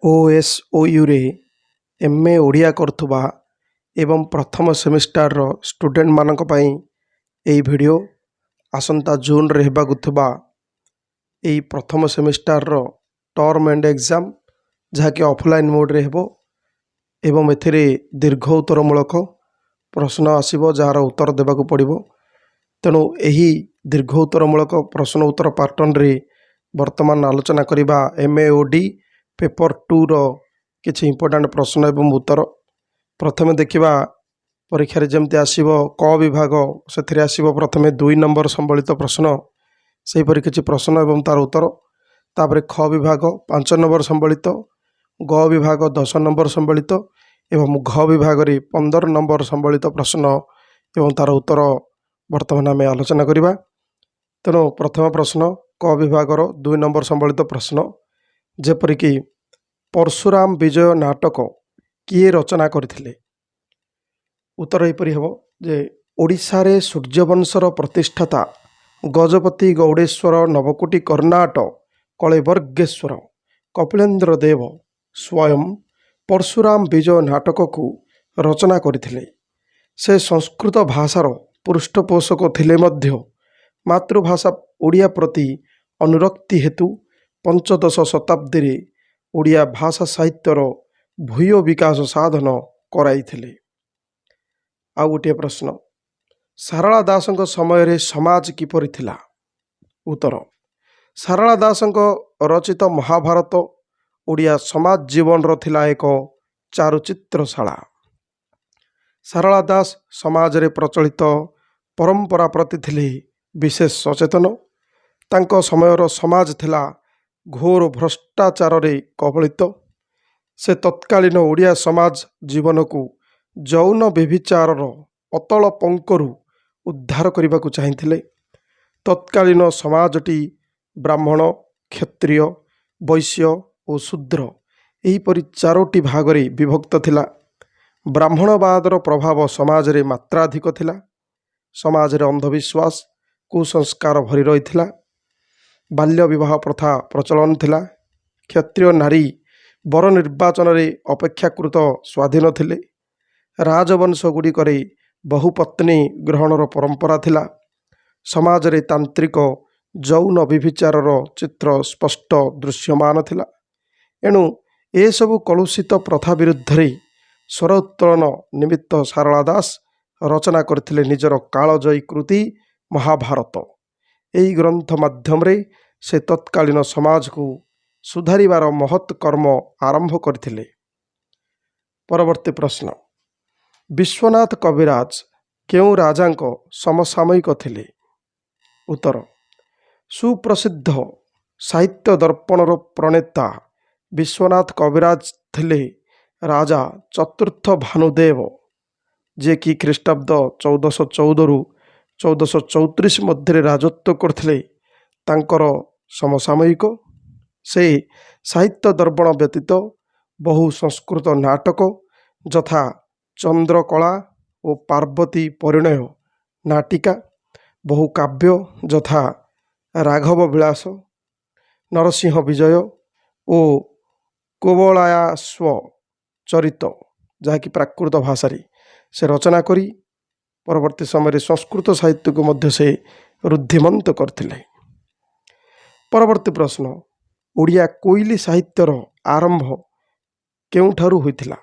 OSOU ରେ MA Odia କରୁଥିବା ଏବଂ ପ୍ରଥମ ସେମିଷ୍ଟାରର ଷ୍ଟୁଡେଣ୍ଟମାନଙ୍କ ପାଇଁ ଏହି ଭିଡ଼ିଓ। ଆସନ୍ତା ଜୁନରେ ହେବାକୁ ଥିବା ଏହି ପ୍ରଥମ ସେମିଷ୍ଟାରର ଟର୍ମ ଏଣ୍ଡ ଏକ୍ଜାମ୍, ଯାହାକି ଅଫଲାଇନ୍ ମୋଡ଼ରେ ହେବ ଏବଂ ଏଥିରେ ଦୀର୍ଘ ଉତ୍ତରମୂଳକ ପ୍ରଶ୍ନ ଆସିବ, ଯାହାର ଉତ୍ତର ଦେବାକୁ ପଡ଼ିବ। ତେଣୁ ଏହି ଦୀର୍ଘ ଉତ୍ତରମୂଳକ ପ୍ରଶ୍ନ ଉତ୍ତର ପାଟର୍ଣ୍ଣରେ ବର୍ତ୍ତମାନ ଆଲୋଚନା କରିବା MAOD ପେପର 2ର କିଛି ଇମ୍ପୋର୍ଟାଣ୍ଟ ପ୍ରଶ୍ନ ଏବଂ ଉତ୍ତର। ପ୍ରଥମେ ଦେଖିବା ପରୀକ୍ଷାରେ ଯେମିତି ଆସିବ କ ବିଭାଗ, ସେଥିରେ ଆସିବ ପ୍ରଥମେ 2 ନମ୍ବର ସମ୍ବଳିତ ପ୍ରଶ୍ନ, ସେହିପରି କିଛି ପ୍ରଶ୍ନ ଏବଂ ତା'ର ଉତ୍ତର। ତାପରେ ଖ ବିଭାଗ 5 ନମ୍ବର ସମ୍ବଳିତ, ଗ ବିଭାଗ 10 ନମ୍ବର ସମ୍ବଳିତ ଏବଂ ଘ ବିଭାଗରେ 15 ନମ୍ବର ସମ୍ବଳିତ ପ୍ରଶ୍ନ ଏବଂ ତା'ର ଉତ୍ତର ବର୍ତ୍ତମାନ ଆମେ ଆଲୋଚନା କରିବା। ତେଣୁ ପ୍ରଥମ ପ୍ରଶ୍ନ କ ବିଭାଗର 2 ନମ୍ବର ସମ୍ବଳିତ ପ୍ରଶ୍ନ, ଯେପରିକି ପରଶୁରାମ ବିଜୟ ନାଟକ କିଏ ରଚନା କରିଥିଲେ? ଉତ୍ତର ଏହିପରି ହେବ ଯେ ଓଡ଼ିଶାରେ ସୂର୍ଯ୍ୟବଂଶର ପ୍ରତିଷ୍ଠାତା ଗଜପତି ଗୌଡ଼େଶ୍ୱର ନବକୋଟି କର୍ଣ୍ଣାଟ କଳେବର୍ଗେଶ୍ୱର କପିଳେନ୍ଦ୍ର ଦେବ ସ୍ୱୟଂ ପରଶୁରାମ ବିଜୟ ନାଟକକୁ ରଚନା କରିଥିଲେ। ସେ ସଂସ୍କୃତ ଭାଷାର ପୃଷ୍ଠପୋଷକ ଥିଲେ ମଧ୍ୟ ମାତୃଭାଷା ଓଡ଼ିଆ ପ୍ରତି ଅନୁରକ୍ତି ହେତୁ ପଞ୍ଚଦଶ ଶତାବ୍ଦୀରେ ଓଡ଼ିଆ ଭାଷା ସାହିତ୍ୟର ଭୂୟ ବିକାଶ ସାଧନ କରାଇଥିଲେ। ଆଉ ଗୋଟିଏ ପ୍ରଶ୍ନ, ସାରଳା ଦାସଙ୍କ ସମୟରେ ସମାଜ କିପରି ଥିଲା? ଉତ୍ତର, ସାରଳା ଦାସଙ୍କ ରଚିତ ମହାଭାରତ ଓଡ଼ିଆ ସମାଜ ଜୀବନର ଥିଲା ଏକ ଚାରୁଚିତ୍ରଶାଳା। ସାରଳା ଦାସ ସମାଜରେ ପ୍ରଚଳିତ ପରମ୍ପରା ପ୍ରତି ଥିଲେ ବିଶେଷ ସଚେତନ। ତାଙ୍କ ସମୟର ସମାଜ ଥିଲା ଘୋର ଭ୍ରଷ୍ଟାଚାରରେ କବଳିତ। ସେ ତତ୍କାଳୀନ ଓଡ଼ିଆ ସମାଜ ଜୀବନକୁ ଯୌନ ବ୍ୟଭିଚାରର ଅତଳ ପଙ୍କରୁ ଉଦ୍ଧାର କରିବାକୁ ଚାହିଁଥିଲେ। ତତ୍କାଳୀନ ସମାଜଟି ବ୍ରାହ୍ମଣ, କ୍ଷତ୍ରିୟ, ବୈଶ୍ୟ ଓ ଶୂଦ୍ର ଏହିପରି 4ଟି ଭାଗରେ ବିଭକ୍ତ ଥିଲା। ବ୍ରାହ୍ମଣବାଦର ପ୍ରଭାବ ସମାଜରେ ମାତ୍ରାଧିକ ଥିଲା। ସମାଜରେ ଅନ୍ଧବିଶ୍ୱାସ, କୁସଂସ୍କାର ଭରି ରହିଥିଲା। ବାଲ୍ୟ ବିବାହ ପ୍ରଥା ପ୍ରଚଳନ ଥିଲା। କ୍ଷତ୍ରିୟ ନାରୀ ବର ନିର୍ବାଚନରେ ଅପେକ୍ଷାକୃତ ସ୍ୱାଧୀନ ଥିଲେ। ରାଜବଂଶ ଗୁଡ଼ିକରେ ବହୁପତ୍ନୀ ଗ୍ରହଣର ପରମ୍ପରା ଥିଲା। ସମାଜରେ ତାନ୍ତ୍ରିକ ଯୌନ ବ୍ୟଭିଚାରର ଚିତ୍ର ସ୍ପଷ୍ଟ ଦୃଶ୍ୟମାନ ଥିଲା। ଏଣୁ ଏସବୁ କଳୁଷିତ ପ୍ରଥା ବିରୁଦ୍ଧରେ ସ୍ୱର ଉତ୍ତୋଳନ ନିମିତ୍ତ ସାରଳା ଦାସ ରଚନା କରିଥିଲେ ନିଜର କାଳଜୟୀ କୃତି ମହାଭାରତ। ଏହି ଗ୍ରନ୍ଥ ମାଧ୍ୟମରେ ସେ ତତ୍କାଳୀନ ସମାଜକୁ ସୁଧାରିବାର ମହତ୍ କର୍ମ ଆରମ୍ଭ କରିଥିଲେ। ପରବର୍ତ୍ତୀ ପ୍ରଶ୍ନ, ବିଶ୍ୱନାଥ କବିରାଜ କେଉଁ ରାଜାଙ୍କ ସମସାମୟିକ ଥିଲେ? ଉତ୍ତର, ସୁପ୍ରସିଦ୍ଧ ସାହିତ୍ୟ ଦର୍ପଣର ପ୍ରଣେତା ବିଶ୍ୱନାଥ କବିରାଜ ଥିଲେ ରାଜା ଚତୁର୍ଥ ଭାନୁଦେବ, ଯିଏକି ଖ୍ରୀଷ୍ଟାବ୍ଦ 1414ରୁ 1434 ମଧ୍ୟରେ ରାଜତ୍ୱ କରିଥିଲେ। ତାଙ୍କର ସମସାମୟିକ। ସେ ସାହିତ୍ୟ ଦର୍ପଣ ବ୍ୟତୀତ ବହୁ ସଂସ୍କୃତ ନାଟକ ଯଥା ଚନ୍ଦ୍ରକଳା ଓ ପାର୍ବତୀ ପରିଣୟ ନାଟିକା, ବହୁ କାବ୍ୟ ଯଥା ରାଘବ ବିଳାସ, ନରସିଂହ ବିଜୟ ଓ କୁବଳାୟାସ୍ୱ ଚରିତ, ଯାହାକି ପ୍ରାକୃତ ଭାଷାରେ ସେ ରଚନା କରି ପରବର୍ତ୍ତୀ ସମୟରେ ସଂସ୍କୃତ ସାହିତ୍ୟକୁ ମଧ୍ୟ ସେ ରୁଦ୍ଧିମନ୍ତ କରିଥିଲେ। ପରବର୍ତ୍ତୀ ପ୍ରଶ୍ନ, ଓଡ଼ିଆ କୋଇଲି ସାହିତ୍ୟର ଆରମ୍ଭ କେଉଁଠାରୁ ହୋଇଥିଲା?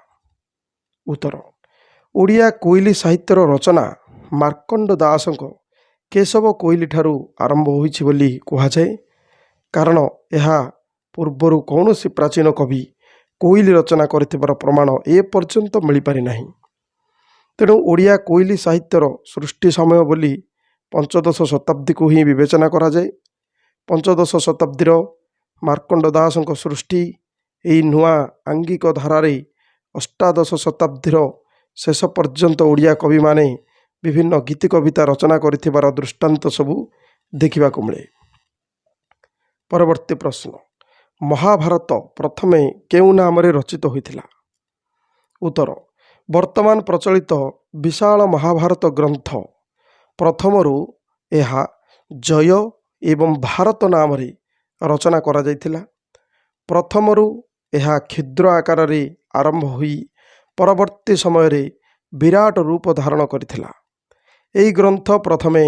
ଉତ୍ତର, ଓଡ଼ିଆ କୋଇଲି ସାହିତ୍ୟର ରଚନା ମାର୍କଣ୍ଡ ଦାସଙ୍କ କେଶବ କୋଇଲି ଠାରୁ ଆରମ୍ଭ ହୋଇଛି ବୋଲି କୁହାଯାଏ। କାରଣ ଏହା ପୂର୍ବରୁ କୌଣସି ପ୍ରାଚୀନ କବି କୋଇଲି ରଚନା କରିଥିବାର ପ୍ରମାଣ ଏପର୍ଯ୍ୟନ୍ତ ମିଳିପାରିନାହିଁ। ତେଣୁ ଓଡ଼ିଆ କୋଇଲି ସାହିତ୍ୟର ସୃଷ୍ଟି ସମୟ ବୋଲି ପଞ୍ଚଦଶ ଶତାବ୍ଦୀକୁ ହିଁ ବିବେଚନା କରାଯାଏ। ପଞ୍ଚଦଶ ଶତାବ୍ଦୀର ମାର୍କଣ୍ଡ ଦାସଙ୍କ ସୃଷ୍ଟି ଏହି ନୂଆ ଆଙ୍ଗିକ ଧାରାରେ ଅଷ୍ଟାଦଶ ଶତାବ୍ଦୀର ଶେଷ ପର୍ଯ୍ୟନ୍ତ ଓଡ଼ିଆ କବିମାନେ ବିଭିନ୍ନ ଗୀତି କବିତା ରଚନା କରିଥିବାର ଦୃଷ୍ଟାନ୍ତ ସବୁ ଦେଖିବାକୁ ମିଳେ। ପରବର୍ତ୍ତୀ ପ୍ରଶ୍ନ, ମହାଭାରତ ପ୍ରଥମେ କେଉଁ ନାମରେ ରଚିତ ହୋଇଥିଲା? ଉତ୍ତର, ବର୍ତ୍ତମାନ ପ୍ରଚଳିତ ବିଶାଳ ମହାଭାରତ ଗ୍ରନ୍ଥ ପ୍ରଥମରୁ ଏହା ଜୟ ଏବଂ ଭାରତ ନାମରେ ରଚନା କରାଯାଇଥିଲା। ପ୍ରଥମରୁ ଏହା କ୍ଷୁଦ୍ର ଆକାରରେ ଆରମ୍ଭ ହୋଇ ପରବର୍ତ୍ତୀ ସମୟରେ ବିରାଟ ରୂପ ଧାରଣ କରିଥିଲା। ଏହି ଗ୍ରନ୍ଥ ପ୍ରଥମେ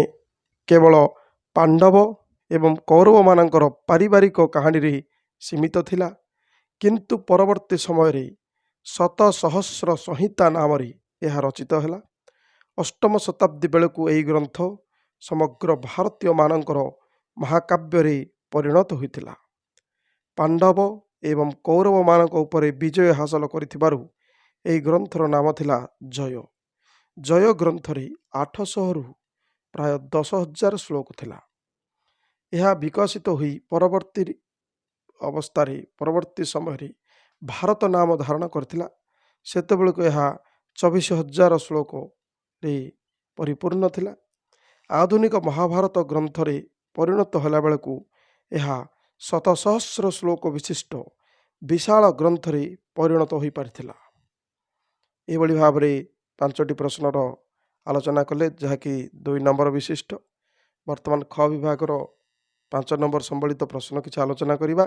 କେବଳ ପାଣ୍ଡବ ଏବଂ କୌରବମାନଙ୍କର ପାରିବାରିକ କାହାଣୀରେ ସୀମିତ ଥିଲା, କିନ୍ତୁ ପରବର୍ତ୍ତୀ ସମୟରେ ଶତ ସହସ୍ର ସଂହିତା ନାମରେ ଏହା ରଚିତ ହେଲା। ଅଷ୍ଟମ ଶତାବ୍ଦୀ ବେଳକୁ ଏହି ଗ୍ରନ୍ଥ ସମଗ୍ର ଭାରତୀୟମାନଙ୍କର ମହାକାବ୍ୟରେ ପରିଣତ ହୋଇଥିଲା। ପାଣ୍ଡବ ଏବଂ କୌରବମାନଙ୍କ ଉପରେ ବିଜୟ ହାସଲ କରିଥିବାରୁ ଏହି ଗ୍ରନ୍ଥର ନାମ ଥିଲା ଜୟ। ଜୟ ଗ୍ରନ୍ଥରେ 800ରୁ ପ୍ରାୟ 10,000 ଶ୍ଲୋକ ଥିଲା। ଏହା ବିକଶିତ ହୋଇ ପରବର୍ତ୍ତୀ ସମୟରେ ଭାରତ ନାମ ଧାରଣ କରିଥିଲା। ସେତେବେଳକୁ ଏହା 24,000 ଶ୍ଲୋକରେ ପରିପୂର୍ଣ୍ଣ ଥିଲା। ଆଧୁନିକ ମହାଭାରତ ଗ୍ରନ୍ଥରେ ପରିଣତ ହେଲା ବେଳକୁ ଏହା ଶତ ସହସ୍ର ଶ୍ଲୋକ ବିଶିଷ୍ଟ ବିଶାଳ ଗ୍ରନ୍ଥରେ ପରିଣତ ହୋଇପାରିଥିଲା। ଏଭଳି ଭାବରେ 5ଟି ପ୍ରଶ୍ନର ଆଲୋଚନା କଲେ, ଯାହାକି 2 ନମ୍ବର ବିଶିଷ୍ଟ। ବର୍ତ୍ତମାନ ଖ ବିଭାଗର 5 ନମ୍ବର ସମ୍ବଳିତ ପ୍ରଶ୍ନ କିଛି ଆଲୋଚନା କରିବା।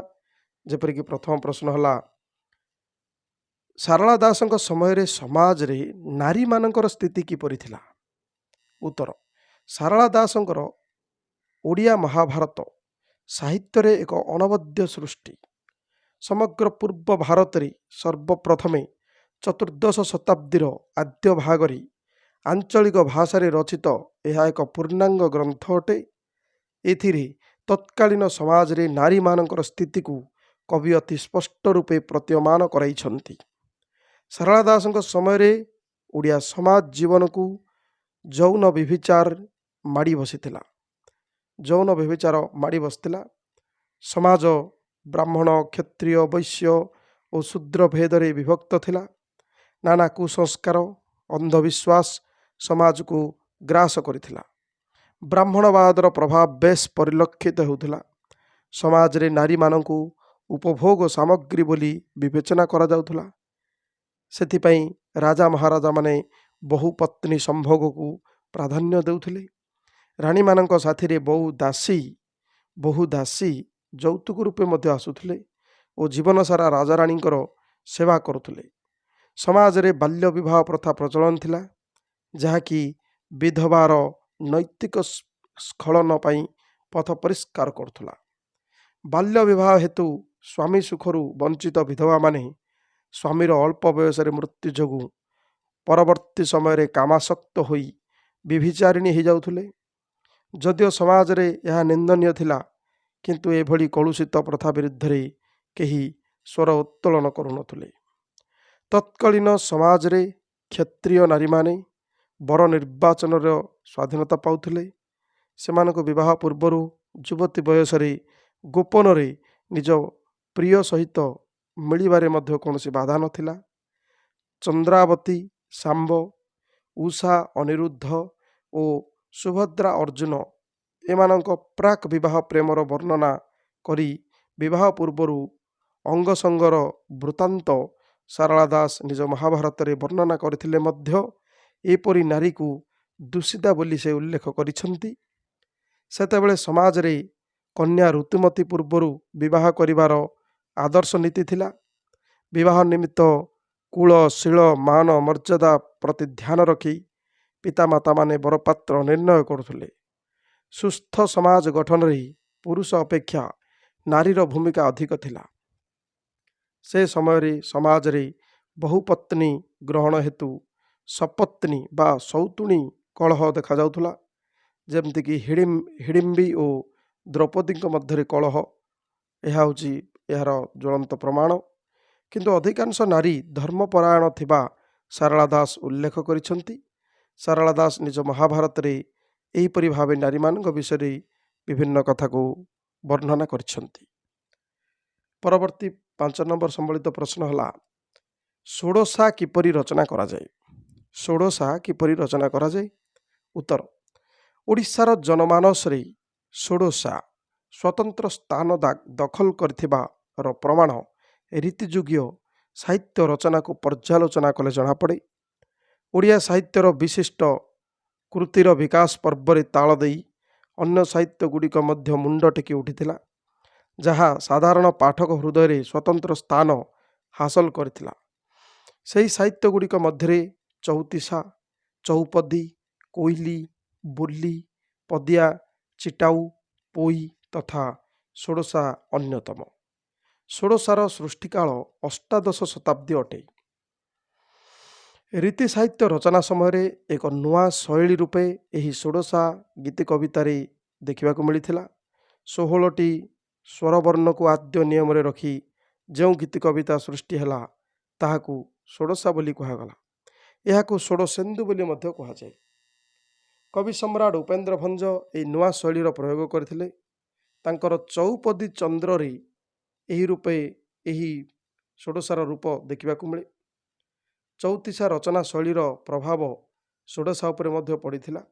ଯେପରିକି ପ୍ରଥମ ପ୍ରଶ୍ନ ହେଲା, ସାରଳା ଦାସଙ୍କ ସମୟରେ ସମାଜରେ ନାରୀମାନଙ୍କର ସ୍ଥିତି କିପରି ଥିଲା? ଉତ୍ତର, ସାରଳା ଦାସଙ୍କର ଓଡ଼ିଆ ମହାଭାରତ ସାହିତ୍ୟରେ ଏକ ଅନବଦ୍ୟ ସୃଷ୍ଟି। ସମଗ୍ର ପୂର୍ବ ଭାରତରେ ସର୍ବପ୍ରଥମେ ଚତୁର୍ଦ୍ଦଶ ଶତାବ୍ଦୀର ଆଦ୍ୟ ଭାଗରେ ଆଞ୍ଚଳିକ ଭାଷାରେ ରଚିତ ଏହା ଏକ ପୂର୍ଣ୍ଣାଙ୍ଗ ଗ୍ରନ୍ଥ ଅଟେ। ଏଥିରେ ତତ୍କାଳୀନ ସମାଜରେ ନାରୀମାନଙ୍କର ସ୍ଥିତିକୁ କବି ଅତି ସ୍ପଷ୍ଟ ରୂପେ ପ୍ରତୀୟମାନ କରାଇଛନ୍ତି। ସାରଳା ଦାସଙ୍କ ସମୟରେ ଓଡ଼ିଆ ସମାଜ ଜୀବନକୁ ଯୌନ ବ୍ୟଭିଚାର ମାଡ଼ି ବସିଥିଲା। ସମାଜ ବ୍ରାହ୍ମଣ, କ୍ଷତ୍ରିୟ, ବୈଶ୍ୟ ଓ ଶୂଦ୍ର ଭେଦରେ ବିଭକ୍ତ ଥିଲା। ନାନା କୁସଂସ୍କାର, ଅନ୍ଧବିଶ୍ୱାସ ସମାଜକୁ ଗ୍ରାସ କରିଥିଲା। ବ୍ରାହ୍ମଣବାଦର ପ୍ରଭାବ ବେଶ ପରିଲକ୍ଷିତ ହେଉଥିଲା। ସମାଜରେ ନାରୀମାନଙ୍କୁ ଉପଭୋଗ ସାମଗ୍ରୀ ବୋଲି ବିବେଚନା କରାଯାଉଥିଲା। ସେଥିପାଇଁ ରାଜା ମହାରାଜାମାନେ ବହୁ ପତ୍ନୀ ସମ୍ଭୋଗକୁ ପ୍ରାଧାନ୍ୟ ଦେଉଥିଲେ। ରାଣୀମାନଙ୍କ ସାଥିରେ ବହୁ ଦାସୀ ଯୌତୁକ ରୂପେ ମଧ୍ୟ ଆସୁଥିଲେ ଓ ଜୀବନସାରା ରାଜାରାଣୀଙ୍କର ସେବା କରୁଥିଲେ। ସମାଜରେ ବାଲ୍ୟ ବିବାହ ପ୍ରଥା ପ୍ରଚଳନ ଥିଲା, ଯାହାକି ବିଧବାର ନୈତିକ ସ୍ଖଳନ ପାଇଁ ପଥ ପରିଷ୍କାର କରୁଥିଲା। ବାଲ୍ୟ ବିବାହ ହେତୁ ସ୍ୱାମୀ ସୁଖରୁ ବଞ୍ଚିତ ବିଧବାମାନେ ସ୍ୱାମୀର ଅଳ୍ପ ବୟସରେ ମୃତ୍ୟୁ ଯୋଗୁଁ ପରବର୍ତ୍ତୀ ସମୟରେ କାମାସକ୍ତ ହୋଇ ବ୍ୟଭିଚାରିଣୀ ହୋଇଯାଉଥିଲେ। ଯଦିଓ ସମାଜରେ ଏହା ନିନ୍ଦନୀୟ ଥିଲା, କିନ୍ତୁ ଏଭଳି କଳୁଷିତ ପ୍ରଥା ବିରୁଦ୍ଧରେ କେହି ସ୍ୱର ଉତ୍ତୋଳନ କରୁନଥିଲେ। ତତ୍କାଳୀନ ସମାଜରେ କ୍ଷତ୍ରିୟ ନାରୀମାନେ ବର ନିର୍ବାଚନର ସ୍ୱାଧୀନତା ପାଉଥିଲେ। ସେମାନଙ୍କୁ ବିବାହ ପୂର୍ବରୁ ଯୁବତୀ ବୟସରେ ଗୋପନରେ ନିଜ ପ୍ରିୟ ସହିତ ମିଳିବାରେ ମଧ୍ୟ କୌଣସି ବାଧା ନଥିଲା। ଚନ୍ଦ୍ରାବତୀ, ଶାମ୍ବ, ଉଷା, ଅନିରୁଦ୍ଧ ଓ ସୁଭଦ୍ରା, ଅର୍ଜୁନ ଏମାନଙ୍କ ପ୍ରାକ୍ ବିବାହ ପ୍ରେମର ବର୍ଣ୍ଣନା କରି ବିବାହ ପୂର୍ବରୁ ଅଙ୍ଗସଙ୍ଗର ବୃତ୍ତାନ୍ତ ସାରଳା ଦାସ ନିଜ ମହାଭାରତରେ ବର୍ଣ୍ଣନା କରିଥିଲେ ମଧ୍ୟ ଏପରି ନାରୀକୁ ଦୂଷିତା ବୋଲି ସେ ଉଲ୍ଲେଖ କରିଛନ୍ତି। ସେତେବେଳେ ସମାଜରେ କନ୍ୟା ଋତୁମତୀ ପୂର୍ବରୁ ବିବାହ କରିବାର ଆଦର୍ଶ ନୀତି ଥିଲା। ବିବାହ ନିମିତ୍ତ କୁଳ, ଶୀଳ, ମାନ, ମର୍ଯ୍ୟାଦା ପ୍ରତି ଧ୍ୟାନ ରଖି ପିତାମାତାମାନେ ବରପାତ୍ର ନିର୍ଣ୍ଣୟ କରୁଥିଲେ। ସୁସ୍ଥ ସମାଜ ଗଠନରେ ପୁରୁଷ ଅପେକ୍ଷା ନାରୀର ଭୂମିକା ଅଧିକ ଥିଲା। ସେ ସମୟରେ ସମାଜରେ ବହୁପତ୍ନୀ ଗ୍ରହଣ ହେତୁ ସପତ୍ନୀ ବା ସୌତୁଣୀ କଳହ ଦେଖାଯାଉଥିଲା। ଯେମିତିକି ହିଡ଼ିମ୍ବି ଓ ଦ୍ରୌପଦୀଙ୍କ ମଧ୍ୟରେ କଳହ, ଏହା ହେଉଛି ଏହାର ଜ୍ୱଳନ୍ତ ପ୍ରମାଣ। କିନ୍ତୁ ଅଧିକାଂଶ ନାରୀ ଧର୍ମପରାୟଣ ଥିବା ସାରଳା ଦାସ ଉଲ୍ଲେଖ କରିଛନ୍ତି। ସାରଳା ଦାସ ନିଜ ମହାଭାରତରେ ଏହିପରି ଭାବେ ନାରୀମାନଙ୍କ ବିଷୟରେ ବିଭିନ୍ନ କଥାକୁ ବର୍ଣ୍ଣନା କରିଛନ୍ତି। ପରବର୍ତ୍ତୀ 5 ନମ୍ବର ସମ୍ବଳିତ ପ୍ରଶ୍ନ ହେଲା, ଷୋଡ଼ଶା କିପରି ରଚନା କରାଯାଏ? ଷୋଡ଼ଶା କିପରି ରଚନା କରାଯାଏ? ଉତ୍ତର, ଓଡ଼ିଶାର ଜନମାନସରେ ଷୋଡ଼ଶା ସ୍ୱତନ୍ତ୍ର ସ୍ଥାନ ଦଖଲ କରିଥିବାର ପ୍ରମାଣ ରୀତିଯୁଗୀୟ ସାହିତ୍ୟ ରଚନାକୁ ପର୍ଯ୍ୟାଲୋଚନା କଲେ ଜଣାପଡ଼େ। ଓଡ଼ିଆ ସାହିତ୍ୟର ବିଶିଷ୍ଟ କୃତିର ବିକାଶ ପର୍ବରେ ତାଳ ଦେଇ ଅନ୍ୟ ସାହିତ୍ୟ ଗୁଡ଼ିକ ମଧ୍ୟ ମୁଣ୍ଡ ଟେକି ଉଠିଥିଲା, ଯାହା ସାଧାରଣ ପାଠକ ହୃଦୟରେ ସ୍ୱତନ୍ତ୍ର ସ୍ଥାନ ହାସଲ କରିଥିଲା। ସେହି ସାହିତ୍ୟ ଗୁଡ଼ିକ ମଧ୍ୟରେ ଚଉତିଶା, ଚଉପଦୀ, କୋଇଲି, ବୋଲି, ପଦିଆ, ଚିଟାଉ, ପୋଇ ତଥା ଷୋଡ଼ଶା ଅନ୍ୟତମ। ଷୋଡ଼ଶାର ସୃଷ୍ଟିକାଳ ଅଷ୍ଟାଦଶ ଶତାବ୍ଦୀ ଅଟେ। ରୀତି ସାହିତ୍ୟ ରଚନା ସମୟରେ ଏକ ନୂଆ ଶୈଳୀ ରୂପେ ଏହି ଷୋଡ଼ଶା ଗୀତି କବିତାରେ ଦେଖିବାକୁ ମିଳିଥିଲା। 16ଟି ସ୍ୱରବର୍ଣ୍ଣକୁ ଆଦ୍ୟ ନିୟମରେ ରଖି ଯେଉଁ ଗୀତି କବିତା ସୃଷ୍ଟି ହେଲା ତାହାକୁ ଷୋଡ଼ଶା ବୋଲି କୁହାଗଲା। ଏହାକୁ ଷୋଡ଼ଶେନ୍ଦୁ ବୋଲି ମଧ୍ୟ କୁହାଯାଏ। କବି ସମ୍ରାଟ ଉପେନ୍ଦ୍ର ଭଞ୍ଜ ଏହି ନୂଆ ଶୈଳୀର ପ୍ରୟୋଗ କରିଥିଲେ। ତାଙ୍କର ଚଉପଦୀ ଚନ୍ଦ୍ରରେ ଏହି ରୂପେ ଏହି ଷୋଡ଼ଶାର ରୂପ ଦେଖିବାକୁ ମିଳେ। ଚଉତିଶା ରଚନା ଶୈଳୀର ପ୍ରଭାବ ଷୋଡ଼ଶା ଉପରେ ମଧ୍ୟ ପଡ଼ିଥିଲା।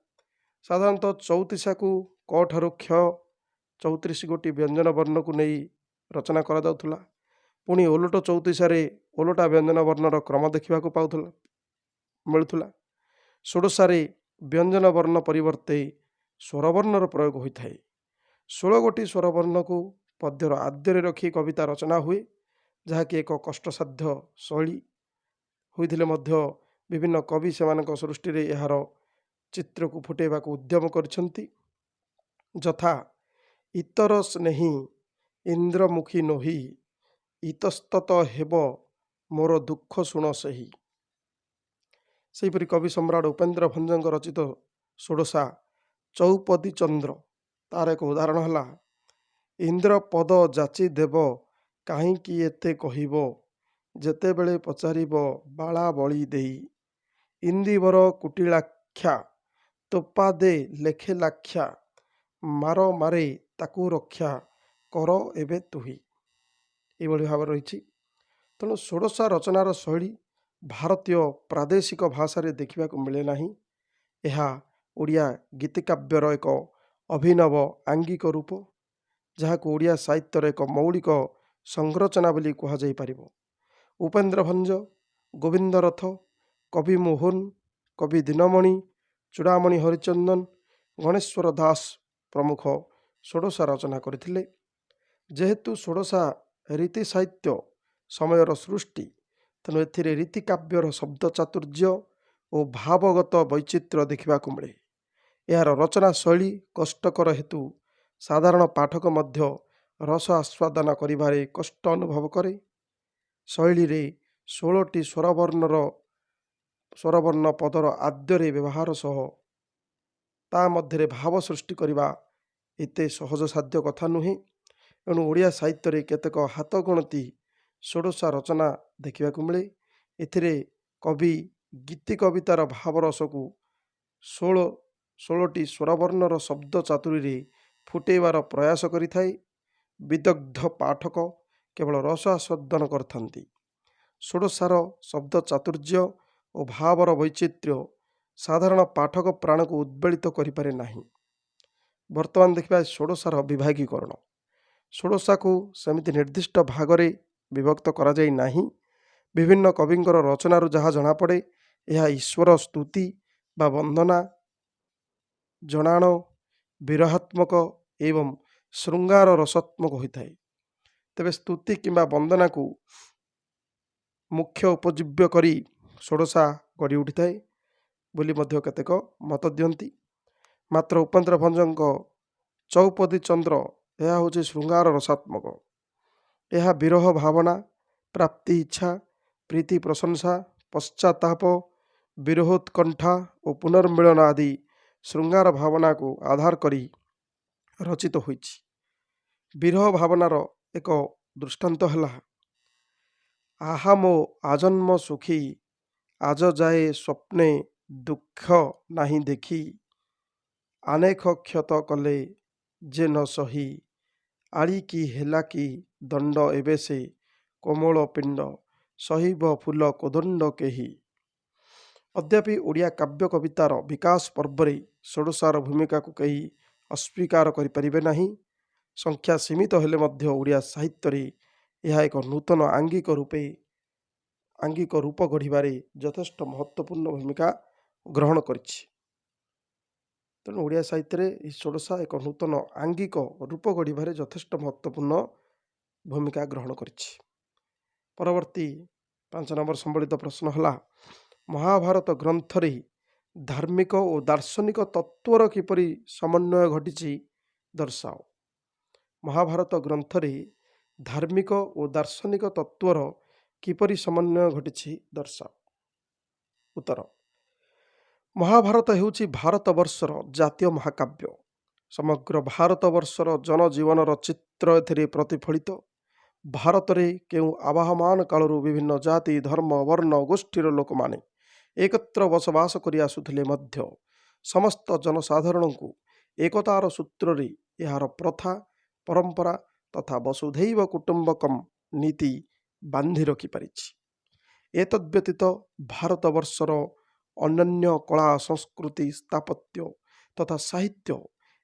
ସାଧାରଣତଃ ଚଉତିଶାକୁ କ ଠାରୁ କ୍ଷ 34 ଗୋଟି ବ୍ୟଞ୍ଜନ ବର୍ଣ୍ଣକୁ ନେଇ ରଚନା କରାଯାଉଥିଲା। ପୁଣି ଓଲଟ ଚଉତିଶାରେ ଓଲଟା ବ୍ୟଞ୍ଜନ ବର୍ଣ୍ଣର କ୍ରମ ଦେଖିବାକୁ ମିଳୁଥିଲା। ଷୋଡ଼ଶାରେ ବ୍ୟଞ୍ଜନ ବର୍ଣ୍ଣ ପରିବର୍ତ୍ତେ ସ୍ୱରବର୍ଣ୍ଣର ପ୍ରୟୋଗ ହୋଇଥାଏ। 16 ଗୋଟି ସ୍ୱରବର୍ଣ୍ଣକୁ ପଦ୍ୟର ଆଦ୍ୟରେ ରଖି କବିତା ରଚନା ହୁଏ, ଯାହାକି ଏକ କଷ୍ଟସାଧ୍ୟ ଶୈଳୀ ହୋଇଥିଲେ ମଧ୍ୟ ବିଭିନ୍ନ କବି ସେମାନଙ୍କ ସୃଷ୍ଟିରେ ଏହାର ଚିତ୍ରକୁ ଫୁଟାଇବାକୁ ଉଦ୍ୟମ କରିଛନ୍ତି। ଯଥା ଇତର ସ୍ନେହୀ ଇନ୍ଦ୍ରମୁଖୀ ନୋହି, ଇତସ୍ତତ ହେବ ମୋର ଦୁଃଖ ଶୁଣ ସେହି। ସେହିପରି କବି ସମ୍ରାଟ ଉପେନ୍ଦ୍ର ଭଞ୍ଜଙ୍କ ରଚିତ ଷୋଡ଼ଶା ଚଉପଦୀ ଚନ୍ଦ୍ର, ତାର ଏକ ଉଦାହରଣ ହେଲା ଇନ୍ଦ୍ର ପଦ ଯାଚି ଦେବ କାହିଁକି ଏତେ କହିବ, ଯେତେବେଳେ ପଚାରିବ ବାଳା ବଳି ଦେଇ। ଇନ୍ଦିବର କୁଟିଳାକ୍ଷା ତୋପା ଦେ ଲେଖେ ଲାକ୍ଷା, ମାର ମାରେ ତାକୁ ରକ୍ଷା କର ଏବେ ତୁହି। ଏଇଭଳି ଭାବରେ ରହିଛି। ତେଣୁ ଷୋଡ଼ଶା ରଚନାର ଶୈଳୀ ଭାରତୀୟ ପ୍ରାଦେଶିକ ଭାଷାରେ ଦେଖିବାକୁ ମିଳେ ନାହିଁ। ଏହା ଓଡ଼ିଆ ଗୀତିକାବ୍ୟର ଏକ ଅଭିନବ ଆଙ୍ଗିକ ରୂପ, ଯାହାକୁ ଓଡ଼ିଆ ସାହିତ୍ୟର ଏକ ମୌଳିକ ସଂରଚନା ବୋଲି କୁହାଯାଇପାରିବ। ଉପେନ୍ଦ୍ର ଭଞ୍ଜ, ଗୋବିନ୍ଦ ରଥ, କବି ମୋହନ, କବି ଦିନମଣି, ଚୂଡ଼ାମଣି ହରିଚନ୍ଦନ, ଗଣେଶ୍ୱର ଦାସ ପ୍ରମୁଖ ଷୋଡ଼ଶା ରଚନା କରିଥିଲେ। ଯେହେତୁ ଷୋଡ଼ଶା ରୀତି ସାହିତ୍ୟ ସମୟର ସୃଷ୍ଟି, ତେଣୁ ଏଥିରେ ରୀତିକାବ୍ୟର ଶବ୍ଦ ଚାତୁର୍ଯ୍ୟ ଓ ଭାବଗତ ବୈଚିତ୍ର୍ୟ ଦେଖିବାକୁ ମିଳେ। ଏହାର ରଚନା ଶୈଳୀ କଷ୍ଟକର ହେତୁ ସାଧାରଣ ପାଠକ ମଧ୍ୟ ରସ ଆସ୍ୱାଦନ କରିବାରେ କଷ୍ଟ ଅନୁଭବ କରେ। ଶୈଳୀରେ 16ଟି ସ୍ୱରବର୍ଣ୍ଣ ପଦର ଆଦ୍ୟରେ ବ୍ୟବହାର ସହ ତା ମଧ୍ୟରେ ଭାବ ସୃଷ୍ଟି କରିବା ଏତେ ସହଜସାଧ୍ୟ କଥା ନୁହେଁ। ଏଣୁ ଓଡ଼ିଆ ସାହିତ୍ୟରେ କେତେକ ହାତଗଣତି ଷୋଡ଼ଶା ରଚନା ଦେଖିବାକୁ ମିଳେ। ଏଥିରେ କବି ଗୀତି କବିତାର ଭାବରସକୁ 16ଟି ସ୍ୱରବର୍ଣ୍ଣର ଶବ୍ଦ ଚାତୁରୀରେ ଫୁଟାଇବାର ପ୍ରୟାସ କରିଥାଏ। ବିଦଗ୍ଧ ପାଠକ କେବଳ ରସ ଆସ୍ୱାଦନ କରିଥାନ୍ତି। ଷୋଡ଼ଶାର ଶବ୍ଦ ଚାତୁର୍ଯ୍ୟ ଓ ଭାବର ବୈଚିତ୍ର୍ୟ ସାଧାରଣ ପାଠକ ପ୍ରାଣକୁ ଉଦ୍ବେଳିତ କରିପାରେ ନାହିଁ। ବର୍ତ୍ତମାନ ଦେଖିବା ଷୋଡ଼ଶାର ବିଭାଗୀକରଣ। ଷୋଡ଼ଶାକୁ ସେମିତି ନିର୍ଦ୍ଦିଷ୍ଟ ଭାଗରେ ବିଭକ୍ତ କରାଯାଇ ନାହିଁ। ବିଭିନ୍ନ କବିଙ୍କର ରଚନାରୁ ଯାହା ଜଣାପଡ଼େ, ଏହା ଈଶ୍ୱର ସ୍ତୁତି ବା ବନ୍ଦନା, ଜଣାଣ, ବିରହାତ୍ମକ ଏବଂ ଶୃଙ୍ଗାର ରସାତ୍ମକ ହୋଇଥାଏ। ତେବେ ସ୍ତୁତି କିମ୍ବା ବନ୍ଦନାକୁ ମୁଖ୍ୟ ଉପଜୀବ୍ୟ କରି ଷୋଡ଼ଶା ଗଢ଼ି ଉଠିଥାଏ ବୋଲି ମଧ୍ୟ କେତେକ ମତ ଦିଅନ୍ତି। ମାତ୍ର ଉପେନ୍ଦ୍ର ଭଞ୍ଜଙ୍କ ଚଉପଦୀ ଚନ୍ଦ୍ର, ଏହା ହେଉଛି ଶୃଙ୍ଗାର ରସାତ୍ମକ। ଏହା ବିରହ ଭାବନା, ପ୍ରାପ୍ତି ଇଚ୍ଛା, ପ୍ରୀତି ପ୍ରଶଂସା, ପଶ୍ଚାତାପ, ବିରହୋତ୍କଣ୍ଠା ଓ ପୁନର୍ମିଳନ ଆଦି ଶୃଙ୍ଗାର ଭାବନାକୁ ଆଧାର କରି ରଚିତ ହୋଇଛି। ବିରହ ଭାବନାର ଏକ ଦୃଷ୍ଟାନ୍ତ ହେଲା ଆହା ମୋ ଆଜନ୍ମ ସୁଖୀ, ଆଜ ଯାଏ ସ୍ୱପ୍ନେ ଦୁଃଖ ନାହିଁ ଦେଖି, ଅନେକ କ୍ଷତ କଲେ ଯେ ନ ସହି, ଆଳି କି ହେଲା କି ଦଣ୍ଡ ଏବେ ସେ କୋମଳ ପିଣ୍ଡ, ସହିବ ଫୁଲ କୋଦଣ୍ଡ କେହି। ଅଦ୍ୟାପି ଓଡ଼ିଆ କାବ୍ୟ କବିତାର ବିକାଶ ପର୍ବରେ ଷୋଡ଼ଶାର ଭୂମିକାକୁ କେହି ଅସ୍ୱୀକାର କରିପାରିବେ ନାହିଁ। ସଂଖ୍ୟା ସୀମିତ ହେଲେ ମଧ୍ୟ ଓଡ଼ିଆ ସାହିତ୍ୟରେ ଏହା ଏକ ନୂତନ ଆଙ୍ଗିକ ରୂପ ଗଢ଼ିବାରେ ଯଥେଷ୍ଟ ମହତ୍ତ୍ୱପୂର୍ଣ୍ଣ ଭୂମିକା ଗ୍ରହଣ କରିଛି। ତେଣୁ ଓଡ଼ିଆ ସାହିତ୍ୟରେ ଏହି ଷୋଡ଼ଶା ଏକ ନୂତନ ଆଙ୍ଗିକ ରୂପ ଗଢ଼ିବାରେ ଯଥେଷ୍ଟ ମହତ୍ତ୍ୱପୂର୍ଣ୍ଣ ଭୂମିକା ଗ୍ରହଣ କରିଛି। ପରବର୍ତ୍ତୀ 5 ନମ୍ବର ସମ୍ବଳିତ ପ୍ରଶ୍ନ ହେଲା, ମହାଭାରତ ଗ୍ରନ୍ଥରେ ଧାର୍ମିକ ଓ ଦାର୍ଶନିକ ତତ୍ତ୍ୱର କିପରି ସମନ୍ୱୟ ଘଟିଛି ଦର୍ଶାଅ। ମହାଭାରତ ଗ୍ରନ୍ଥରେ ଧାର୍ମିକ ଓ ଦାର୍ଶନିକ ତତ୍ତ୍ୱର କିପରି ସମନ୍ୱୟ ଘଟିଛି ଦର୍ଶାଅ। ଉତ୍ତର, ମହାଭାରତ ହେଉଛି ଭାରତବର୍ଷର ଜାତୀୟ ମହାକାବ୍ୟ। ସମଗ୍ର ଭାରତବର୍ଷର ଜନଜୀବନର ଚିତ୍ର ଏଥିରେ ପ୍ରତିଫଳିତ। ଭାରତରେ କେଉଁ ଆବାହମାନ କାଳରୁ ବିଭିନ୍ନ ଜାତି, ଧର୍ମ, ବର୍ଣ୍ଣ, ଗୋଷ୍ଠୀର ଲୋକମାନେ ଏକତ୍ର ବସବାସ କରି ଆସୁଥିଲେ ମଧ୍ୟ ସମସ୍ତ ଜନସାଧାରଣଙ୍କୁ ଏକତାର ସୂତ୍ରରେ ଏହାର ପ୍ରଥା, ପରମ୍ପରା ତଥା ବସୁଧୈବ କୁଟୁମ୍ବକମ୍ ନୀତି ବାନ୍ଧି ରଖିପାରିଛି। ଏତଦ୍ବ୍ୟତୀତ ଭାରତବର୍ଷର ଅନନ୍ୟ କଳା, ସଂସ୍କୃତି, ସ୍ଥାପତ୍ୟ ତଥା ସାହିତ୍ୟ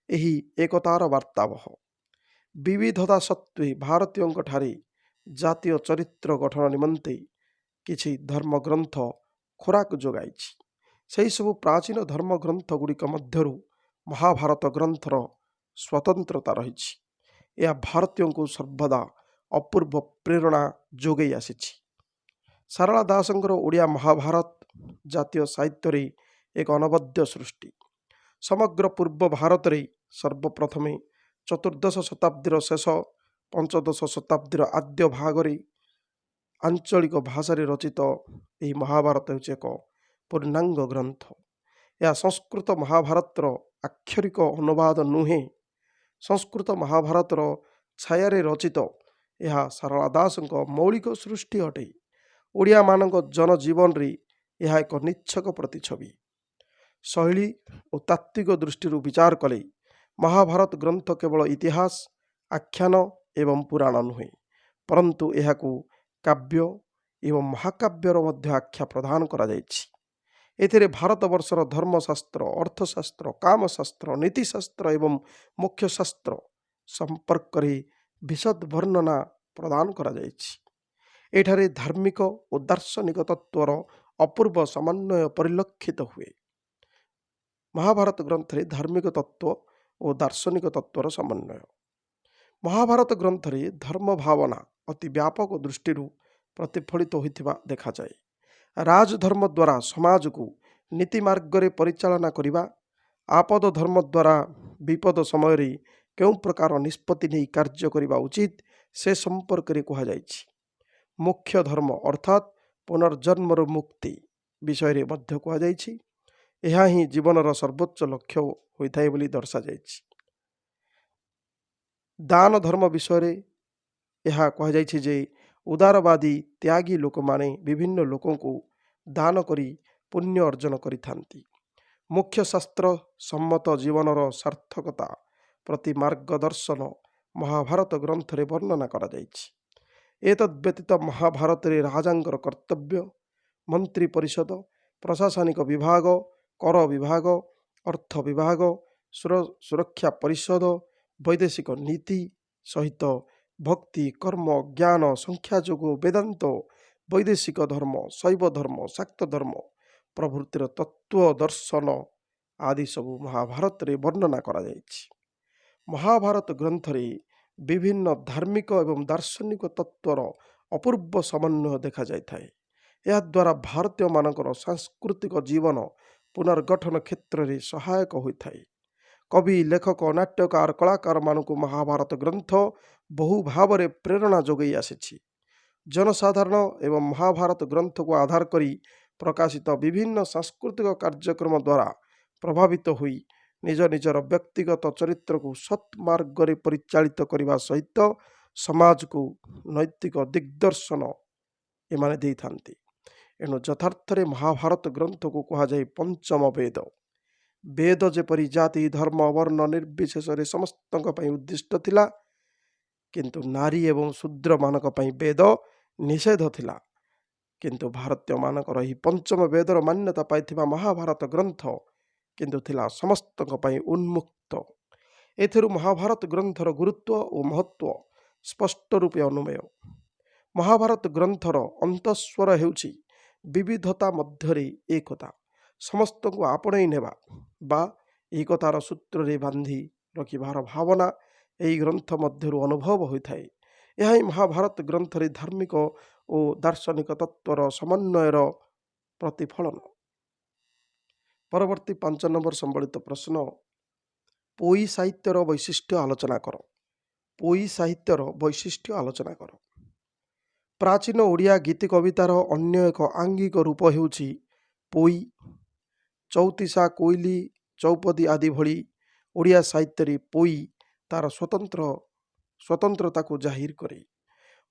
ଏହି ଏକତାର ବାର୍ତ୍ତାବହ। ବିବିଧତା ସତ୍ତ୍ୱେ ଭାରତୀୟଙ୍କଠାରେ ଜାତୀୟ ଚରିତ୍ର ଗଠନ ନିମନ୍ତେ କିଛି ଧର୍ମଗ୍ରନ୍ଥ ଖୋରାକ ଯୋଗାଇଛି। ସେହିସବୁ ପ୍ରାଚୀନ ଧର୍ମଗ୍ରନ୍ଥ ଗୁଡ଼ିକ ମଧ୍ୟରୁ ମହାଭାରତ ଗ୍ରନ୍ଥର ସ୍ୱତନ୍ତ୍ରତା ରହିଛି। ଏହା ଭାରତୀୟଙ୍କୁ ସର୍ବଦା ଅପୂର୍ବ ପ୍ରେରଣା ଯୋଗାଇ ଆସିଛି। ସାରଳା ଦାସଙ୍କର ଓଡ଼ିଆ ମହାଭାରତ ଜାତୀୟ ସାହିତ୍ୟରେ ଏକ ଅନବଦ୍ୟ ସୃଷ୍ଟି। ସମଗ୍ର ପୂର୍ବ ଭାରତରେ ସର୍ବପ୍ରଥମେ ଚତୁର୍ଦ୍ଦଶ ଶତାବ୍ଦୀର ଶେଷ, ପଞ୍ଚଦଶ ଶତାବ୍ଦୀର ଆଦ୍ୟ ଭାଗରେ ଆଞ୍ଚଳିକ ଭାଷାରେ ରଚିତ ଏହି ମହାଭାରତ ହେଉଛି ଏକ ପୂର୍ଣ୍ଣାଙ୍ଗ ଗ୍ରନ୍ଥ। ଏହା ସଂସ୍କୃତ ମହାଭାରତର ଆକ୍ଷରିକ ଅନୁବାଦ ନୁହେଁ। ସଂସ୍କୃତ ମହାଭାରତର ଛାୟାରେ ରଚିତ ଏହା ସାରଳା ଦାସଙ୍କ ମୌଳିକ ସୃଷ୍ଟି ଅଟେ। ଓଡ଼ିଆମାନଙ୍କ ଜନଜୀବନରେ ଏହା ଏକ ନିଚ୍ଛକ ପ୍ରତିଛବି। ଶୈଳୀ ଓ ତାତ୍ତ୍ୱିକ ଦୃଷ୍ଟିରୁ ବିଚାର କଲେ ମହାଭାରତ ଗ୍ରନ୍ଥ କେବଳ ଇତିହାସ, ଆଖ୍ୟାନ ଏବଂ ପୁରାଣ ନୁହେଁ, ପରନ୍ତୁ ଏହାକୁ କାବ୍ୟ ଏବଂ ମହାକାବ୍ୟର ମଧ୍ୟ ଆଖ୍ୟା ପ୍ରଦାନ କରାଯାଇଛି। ଏଥିରେ ଭାରତବର୍ଷର ଧର୍ମଶାସ୍ତ୍ର, ଅର୍ଥଶାସ୍ତ୍ର, କାମଶାସ୍ତ୍ର, ନୀତିଶାସ୍ତ୍ର ଏବଂ ମୋକ୍ଷଶାସ୍ତ୍ର ସମ୍ପର୍କରେ ବିଶଦ ବର୍ଣ୍ଣନା ପ୍ରଦାନ କରାଯାଇଛି। ଏଠାରେ ଧାର୍ମିକ ଓ ଦାର୍ଶନିକ ତତ୍ତ୍ୱର ଅପୂର୍ବ ସମନ୍ୱୟ ପରିଲକ୍ଷିତ ହୁଏ। ମହାଭାରତ ଗ୍ରନ୍ଥରେ ଧାର୍ମିକ ତତ୍ତ୍ୱ ଓ ଦାର୍ଶନିକ ତତ୍ତ୍ୱର ସମନ୍ୱୟ। ମହାଭାରତ ଗ୍ରନ୍ଥରେ ଧର୍ମ ଭାବନା ଅତି ବ୍ୟାପକ ଦୃଷ୍ଟିରୁ ପ୍ରତିଫଳିତ ହୋଇଥିବା ଦେଖାଯାଏ। ରାଜଧର୍ମ ଦ୍ୱାରା ସମାଜକୁ ନୀତି ମାର୍ଗରେ ପରିଚାଳନା କରିବା, ଆପଦ ଧର୍ମ ଦ୍ୱାରା ବିପଦ ସମୟରେ କେଉଁ ପ୍ରକାର ନିଷ୍ପତ୍ତି ନେଇ କାର୍ଯ୍ୟ କରିବା ଉଚିତ ସେ ସମ୍ପର୍କରେ କୁହାଯାଇଛି। ମୋକ୍ଷ ଧର୍ମ ଅର୍ଥାତ୍ ପୁନର୍ଜନ୍ମରୁ ମୁକ୍ତି ବିଷୟରେ ମଧ୍ୟ କୁହାଯାଇଛି। ଏହା ହିଁ ଜୀବନର ସର୍ବୋଚ୍ଚ ଲକ୍ଷ୍ୟ ହୋଇଥାଏ ବୋଲି ଦର୍ଶାଯାଇଛି। ଦାନ ଧର୍ମ ବିଷୟରେ ଏହା କୁହାଯାଇଛି ଯେ ଉଦାରବାଦୀ ତ୍ୟାଗୀ ଲୋକମାନେ ବିଭିନ୍ନ ଲୋକଙ୍କୁ ଦାନ କରି ପୁଣ୍ୟ ଅର୍ଜନ କରିଥାନ୍ତି। ମୋକ୍ଷଶାସ୍ତ୍ର ସମ୍ମତ ଜୀବନର ସାର୍ଥକତା ପ୍ରତି ମାର୍ଗଦର୍ଶନ ମହାଭାରତ ଗ୍ରନ୍ଥରେ ବର୍ଣ୍ଣନା କରାଯାଇଛି। ଏତଦ୍ବ୍ୟତୀତ ମହାଭାରତରେ ରାଜାଙ୍କର କର୍ତ୍ତବ୍ୟ, ମନ୍ତ୍ରୀ ପରିଷଦ, ପ୍ରଶାସନିକ ବିଭାଗ, କର ବିଭାଗ, ଅର୍ଥ ବିଭାଗ, ସୁରକ୍ଷା ପରିଷଦ, ବୈଦେଶିକ ନୀତି ସହିତ ଭକ୍ତି, କର୍ମ, ଜ୍ଞାନ, ସଂଖ୍ୟାଯୋଗ, ବେଦାନ୍ତ, ବୈଦେଶିକ ଧର୍ମ, ଶୈବ ଧର୍ମ, ଶାକ୍ତ ଧର୍ମ ପ୍ରଭୃତିର ତତ୍ତ୍ୱ ଦର୍ଶନ ଆଦି ସବୁ ମହାଭାରତରେ ବର୍ଣ୍ଣନା କରାଯାଇଛି। ମହାଭାରତ ଗ୍ରନ୍ଥରେ ବିଭିନ୍ନ ଧାର୍ମିକ ଏବଂ ଦାର୍ଶନିକ ତତ୍ତ୍ୱର ଅପୂର୍ବ ସମନ୍ୱୟ ଦେଖାଯାଇଥାଏ। ଏହାଦ୍ୱାରା ଭାରତୀୟମାନଙ୍କର ସାଂସ୍କୃତିକ ଜୀବନ ପୁନର୍ଗଠନ କ୍ଷେତ୍ରରେ ସହାୟକ ହୋଇଥାଏ। କବି, ଲେଖକ, ନାଟ୍ୟକାର, କଳାକାରମାନଙ୍କୁ ମହାଭାରତ ଗ୍ରନ୍ଥ ବହୁ ଭାବରେ ପ୍ରେରଣା ଯୋଗାଇ ଆସିଛି। ଜନସାଧାରଣ ଏବଂ ମହାଭାରତ ଗ୍ରନ୍ଥକୁ ଆଧାର କରି ପ୍ରକାଶିତ ବିଭିନ୍ନ ସାଂସ୍କୃତିକ କାର୍ଯ୍ୟକ୍ରମ ଦ୍ୱାରା ପ୍ରଭାବିତ ହୋଇ ନିଜ ନିଜର ବ୍ୟକ୍ତିଗତ ଚରିତ୍ରକୁ ସତ୍ ମାର୍ଗରେ ପରିଚାଳିତ କରିବା ସହିତ ସମାଜକୁ ନୈତିକ ଦିଗ୍ଦର୍ଶନ ଏମାନେ ଦେଇଥାନ୍ତି। ଏଣୁ ଯଥାର୍ଥରେ ମହାଭାରତ ଗ୍ରନ୍ଥକୁ କୁହାଯାଏ ପଞ୍ଚମ ବେଦ। ବେଦ ଯେପରି ଜାତି, ଧର୍ମ, ବର୍ଣ୍ଣ ନିର୍ବିଶେଷରେ ସମସ୍ତଙ୍କ ପାଇଁ ଉଦ୍ଦିଷ୍ଟ ଥିଲା, କିନ୍ତୁ ନାରୀ ଏବଂ ଶୂଦ୍ରମାନଙ୍କ ପାଇଁ ବେଦ ନିଷେଧ ଥିଲା। କିନ୍ତୁ ଭାରତୀୟମାନଙ୍କର ଏହି ପଞ୍ଚମ ବେଦର ମାନ୍ୟତା ପାଇଥିବା ମହାଭାରତ ଗ୍ରନ୍ଥ କିନ୍ତୁ ଥିଲା ସମସ୍ତଙ୍କ ପାଇଁ ଉନ୍ମୁକ୍ତ। ଏଥିରୁ ମହାଭାରତ ଗ୍ରନ୍ଥର ଗୁରୁତ୍ୱ ଓ ମହତ୍ୱ ସ୍ପଷ୍ଟ ରୂପେ ଅନୁମେୟ। ମହାଭାରତ ଗ୍ରନ୍ଥର ଅନ୍ତଃସ୍ୱର ହେଉଛି ବିବିଧତା ମଧ୍ୟରେ ଏକତା, ସମସ୍ତଙ୍କୁ ଆପଣେଇ ନେବା ବା ଏକତାର ସୂତ୍ରରେ ବାନ୍ଧି ରଖିବାର ଭାବନା ଏହି ଗ୍ରନ୍ଥ ମଧ୍ୟରୁ ଅନୁଭବ ହୋଇଥାଏ। ଏହା ହିଁ ମହାଭାରତ ଗ୍ରନ୍ଥରେ ଧାର୍ମିକ ଓ ଦାର୍ଶନିକ ତତ୍ତ୍ୱର ସମନ୍ୱୟର ପ୍ରତିଫଳନ। ପରବର୍ତ୍ତୀ 5 ନମ୍ବର ସମ୍ବଳିତ ପ୍ରଶ୍ନ, ପୋଇ ସାହିତ୍ୟର ବୈଶିଷ୍ଟ୍ୟ ଆଲୋଚନା କର। ପୋଇ ସାହିତ୍ୟର ବୈଶିଷ୍ଟ୍ୟ ଆଲୋଚନା କର। ପ୍ରାଚୀନ ଓଡ଼ିଆ ଗୀତି କବିତାର ଅନ୍ୟ ଏକ ଆଙ୍ଗିକ ରୂପ ହେଉଛି ପୋଇ। ଚଉତିଶା, କୋଇଲି, ଚୌପଦୀ ଆଦି ଭଳି ଓଡ଼ିଆ ସାହିତ୍ୟରେ ପୋଇ ତାର ସ୍ୱତନ୍ତ୍ରତାକୁ ଜାହିର କରେ।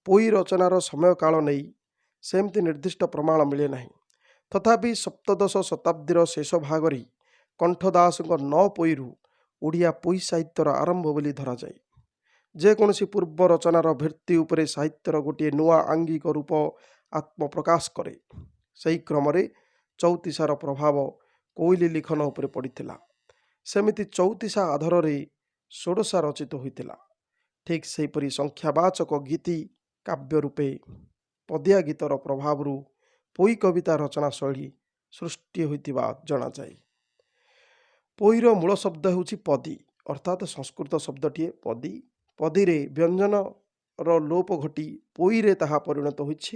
ପୋଇ ରଚନାର ସମୟ କାଳ ନେଇ ସେମିତି ନିର୍ଦ୍ଦିଷ୍ଟ ପ୍ରମାଣ ମିଳେ ନାହିଁ। ତଥାପି ସପ୍ତଦଶ ଶତାବ୍ଦୀର ଶେଷ ଭାଗରେ କଣ୍ଠଦାସଙ୍କ 9 ପୋଇରୁ ଓଡ଼ିଆ ପୋଇ ସାହିତ୍ୟର ଆରମ୍ଭ ବୋଲି ଧରାଯାଏ। ଯେକୌଣସି ପୂର୍ବ ରଚନାର ଭିତ୍ତି ଉପରେ ସାହିତ୍ୟର ଗୋଟିଏ ନୂଆ ଆଙ୍ଗିକ ରୂପ ଆତ୍ମପ୍ରକାଶ କରେ। ସେହି କ୍ରମରେ ଚଉତିଶାର ପ୍ରଭାବ କୋଇଲି ଲିଖନ ଉପରେ ପଡ଼ିଥିଲା। ସେମିତି ଚଉତିଶା ଆଧାରରେ ଷୋଡ଼ଶା ରଚିତ ହୋଇଥିଲା। ଠିକ୍ ସେହିପରି ସଂଖ୍ୟାବାଚକ ଗୀତି କାବ୍ୟ ରୂପେ ପଦିଆ ଗୀତର ପ୍ରଭାବରୁ ପୋଇ କବିତା ରଚନା ଶୈଳୀ ସୃଷ୍ଟି ହୋଇଥିବା ଜଣାଯାଏ। ପୋଇର ମୂଳ ଶବ୍ଦ ହେଉଛି ପଦୀ, ଅର୍ଥାତ୍ ସଂସ୍କୃତ ଶବ୍ଦଟିଏ ପଦୀ। ପଦୀରେ ବ୍ୟଞ୍ଜନର ଲୋପ ଘଟି ପୋଇରେ ତାହା ପରିଣତ ହୋଇଛି।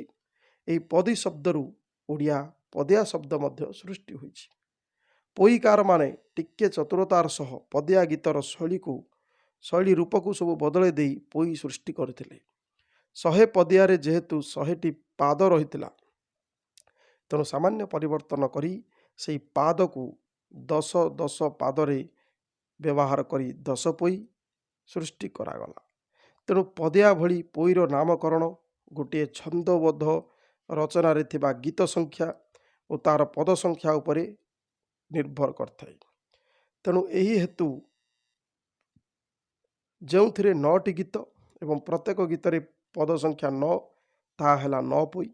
ଏହି ପଦୀ ଶବ୍ଦରୁ ଓଡ଼ିଆ ପଦିଆ ଶବ୍ଦ ମଧ୍ୟ ସୃଷ୍ଟି ହୋଇଛି। ପୋଇକାରମାନେ ଟିକେ ଚତୁରତାର ସହ ପଦିଆ ଗୀତର ଶୈଳୀ ରୂପକୁ ସବୁ ବଦଳାଇ ଦେଇ ପୋଇ ସୃଷ୍ଟି କରିଥିଲେ। 100 ପଦିଆରେ ଯେହେତୁ 100ଟି ପାଦ ରହିଥିଲା, ତେଣୁ ସାମାନ୍ୟ ପରିବର୍ତ୍ତନ କରି ସେହି ପାଦକୁ 10 ପାଦରେ ବ୍ୟବହାର କରି 10 ପୋଇ ସୃଷ୍ଟି କରାଗଲା। ତେଣୁ ପଦିଆ ଭଳି ପୋଇର ନାମକରଣ ଗୋଟିଏ ଛନ୍ଦୋବଦ୍ଧ ରଚନାରେ ଥିବା ଗୀତ ସଂଖ୍ୟା ଓ ତାର ପଦ ସଂଖ୍ୟା ଉପରେ ନିର୍ଭର କରିଥାଏ। ତେଣୁ ଏହି ହେତୁ ଯେଉଁଥିରେ 9ଟି ଗୀତ ଏବଂ ପ୍ରତ୍ୟେକ ଗୀତରେ ପଦ ସଂଖ୍ୟା 9, ତାହା ହେଲା 9 ପୋଇ।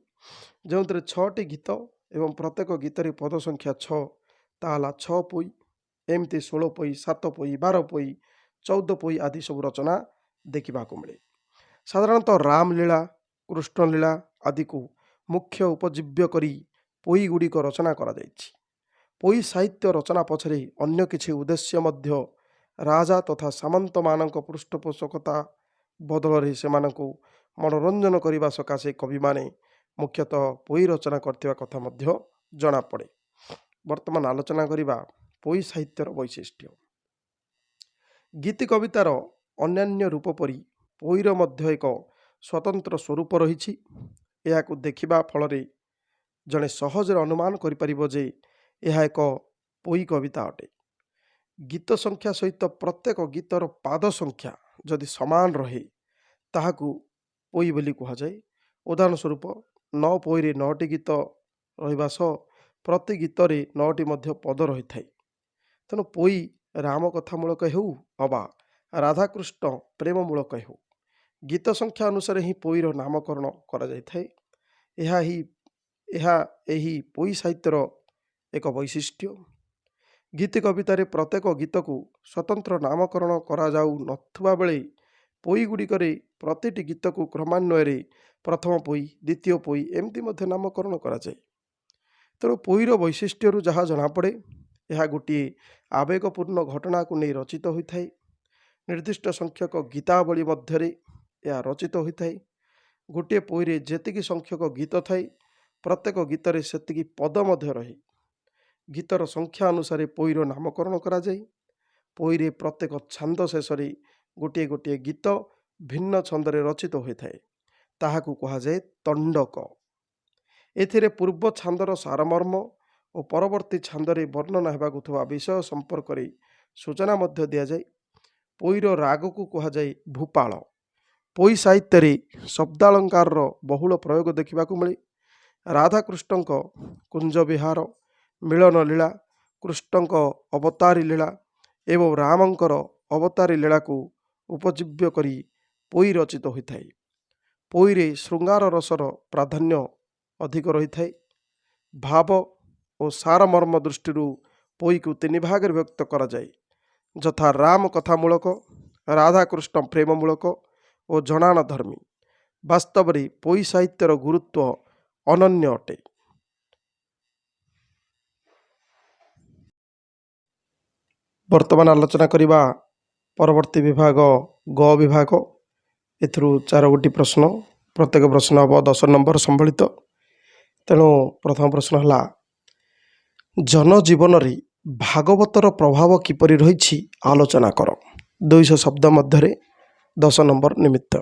ଯେଉଁଥିରେ 6ଟି ଗୀତ ଏବଂ ପ୍ରତ୍ୟେକ ଗୀତରେ ପଦ ସଂଖ୍ୟା 6, ତାହା ହେଲା 6 ପୋଇ। ଏମିତି 16 ପୋଇ, 7 ପୋଇ, 12 ପୋଇ, 14 ପୋଇ ଆଦି ସବୁ ରଚନା ଦେଖିବାକୁ ମିଳେ। ସାଧାରଣତଃ ରାମଲୀଳା, କୃଷ୍ଣଲୀଳା ଆଦିକୁ ମୁଖ୍ୟ ଉପଜୀବ୍ୟ କରି ପୋଇ ଗୁଡ଼ିକ ରଚନା କରାଯାଇଛି। ପୋଇ ସାହିତ୍ୟ ରଚନା ପଛରେ ଅନ୍ୟ କିଛି ଉଦ୍ଦେଶ୍ୟ ମଧ୍ୟ ରାଜା ତଥା ସାମନ୍ତମାନଙ୍କ ପୃଷ୍ଠପୋଷକତା ବଦଳରେ ସେମାନଙ୍କୁ ମନୋରଞ୍ଜନ କରିବା ସକାଶେ କବିମାନେ ମୁଖ୍ୟତଃ ପୋଇ ରଚନା କରିଥିବା କଥା ମଧ୍ୟ ଜଣାପଡ଼େ। ବର୍ତ୍ତମାନ ଆଲୋଚନା କରିବା ପୋଇ ସାହିତ୍ୟର ବୈଶିଷ୍ଟ୍ୟ। ଗୀତି କବିତାର ଅନ୍ୟାନ୍ୟ ରୂପ ପରି ପୋଇର ମଧ୍ୟ ଏକ ସ୍ୱତନ୍ତ୍ର ସ୍ୱରୂପ ରହିଛି। ଏହାକୁ ଦେଖିବା ଫଳରେ ଜଣେ ସହଜରେ ଅନୁମାନ କରିପାରିବ ଯେ ଏହା ଏକ ପୋଇ କବିତା ଅଟେ। ଗୀତ ସଂଖ୍ୟା ସହିତ ପ୍ରତ୍ୟେକ ଗୀତର ପାଦ ସଂଖ୍ୟା ଯଦି ସମାନ ରହେ, ତାହାକୁ ପୋଇ ବୋଲି କୁହାଯାଏ। ଉଦାହରଣ ସ୍ୱରୂପ 9 ପୋଇରେ 9ଟି ଗୀତ ରହିବା ସହ ପ୍ରତି ଗୀତରେ 9ଟି ମଧ୍ୟ ପଦ ରହିଥାଏ। ତେଣୁ ପୋଇ ରାମ କଥାମୂଳକ ହେଉ ଅବା ରାଧାକୃଷ୍ଣ ପ୍ରେମମୂଳକ ହେଉ, ଗୀତ ସଂଖ୍ୟା ଅନୁସାରେ ହିଁ ପୋଇର ନାମକରଣ କରାଯାଇଥାଏ। ଏହା ଏହି ପୋଇ ସାହିତ୍ୟର ଏକ ବୈଶିଷ୍ଟ୍ୟ। ଗୀତି କବିତାରେ ପ୍ରତ୍ୟେକ ଗୀତକୁ ସ୍ୱତନ୍ତ୍ର ନାମକରଣ କରାଯାଉ ନଥିବା ବେଳେ ପୋଇ ଗୁଡ଼ିକରେ ପ୍ରତିଟି ଗୀତକୁ କ୍ରମାନ୍ୱୟରେ ପ୍ରଥମ ପୋଇ, ଦ୍ୱିତୀୟ ପୋଇ ଏମିତି ମଧ୍ୟ ନାମକରଣ କରାଯାଏ। ତେଣୁ ପୋଇର ବୈଶିଷ୍ଟ୍ୟରୁ ଯାହା ଜଣାପଡ଼େ, ଏହା ଗୋଟିଏ ଆବେଗପୂର୍ଣ୍ଣ ଘଟଣାକୁ ନେଇ ରଚିତ ହୋଇଥାଏ। ନିର୍ଦ୍ଦିଷ୍ଟ ସଂଖ୍ୟକ ଗୀତାବଳୀ ମଧ୍ୟରେ ଏହା ରଚିତ ହୋଇଥାଏ। ଗୋଟିଏ ପୋଇରେ ଯେତିକି ସଂଖ୍ୟକ ଗୀତ ଥାଏ, ପ୍ରତ୍ୟେକ ଗୀତରେ ସେତିକି ପଦ ମଧ୍ୟ ରହେ। ଗୀତର ସଂଖ୍ୟା ଅନୁସାରେ ପୋଇର ନାମକରଣ କରାଯାଏ। ପୋଇରେ ପ୍ରତ୍ୟେକ ଛାନ୍ଦ ଶେଷରେ ଗୋଟିଏ ଗୋଟିଏ ଗୀତ ଭିନ୍ନ ଛନ୍ଦରେ ରଚିତ ହୋଇଥାଏ। ତାହାକୁ କୁହାଯାଏ ତଣ୍ଡକ। ଏଥିରେ ପୂର୍ବ ଛାନ୍ଦର ସାରମର୍ମ ଓ ପରବର୍ତ୍ତୀ ଛାନ୍ଦରେ ବର୍ଣ୍ଣନା ହେବାକୁ ଥିବା ବିଷୟ ସମ୍ପର୍କରେ ସୂଚନା ମଧ୍ୟ ଦିଆଯାଏ। ପୋଇର ରାଗକୁ କୁହାଯାଏ ଭୂପାଳ। ପୋଇ ସାହିତ୍ୟରେ ଶବ୍ଦାଳଙ୍କାରର ବହୁଳ ପ୍ରୟୋଗ ଦେଖିବାକୁ ମିଳେ। ରାଧାକୃଷ୍ଣଙ୍କ କୁଞ୍ଜ ବିହାର, ମିଳନ ଲୀଳା, କୃଷ୍ଣଙ୍କ ଅବତାରୀ ଲୀଳା ଏବଂ ରାମଙ୍କର ଅବତାରୀ ଲୀଳାକୁ ଉପଜୀବ୍ୟ କରି ପୋଇ ରଚିତ ହୋଇଥାଏ। ପୋଇରେ ଶୃଙ୍ଗାର ରସର ପ୍ରାଧାନ୍ୟ ଅଧିକ ରହିଥାଏ। ଭାବ ଓ ସାରମର୍ମ ଦୃଷ୍ଟିରୁ ପୋଇକୁ 3 ଭାଗରେ ବିଭକ୍ତ କରାଯାଏ, ଯଥା ରାମ କଥାମୂଳକ, ରାଧାକୃଷ୍ଣ ପ୍ରେମମୂଳକ ଓ ଜଣାଣ ଧର୍ମୀ। ବାସ୍ତବରେ ପୋଇ ସାହିତ୍ୟର ଗୁରୁତ୍ୱ ଅନନ୍ୟ ଅଟେ। ବର୍ତ୍ତମାନ ଆଲୋଚନା କରିବା ପରବର୍ତ୍ତୀ ବିଭାଗ ଗ ବିଭାଗ। ଏଥିରୁ 4ଗୋଟି ପ୍ରଶ୍ନ प्रत्येक प्रश्न हम 10 नंबर संबलित। तेणु प्रथम प्रश्न है जनजीवन रे भागवतर प्रभाव किपरि रही आलोचना कर। 200 शब्द मध्य 10 नंबर निमित्त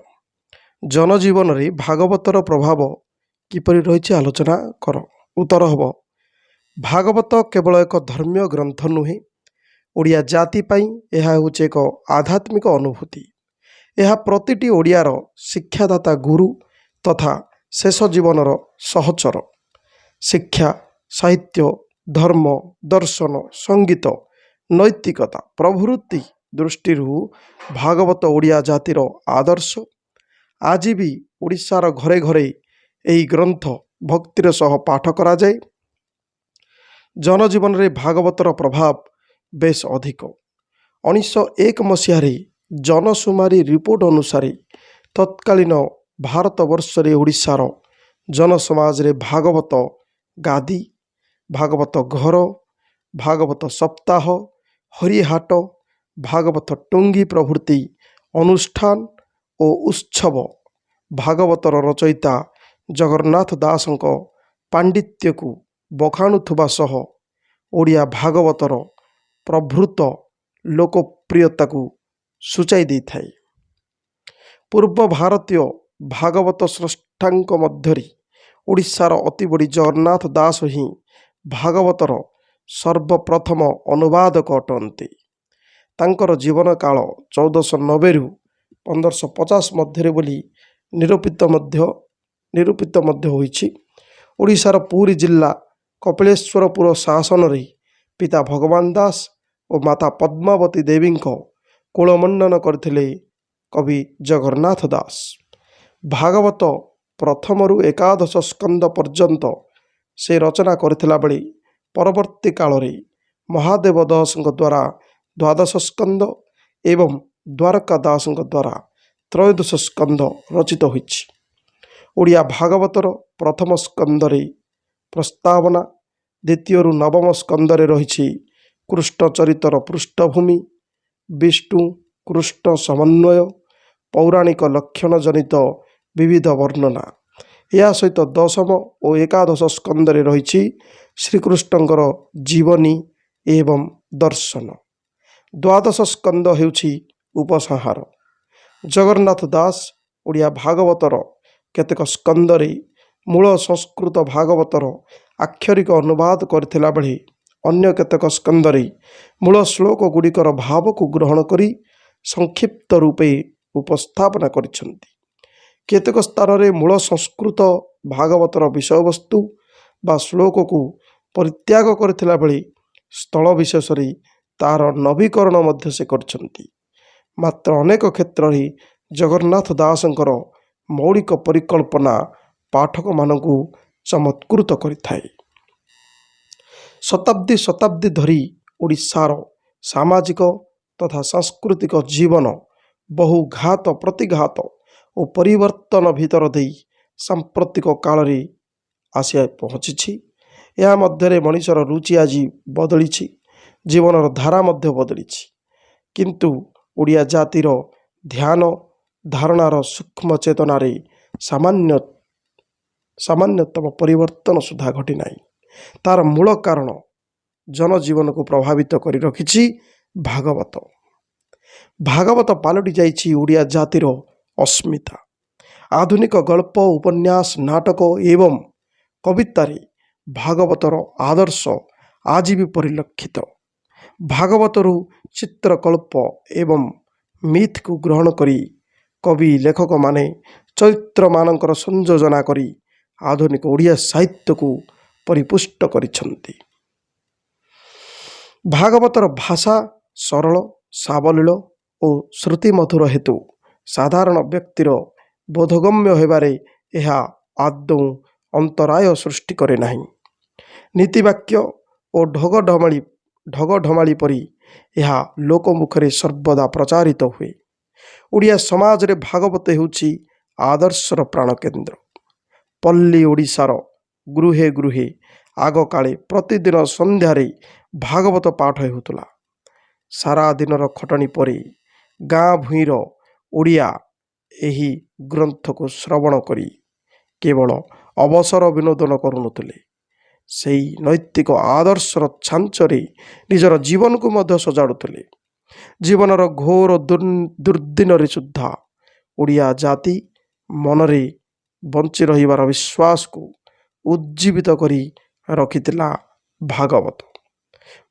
जनजीवन रे भागवतर प्रभाव किपरि रही आलोचना कर। उत्तर हम भागवत केवल एक धर्मीय ग्रंथ नुहे, ओडिया जाति पाई यह होचे एक आध्यात्मिक अनुभूति। यह प्रतिटी ओडियार शिक्षादाता गुरु तथा शेष जीवनर सहचर। शिक्षा, साहित्य, धर्म, दर्शन, संगीत, नैतिकता प्रभृति दृष्टि भागवत ओडिया जातिर आदर्श। आज भी ओडिशार घरे घरे यही ग्रंथ भक्तिर सह पाठ करा जाए। जनजीवन रे भागवतर प्रभाव बेस अधिक। 1901 मसीह जनसुमारी रिपोर्ट अनुसार तत्कालीन भारत वर्ष रे ओडिशार जनसमाज रे भागवत गादी, भागवत घर, भागवत सप्ताह, हरिहाट, भागवत टुंगी प्रभृति अनुष्ठान और उत्सव भागवतर रचयिता जगन्नाथ दासଙ୍କ पांडित्य को बखाणुथुबा सह ओडिया भागवतर प्रभृत लोकप्रियता को सूचाई दै थाए। पूर्व भारतीय भागवत स्रष्टांक मध्यरी ओडिशार अति बड़ी जगन्नाथ दास ही भागवतर सर्वप्रथम अनुवादक अटंती। तांकर जीवन काल 1490 रु 1550 मध्य बोली निरूपित होइछि। ओडिशार पुरी जिला कपिलेश्वरपुर शासन रे पिता भगवान दास और माता पद्मावती देवी कुलमंडन करथिले कवि जगन्नाथ दास। भागवत प्रथम रु एकादश स्कंद पर्यंत से रचना करथिला बेले परवर्ती काल रे महादेव दास द्वारा द्वादश स्कंद एवं द्वारका दास द्वारा त्रयोदश स्कंद रचित होइछि। ओडिया भागवतर प्रथम स्कंदरे प्रस्तावना, द्वितीय रु नवम स्कंदरे रही कृष्ण चरितर पृष्ठभूमि, विष्णु कृष्ण समन्वय, पौराणिक लक्षण जनित विविध वर्णना। या सहित दशम और एकादश स्कंदरे रही श्रीकृष्णଙ୍କର जीवनी एवं दर्शन। द्वादश स्कंद हेउछि उपसंहार। जगन्नाथ दास ओडिया भागवतर केतेक स्कंदरे मूल संस्कृत भागवतर आक्षरिक अनुवाद करथिला बेले अन्य केतेक स्कंदरे मूल श्लोक गुड़िकर भाव को ग्रहण करी संक्षिप्त रूपे उपस्थापना करिसेंति। केतेक स्थान रे मूल संस्कृत भागवतर विषयवस्तु बा श्लोक को परित्याग करथिला बेले स्थल विशेष रे तार नवीकरण मध्य से करछंती। मात्र अनेक क्षेत्र रे जगन्नाथ दासंकर मौलिक परिकल्पना पाठक मानकु चमत्कृत करिथाए। शताब्दी शताब्दी धरी ओडिशार सामाजिक तथा सांस्कृतिक जीवन बहु घात प्रतिघात और परिवर्तन भीतर दे सांप्रतिक काल रे आसिया पहुँची। या मध्य मनुष्यर रुचि आज बदली, जीवनर धारा मध्य बदली, किंतु ओडिया जातिर ध्यान धारणार सूक्ष्म चेतना रे सामान्यतम परिवर्तन सुधा घटी नाही। तार मूल कारण जनजीवन को प्रभावित करी रखिछि भागवत। भागवत पालटि जाइछि ओडिया जातिर अस्मिता। आधुनिक गल्प, उपन्यास, नाटक एवं कवितारे भागवतर आदर्श आज भी परिलक्षित। भागवतरु चित्रकल्प एवं मिथ को ग्रहण करी कवि लेखक माने चरित्र मानकर संयोजना करी आधुनिक ओडिया साहित्य को परिपुष्ट करिछंती। भागवतर भाषा सरल, सावलील और श्रुति मधुर हेतु साधारण व्यक्तिर बोधगम्य होबारे यह आदौ अंतराय सृष्टि करे नाही। नीतिवाक्य और ढगढमाली परी यह लोकमुखरे सर्वदा प्रचारित हुए। ओडिया समाज रे भागवत हेउछि आदर्शर प्राणकेन्द्र। पल्ली ओडिशार गृहे गृहे आग काले प्रतिदिन संध्यारे भागवत पाठ हेउतला। सारा दिनर खटनी परे गाँ भुईर ओडिया ଏହି ଗ୍ରନ୍ଥକୁ ଶ୍ରବଣ କରି କେବଳ ଅବସର ବିନୋଦନ କରୁନଥିଲେ, ସେହି ନୈତିକ ଆଦର୍ଶର ଛାଞ୍ଚରେ ନିଜର ଜୀବନକୁ ମଧ୍ୟ ସଜାଡ଼ୁଥିଲେ। ଜୀବନର ଘୋର ଦୁର୍ଦ୍ଦିନରେ ସୁଦ୍ଧା ଓଡ଼ିଆ ଜାତି ମନରେ ବଞ୍ଚି ରହିବାର ବିଶ୍ୱାସକୁ ଉଜ୍ଜୀବିତ କରି ରଖିଥିଲା ଭାଗବତ।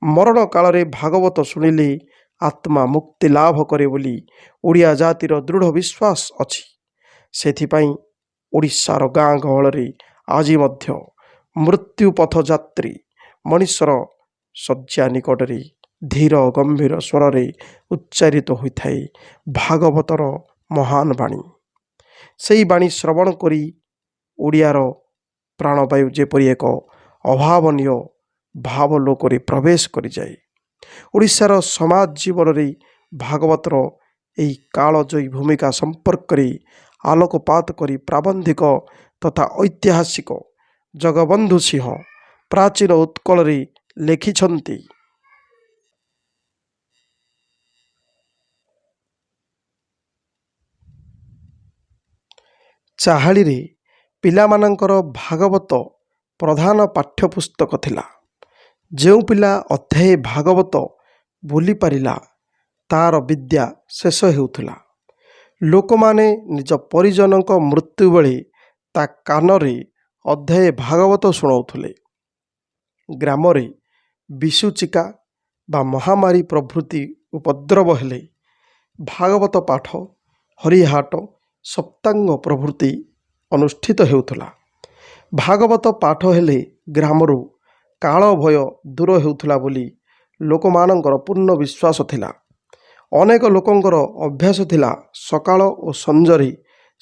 ମରଣ କାଳରେ ଭାଗବତ ଶୁଣିଲେ ଆତ୍ମା ମୁକ୍ତି ଲାଭ କରେ ବୋଲି ଓଡ଼ିଆ ଜାତିର ଦୃଢ଼ ବିଶ୍ୱାସ ଅଛି। ସେଥିପାଇଁ ଓଡ଼ିଶାର ଗାଁ ଗହଳରେ ଆଜି ମଧ୍ୟ ମୃତ୍ୟୁ ପଥଯାତ୍ରୀ ମଣିଷର ଶଯ୍ୟା ନିକଟରେ ଧୀର ଗମ୍ଭୀର ସ୍ୱରରେ ଉଚ୍ଚାରିତ ହୋଇଥାଏ ଭାଗବତର ମହାନ ବାଣୀ। ସେହି ବାଣୀ ଶ୍ରବଣ କରି ଓଡ଼ିଆର ପ୍ରାଣବାୟୁ ଯେପରି ଏକ ଅଭାବନୀୟ ଭାବଲୋକରେ ପ୍ରବେଶ କରିଯାଏ। ଓଡ଼ିଶାର ସମାଜ ଜୀବନରେ ଭାଗବତର ଏହି କାଳଜୟୀ ଭୂମିକା ସମ୍ପର୍କରେ ଆଲୋକପାତ କରି ପ୍ରାବନ୍ଧିକ ତଥା ଐତିହାସିକ ଜଗବନ୍ଧୁ ସିଂହ ପ୍ରାଚୀନ ଉତ୍କଳରେ ଲେଖିଛନ୍ତି। ଚାହାଳିରେ ପିଲାମାନଙ୍କର ଭାଗବତ ପ୍ରଧାନ ପାଠ୍ୟପୁସ୍ତକ ଥିଲା। ଯେଉଁ ପିଲା ଅଧ୍ୟାୟେ ଭାଗବତ ବୋଲିପାରିଲା ତାର ବିଦ୍ୟା ଶେଷ ହେଉଥିଲା। ଲୋକମାନେ ନିଜ ପରିଜନଙ୍କ ମୃତ୍ୟୁ ବେଳେ ତା କାନରେ ଅଧ୍ୟାୟେ ଭାଗବତ ଶୁଣାଉଥିଲେ। ଗ୍ରାମରେ ବିଷୁଚିକା ବା ମହାମାରୀ ପ୍ରଭୃତି ଉପଦ୍ରବ ହେଲେ ଭାଗବତ ପାଠ, ହରିହାଟ, ସପ୍ତାଙ୍ଗ ପ୍ରଭୃତି ଅନୁଷ୍ଠିତ ହେଉଥିଲା। ଭାଗବତ ପାଠ ହେଲେ ଗ୍ରାମରୁ କାଳ ଭୟ ଦୂର ହେଉଥିଲା ବୋଲି ଲୋକମାନଙ୍କର ପୂର୍ଣ୍ଣ ବିଶ୍ୱାସ ଥିଲା। ଅନେକ ଲୋକଙ୍କର ଅଭ୍ୟାସ ଥିଲା ସକାଳ ଓ ସଞ୍ଜରେ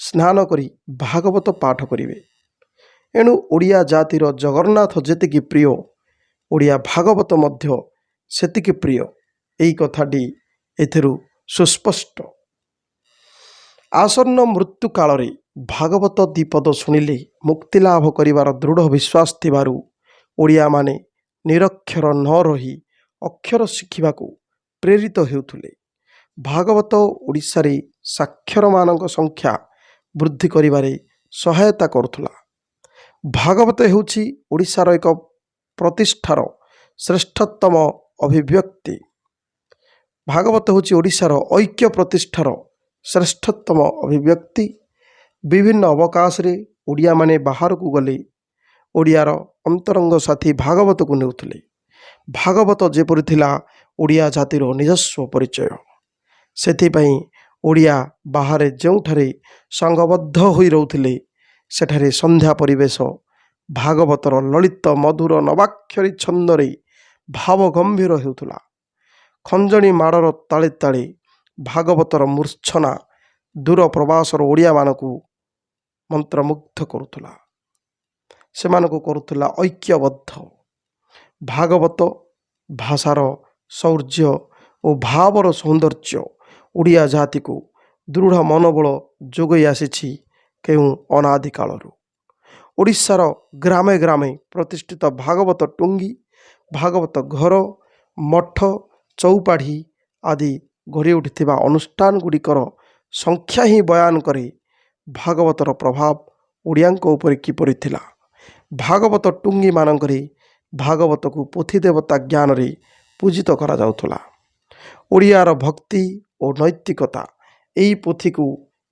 ସ୍ନାନ କରି ଭାଗବତ ପାଠ କରିବେ। ଏଣୁ ଓଡ଼ିଆ ଜାତିର ଜଗନ୍ନାଥ ଯେତିକି ପ୍ରିୟ, ଓଡ଼ିଆ ଭାଗବତ ମଧ୍ୟ ସେତିକି ପ୍ରିୟ। ଏହି କଥାଟି ଏଥିରୁ ସୁସ୍ପଷ୍ଟ। ଆସନ୍ନ ମୃତ୍ୟୁ କାଳରେ ଭାଗବତ ଦ୍ୱିପଦ ଶୁଣିଲେ ମୁକ୍ତିଲାଭ କରିବାର ଦୃଢ଼ ବିଶ୍ୱାସ ଥିବାରୁ ଓଡ଼ିଆମାନେ ନିରକ୍ଷର ନ ରହି ଅକ୍ଷର ଶିଖିବାକୁ ପ୍ରେରିତ ହେଉଥିଲେ। ଭାଗବତ ଓଡ଼ିଶାରେ ସାକ୍ଷରମାନଙ୍କ ସଂଖ୍ୟା ବୃଦ୍ଧି କରିବାରେ ସହାୟତା କରୁଥିଲା। ଭାଗବତ ହେଉଛି ଓଡ଼ିଶାର ଏକ ପ୍ରତିଷ୍ଠାର ଶ୍ରେଷ୍ଠତମ ଅଭିବ୍ୟକ୍ତି। ଭାଗବତ ହେଉଛି ଓଡ଼ିଶାର ଐକ୍ୟ ପ୍ରତିଷ୍ଠାର ଶ୍ରେଷ୍ଠତମ ଅଭିବ୍ୟକ୍ତି। ବିଭିନ୍ନ ଅବକାଶରେ ଓଡ଼ିଆମାନେ ବାହାରକୁ ଗଲେ ଓଡ଼ିଆର ଅନ୍ତରଙ୍ଗ ସାଥୀ ଭାଗବତକୁ ନେଉଥିଲେ। ଭାଗବତ ଯେପରି ଥିଲା ଓଡ଼ିଆ ଜାତିର ନିଜସ୍ୱ ପରିଚୟ। ସେଥିପାଇଁ ଓଡ଼ିଆ ବାହାରେ ଯେଉଁଠାରେ ସଂଘବଦ୍ଧ ହୋଇ ରହୁଥିଲେ ସେଠାରେ ସନ୍ଧ୍ୟା ପରିବେଶ ଭାଗବତର ଲଳିତ ମଧୁର ନବାକ୍ଷରୀ ଛନ୍ଦରେ ଭାବ ଗମ୍ଭୀର ହେଉଥିଲା। ଖଞ୍ଜଣି ମାଡ଼ର ତାଳେ ତାଳେ ଭାଗବତର ମୂର୍ଚ୍ଛନା ଦୂର ପ୍ରବାସର ଓଡ଼ିଆମାନଙ୍କୁ ମନ୍ତ୍ରମୁଗ୍ଧ କରୁଥିଲା, ସେମାନଙ୍କୁ କରୁଥିଲା ଐକ୍ୟବଦ୍ଧ। ଭାଗବତ ଭାଷାର ଶୌର୍ଯ୍ୟ ଓ ଭାବର ସୌନ୍ଦର୍ଯ୍ୟ ଓଡ଼ିଆ ଜାତିକୁ ଦୃଢ଼ ମନୋବଳ ଯୋଗାଇ ଆସିଛି କେଉଁ ଅନାଦି କାଳରୁ। ଓଡ଼ିଶାର ଗ୍ରାମେ ଗ୍ରାମେ ପ୍ରତିଷ୍ଠିତ ଭାଗବତ ଟୁଙ୍ଗି, ଭାଗବତ ଘର, ମଠ, ଚଉପାଢ଼ୀ ଆଦି ଗଢ଼ି ଉଠିଥିବା ଅନୁଷ୍ଠାନ ଗୁଡ଼ିକର ସଂଖ୍ୟା ହିଁ ବୟାନ କରେ ଭାଗବତର ପ୍ରଭାବ ଓଡ଼ିଆଙ୍କ ଉପରେ କିପରି ଥିଲା। ଭାଗବତ ଟୁଙ୍ଗୀମାନଙ୍କରେ ଭାଗବତକୁ ପୋଥି ଦେବତା ଜ୍ଞାନରେ ପୂଜିତ କରାଯାଉଥିଲା। ଓଡ଼ିଆର ଭକ୍ତି ଓ ନୈତିକତା ଏହି ପୋଥିକୁ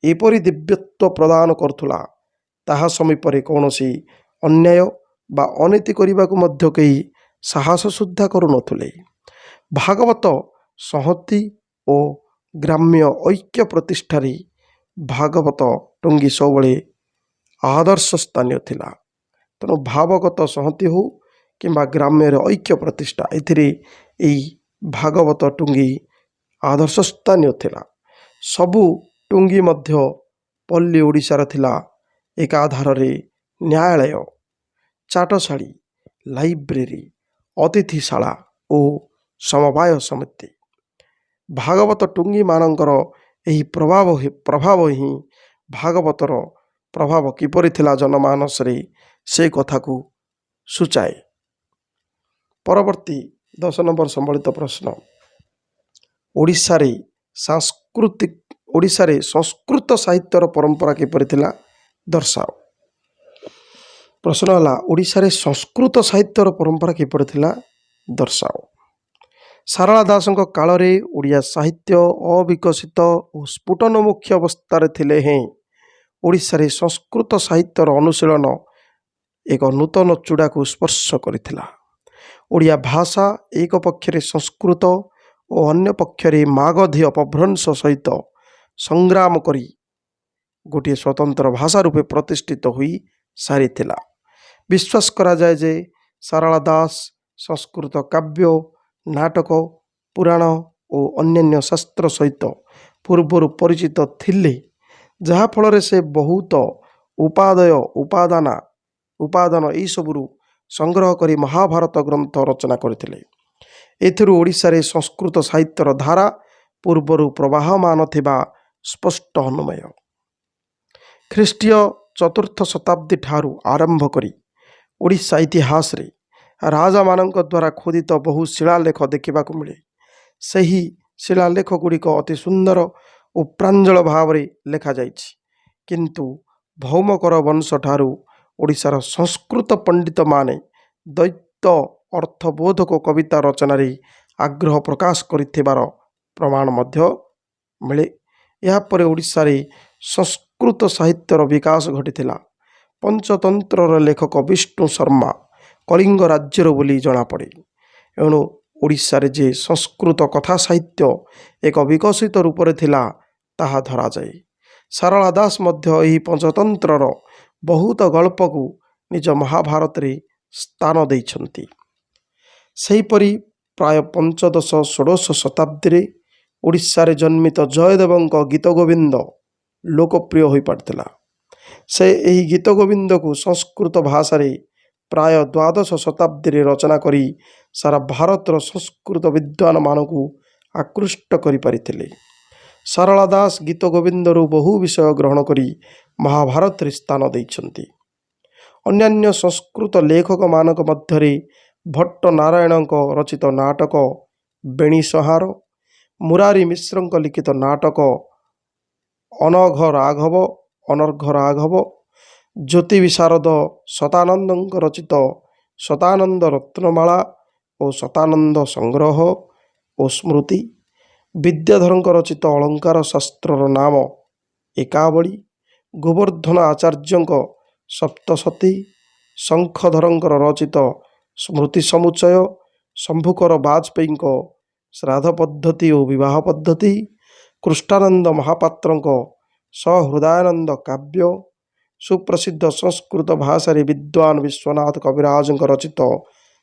ଏପରି ଦିବ୍ୟତ୍ୱ ପ୍ରଦାନ କରୁଥିଲା, ତାହା ସମୀପରେ କୌଣସି ଅନ୍ୟାୟ ବା ଅନୀତି କରିବାକୁ ମଧ୍ୟ କେହି ସାହସ ସୁଦ୍ଧା କରୁନଥିଲେ। ଭାଗବତ ସଂହତି ଓ ଗ୍ରାମ୍ୟ ଐକ୍ୟ ପ୍ରତିଷ୍ଠାରେ ଭାଗବତ ଟୁଙ୍ଗି ସବୁବେଳେ ଆଦର୍ଶ ସ୍ଥାନୀୟ ଥିଲା। ତେଣୁ ଭାବଗତ ସଂହତି ହେଉ କିମ୍ବା ଗ୍ରାମ୍ୟରେ ଐକ୍ୟ ପ୍ରତିଷ୍ଠା, ଏଥିରେ ଏହି ଭାଗବତ ଟୁଙ୍ଗି ଆଦର୍ଶ ସ୍ଥାନୀୟ ଥିଲା। ସବୁ ଟୁଙ୍ଗି ମଧ୍ୟ ପଲ୍ଲୀ ଓଡ଼ିଶାର ଥିଲା ଏକାଧାରରେ ନ୍ୟାୟାଳୟ, ଚାଟଶାଳୀ, ଲାଇବ୍ରେରୀ, ଅତିଥିଶାଳା ଓ ସମବାୟ ସମିତି। ଭାଗବତ ଟୁଙ୍ଗୀମାନଙ୍କର ଏହି ପ୍ରଭାବ ହିଁ ଭାଗବତର ପ୍ରଭାବ କିପରି ଥିଲା ଜନମାନସରେ ସେ କଥାକୁ ସୂଚାଏ। ପରବର୍ତ୍ତୀ 10 ନମ୍ବର ସମ୍ବଳିତ ପ୍ରଶ୍ନ। ଓଡ଼ିଶାରେ ଓଡ଼ିଶାରେ ସଂସ୍କୃତ ସାହିତ୍ୟର ପରମ୍ପରା କିପରି ଥିଲା ଦର୍ଶାଅ। ପ୍ରଶ୍ନ ହେଲା ଓଡ଼ିଶାରେ ସଂସ୍କୃତ ସାହିତ୍ୟର ପରମ୍ପରା କିପରି ଥିଲା ଦର୍ଶାଅ। ସାରଳା ଦାସଙ୍କ କାଳରେ ଓଡ଼ିଆ ସାହିତ୍ୟ ଅବିକଶିତ ଓ ସ୍ଫୁଟନମୁଖୀ ଅବସ୍ଥାରେ ଥିଲେ ହେଁ ଓଡ଼ିଶାରେ ସଂସ୍କୃତ ସାହିତ୍ୟର ଅନୁଶୀଳନ ଏକ ନୂତନ ଚୂଡ଼ାକୁ ସ୍ପର୍ଶ କରିଥିଲା। ଓଡ଼ିଆ ଭାଷା ଏକ ପକ୍ଷରେ ସଂସ୍କୃତ ଓ ଅନ୍ୟ ପକ୍ଷରେ ମାଗଧୀ ଅପଭ୍ରଂଶ ସହିତ ସଂଗ୍ରାମ କରି ଗୋଟିଏ ସ୍ୱତନ୍ତ୍ର ଭାଷା ରୂପେ ପ୍ରତିଷ୍ଠିତ ହୋଇ ସାରିଥିଲା। ବିଶ୍ୱାସ କରାଯାଏ ଯେ ସାରଳା ଦାସ ସଂସ୍କୃତ କାବ୍ୟ, ନାଟକ, ପୁରାଣ ଓ ଅନ୍ୟାନ୍ୟ ଶାସ୍ତ୍ର ସହିତ ପୂର୍ବରୁ ପରିଚିତ ଥିଲେ, ଯାହାଫଳରେ ସେ ବହୁତ ଉପାଦାନ ଏହିସବୁରୁ ସଂଗ୍ରହ କରି ମହାଭାରତ ଗ୍ରନ୍ଥ ରଚନା କରିଥିଲେ। ଏଥିରୁ ଓଡ଼ିଶାରେ ସଂସ୍କୃତ ସାହିତ୍ୟର ଧାରା ପୂର୍ବରୁ ପ୍ରବାହମାନ ଥିବା ସ୍ପଷ୍ଟ ଅନୁମେୟ। ଖ୍ରୀଷ୍ଟୀୟ 4ର୍ଥ ଶତାବ୍ଦୀ ଠାରୁ ଆରମ୍ଭ କରି ଓଡ଼ିଶା ଇତିହାସରେ ରାଜାମାନଙ୍କ ଦ୍ୱାରା ଖୋଦିତ ବହୁ ଶିଳାଲେଖ ଦେଖିବାକୁ ମିଳେ। ସେହି ଶିଳାଲେଖ ଗୁଡ଼ିକ ଅତି ସୁନ୍ଦର ଓ ପ୍ରାଞ୍ଜଳ ଭାବରେ ଲେଖାଯାଇଛି। କିନ୍ତୁ ଭୌମକର ବଂଶଠାରୁ ଓଡ଼ିଶାର ସଂସ୍କୃତ ପଣ୍ଡିତମାନେ ଦ୍ୱୈତ ଅର୍ଥବୋଧକ କବିତା ରଚନାରେ ଆଗ୍ରହ ପ୍ରକାଶ କରିଥିବାର ପ୍ରମାଣ ମଧ୍ୟ ମିଳେ। ଏହାପରେ ଓଡ଼ିଶାରେ ସଂସ୍କୃତ ସାହିତ୍ୟର ବିକାଶ ଘଟିଥିଲା। ପଞ୍ଚତନ୍ତ୍ରର ଲେଖକ ବିଷ୍ଣୁ ଶର୍ମା କଳିଙ୍ଗ ରାଜ୍ୟର ବୋଲି ଜଣାପଡ଼େ। ଏଣୁ ଓଡ଼ିଶାରେ ଯେ ସଂସ୍କୃତ କଥା ସାହିତ୍ୟ ଏକ ବିକଶିତ ରୂପରେ ଥିଲା ତାହା ଧରାଯାଏ। ସାରଳା ଦାସ ମଧ୍ୟ ଏହି ପଞ୍ଚତନ୍ତ୍ରର ବହୁତ ଗଳ୍ପକୁ ନିଜ ମହାଭାରତରେ ସ୍ଥାନ ଦେଇଛନ୍ତି। ସେହିପରି ପ୍ରାୟ ପଞ୍ଚଦଶ-ଷୋଡ଼ଶ ଶତାବ୍ଦୀରେ ଓଡ଼ିଶାରେ ଜନ୍ମିତ ଜୟଦେବଙ୍କ ଗୀତଗୋବିନ୍ଦ ଲୋକପ୍ରିୟ ହୋଇପାରିଥିଲା। ସେ ଏହି ଗୀତଗୋବିନ୍ଦକୁ ସଂସ୍କୃତ ଭାଷାରେ ପ୍ରାୟ ଦ୍ୱାଦଶ ଶତାବ୍ଦୀରେ ରଚନା କରି ସାରା ଭାରତର ସଂସ୍କୃତ ବିଦ୍ୱାନମାନଙ୍କୁ ଆକୃଷ୍ଟ କରିପାରିଥିଲେ। ସାରଳା ଦାସ ଗୀତଗୋବିନ୍ଦରୁ ବହୁ ବିଷୟ ଗ୍ରହଣ କରି ମହାଭାରତରେ ସ୍ଥାନ ଦେଇଛନ୍ତି। ଅନ୍ୟାନ୍ୟ ସଂସ୍କୃତ ଲେଖକମାନଙ୍କ ମଧ୍ୟରେ ଭଟ୍ଟ ନାରାୟଣଙ୍କ ରଚିତ ନାଟକ ବେଣୀସଂହାର, ମୁରାରୀ ମିଶ୍ରଙ୍କ ଲିଖିତ ନାଟକ ଅନର୍ଘ ରାଘବ, ଜ୍ୟୋତିବିଶାରଦ ଶତାନନ୍ଦଙ୍କ ରଚିତ ଶତାନନ୍ଦ ରତ୍ନମାଳା ଓ ଶତାନନ୍ଦ ସଂଗ୍ରହ ଓ ସ୍ମୃତି, ବିଦ୍ୟାଧରଙ୍କ ରଚିତ ଅଳଙ୍କାର ଶାସ୍ତ୍ରର ନାମ ଏକାବଳୀ, ଗୋବର୍ଦ୍ଧନ ଆଚାର୍ଯ୍ୟଙ୍କ ସପ୍ତଶତୀ, ଶଙ୍ଖଧରଙ୍କର ରଚିତ ସ୍ମୃତି ସମୁଚ୍ଚୟ, ଶମ୍ଭୁକର ବାଜପେୟୀଙ୍କ ଶ୍ରାଦ୍ଧ ପଦ୍ଧତି ଓ ବିବାହ ପଦ୍ଧତି, କୃଷ୍ଣାନନ୍ଦ ମହାପାତ୍ରଙ୍କ ସହୃଦୟାନନ୍ଦ କାବ୍ୟ, ସୁପ୍ରସିଦ୍ଧ ସଂସ୍କୃତ ଭାଷାରେ ବିଦ୍ୱାନ ବିଶ୍ୱନାଥ କବିରାଜଙ୍କ ରଚିତ